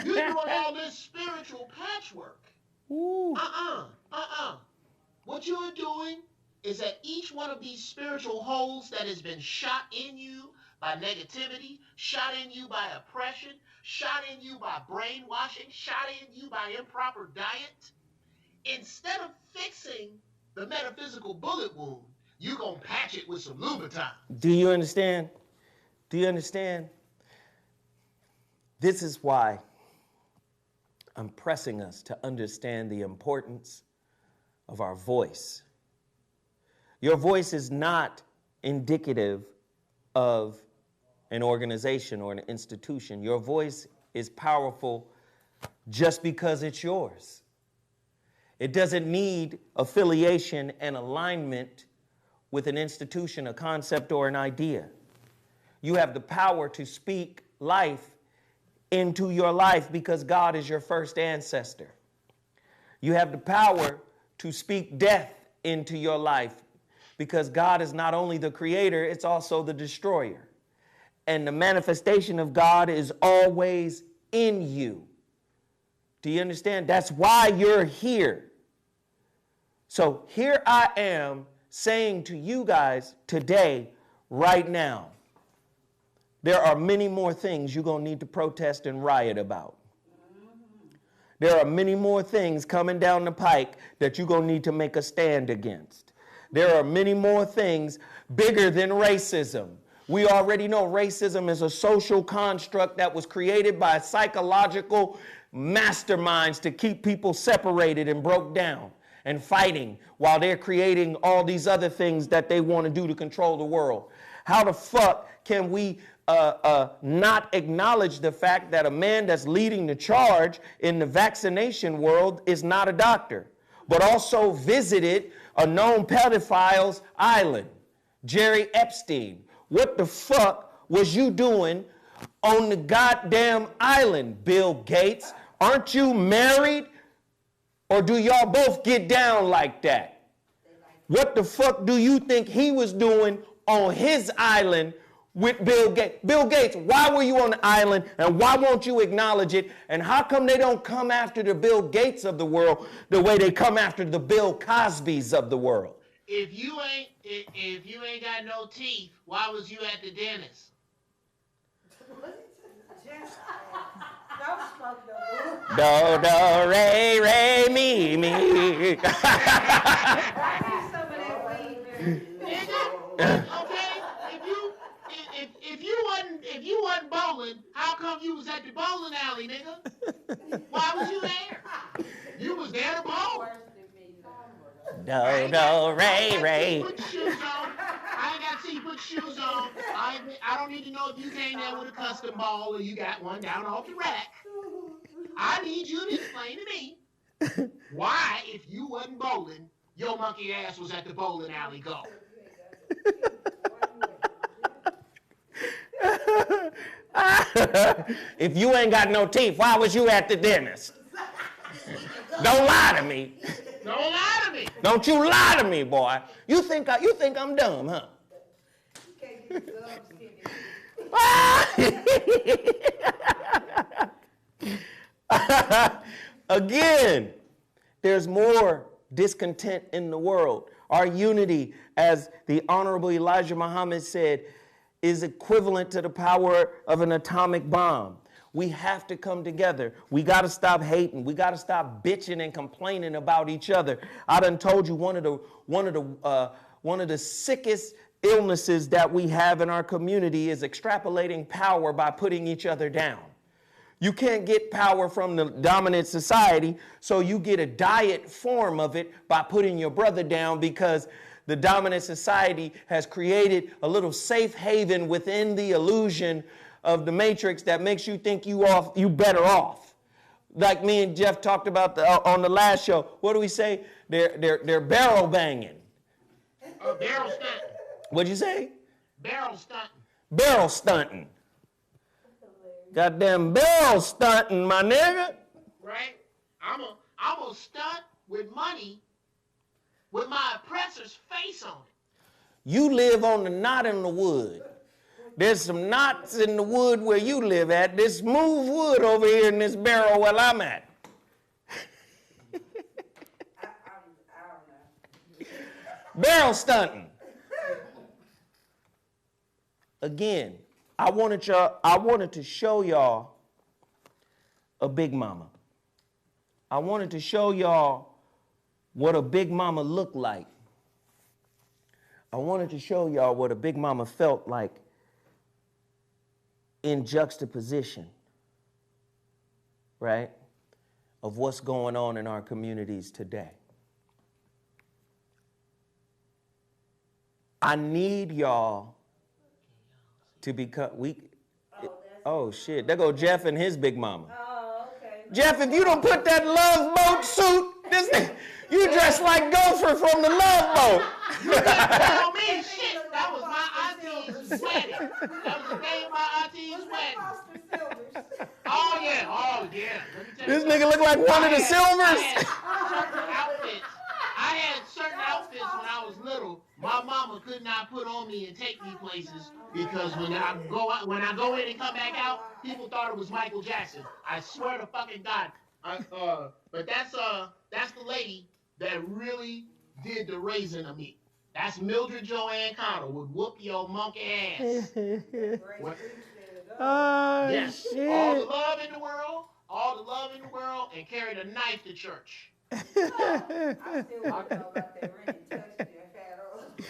You're doing all this spiritual patchwork. What you are doing is that each one of these spiritual holes that has been shot in you by negativity, shot in you by oppression, shot in you by brainwashing, shot in you by improper diet, instead of fixing the metaphysical bullet wound, you're going to patch it with some Louboutin. Do you understand? Do you understand? This is why I'm pressing us to understand the importance of our voice. Your voice is not indicative of an organization or an institution. Your voice is powerful just because it's yours. It doesn't need affiliation and alignment with an institution, a concept, or an idea. You have the power to speak life into your life because God is your first ancestor. You have the power to speak death into your life because God is not only the creator, it's also the destroyer. And the manifestation of God is always in you. Do you understand? That's why you're here. So here I am saying to you guys today, right now, there are many more things you're going to need to protest and riot about. There are many more things coming down the pike that you're going to need to make a stand against. There are many more things bigger than racism. We already know racism is a social construct that was created by psychological masterminds to keep people separated and broke down and fighting while they're creating all these other things that they want to do to control the world. How the fuck can we not acknowledge the fact that a man that's leading the charge in the vaccination world is not a doctor, but also visited a known pedophile's island, Jerry Epstein? What the fuck was you doing on the goddamn island, Bill Gates? Aren't you married? Or do y'all both get down like that? What the fuck do you think he was doing on his island with Bill Gates? Bill Gates, why were you on the island and why won't you acknowledge it? And how come they don't come after the Bill Gates of the world the way they come after the Bill Cosbys of the world? If you ain't got no teeth, why was you at the dentist? Do, do, re, re, mi, mi. Okay, if you wasn't bowling, how come you was at the bowling alley, nigga? Why was you there? You was there to bowl. Do, do, re, re. Put your shoes on. I ain't got to see you put your shoes on. I don't need to know if you came there with a custom ball or you got one down off the rack. I need you to explain to me why, if you wasn't bowling, your monkey ass was at the bowling alley go. If you ain't got no teeth, why was you at the dentist? Don't lie to me. Don't lie to me. Don't you lie to me, boy. You think I'm dumb, huh? Again, there's more discontent in the world. Our unity, as the Honorable Elijah Muhammad said, is equivalent to the power of an atomic bomb. We have to come together. We got to stop hating. We got to stop bitching and complaining about each other. I done told you one of the sickest illnesses that we have in our community is extrapolating power by putting each other down. You can't get power from the dominant society, so you get a diet form of it by putting your brother down, because the dominant society has created a little safe haven within the illusion of the matrix that makes you think you better off. Like me and Geoff talked about on the last show. What do we say? They're barrel banging. Barrel stunting. What'd you say? Barrel stunting. Barrel stunting. Goddamn barrel stunting, my nigga. Right? I'm a stunt with money with my oppressor's face on it. You live on the knot in the wood. There's some knots in the wood where you live at. There's smooth wood over here in this barrel where I'm at. I don't know. Barrel stunting. Again, I wanted to show y'all a big mama. I wanted to show y'all what a big mama looked like. I wanted to show y'all what a big mama felt like in juxtaposition, right, of what's going on in our communities today. I need y'all to become, oh shit, there go Geoff and his big mama. Oh, okay. Geoff, if you don't put that Love Boat suit, you dress like Gopher from the Love Boat. Tell me shit. That was my auntie's wedding. That was the day of my auntie's wedding. Oh yeah. Let me tell This you nigga look like one of the Silvers. I had certain outfits when I was little. My mama could not put on me and take me places because when I go in and come back out, people thought it was Michael Jackson. I swear to fucking God. But that's the lady that really did the raising of me. That's Mildred Joanne Connell would whoop your monkey ass. Yes. Shit. All the love in the world, and carried a knife to church. I still want to know about that ring and touched it and had on.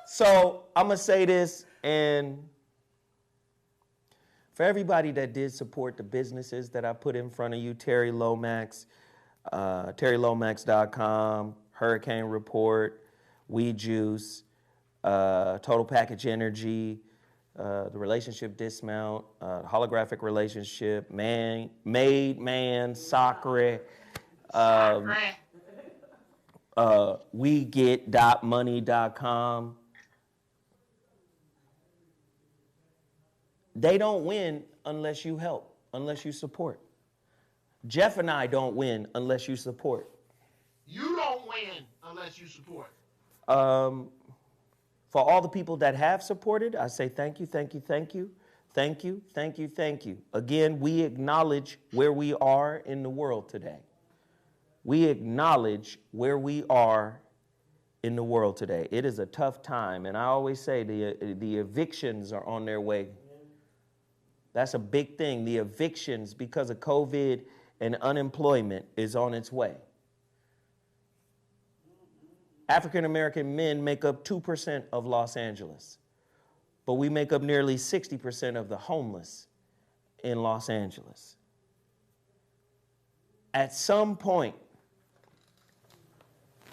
So I'm going to say this, and for everybody that did support the businesses that I put in front of you, Terry Lomax, TerryLomax.com, Hurricane Report, Weed Juice, Total Package Energy, the Relationship Dismount, Holographic Relationship, Made Man, Sacre, WeGet.money.com. They don't win unless you help, unless you support. Geoff and I don't win unless you support. You don't win unless you support. For all the people that have supported, I say thank you, thank you, thank you, thank you, thank you, thank you. Again, we acknowledge where we are in the world today. We acknowledge where we are in the world today. It is a tough time, and I always say the evictions are on their way. That's a big thing. The evictions, because of COVID and unemployment, is on its way. African American men make up 2% of Los Angeles, but we make up nearly 60% of the homeless in Los Angeles. At some point,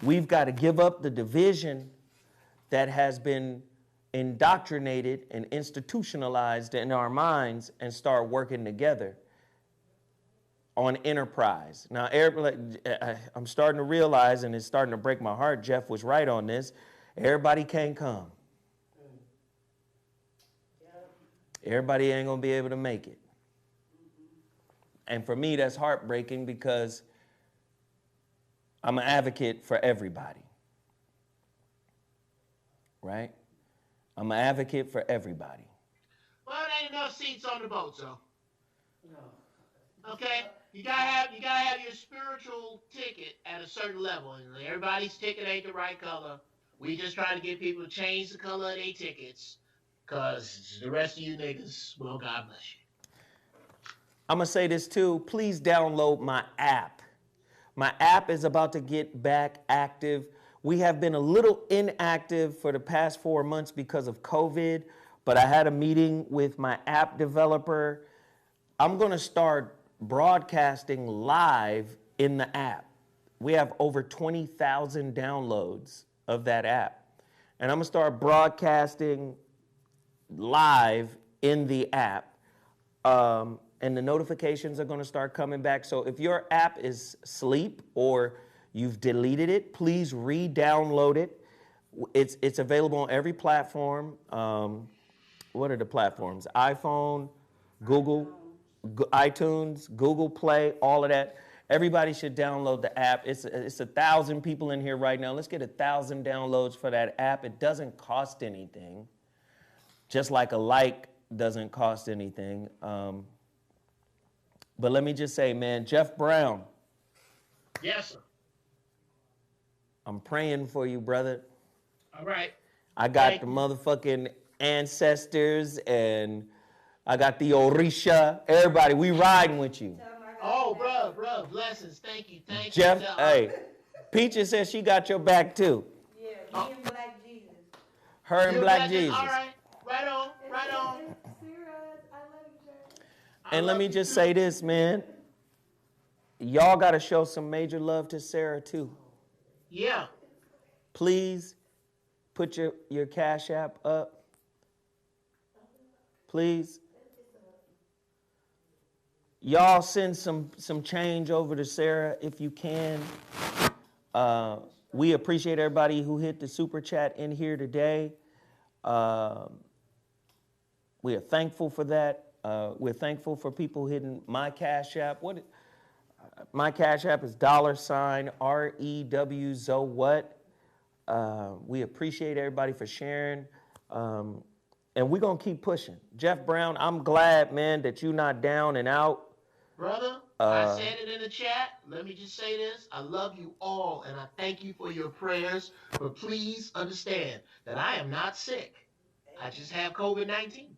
we've got to give up the division that has been indoctrinated and institutionalized in our minds and start working together on enterprise. Now, I'm starting to realize, and it's starting to break my heart, Geoff was right on this, everybody can't come. Everybody ain't gonna be able to make it. And for me, that's heartbreaking because I'm an advocate for everybody. Right? I'm an advocate for everybody. Well, there ain't enough seats on the boat, so. No. Okay? You gotta have your spiritual ticket at a certain level. And everybody's ticket ain't the right color. We just trying to get people to change the color of their tickets. Cause the rest of you niggas, well, God bless you. I'm gonna say this too. Please download my app. My app is about to get back active. We have been a little inactive for the past 4 months because of COVID, but I had a meeting with my app developer. I'm gonna start broadcasting live in the app. We have over 20,000 downloads of that app. And I'm gonna start broadcasting live in the app. And the notifications are gonna start coming back. So if your app is asleep or you've deleted it, please re-download it. It's available on every platform. What are the platforms? iPhone, Google, iTunes, Google Play, all of that. Everybody should download the app. It's 1,000 people in here right now. Let's get 1,000 downloads for that app. It doesn't cost anything. Just like a like doesn't cost anything. But let me just say, man, Geoff Brown. Yes, sir. I'm praying for you, brother. All right. I got the motherfucking ancestors and I got the Orisha. Everybody, we riding with you. Oh, bro, blessings. Thank you. Geoff, hey, Peaches says she got your back too. Yeah, me and Black Jesus. Her and Black Jesus. All right. Right on. Sarah, I love you, Sarah. And let me just say this, man. Y'all got to show some major love to Sarah too. Yeah. Please put your Cash App up. Please. Y'all send some change over to Sarah if you can. We appreciate everybody who hit the super chat in here today. We are thankful for that. We're thankful for people hitting my Cash App. My Cash App is $REWZoWhat. We appreciate everybody for sharing. And we're going to keep pushing. Geoff Brown, I'm glad, man, that you're not down and out. Brother, I said it in the chat. Let me just say this. I love you all, and I thank you for your prayers. But please understand that I am not sick. I just have COVID-19.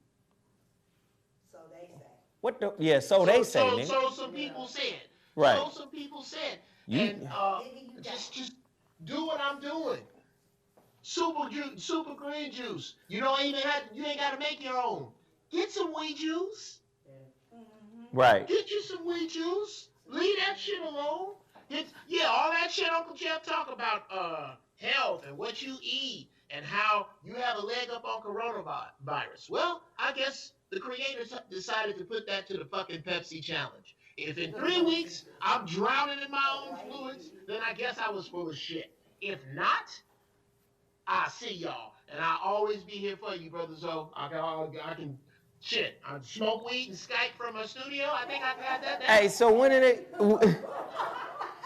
So they say. What the? Yeah, so they say, nigga. So some people said. Right. So some people said. And just do what I'm doing. Super green juice. You ain't got to make your own. Get some weed juice. Right. Get you some weed juice. Leave that shit alone. All that shit Uncle Geoff talk about health and what you eat and how you have a leg up on coronavirus. Well, I guess the creators decided to put that to the fucking Pepsi challenge. If in 3 weeks I'm drowning in my own fluids, then I guess I was full of shit. If not, I'll see y'all. And I'll always be here for you, Brother Zoe. I can shit. I smoke weed and Skype from my studio. I think I got that down. Hey, so when are they...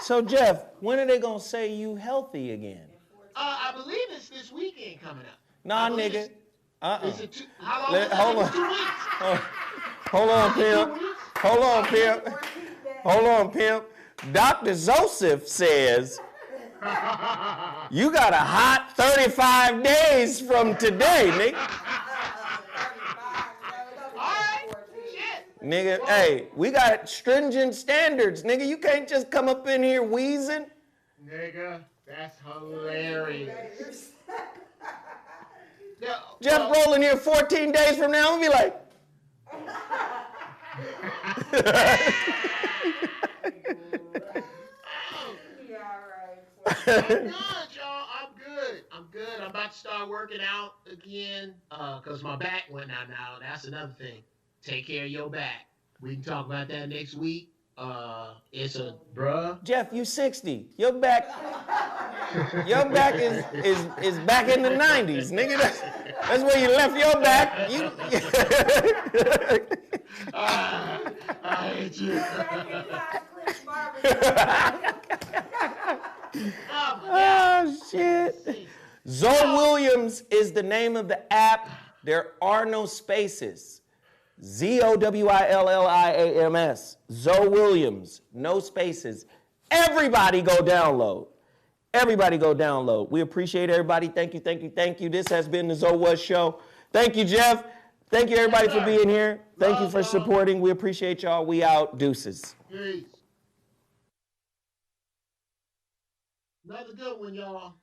So, Geoff, when are they going to say you healthy again? I believe it's this weekend coming up. Nah, nigga. Is it how long is it? Hold on. 2 weeks. Hold on, pimp. Hold on, pimp. Hold on, pimp. Dr. Joseph says you got a hot 35 days from today, nigga. Nigga, hey, we got stringent standards, nigga. You can't just come up in here wheezing. Nigga, that's hilarious. Geoff rolling here 14 days from now, I'm gonna be like. I'm good, y'all. I'm good. I'm about to start working out again because my back went out now. That's another thing. Take care of your back. We can talk about that next week. It's a bruh. Jeff, you 60. Your back is back in the 90s, nigga. That's where you left your back. I hate you. Oh, shit. Zoe Williams is the name of the app. There are no spaces. ZOWILLIAMS. Zoe Williams. No spaces. Everybody go download. Everybody go download. We appreciate everybody. Thank you, thank you, thank you. This has been the REWZoWhat Show. Thank you, Jeff. Thank you, everybody, for being here. Thank you for supporting. We appreciate y'all. We out. Deuces. Peace. Another good one, y'all.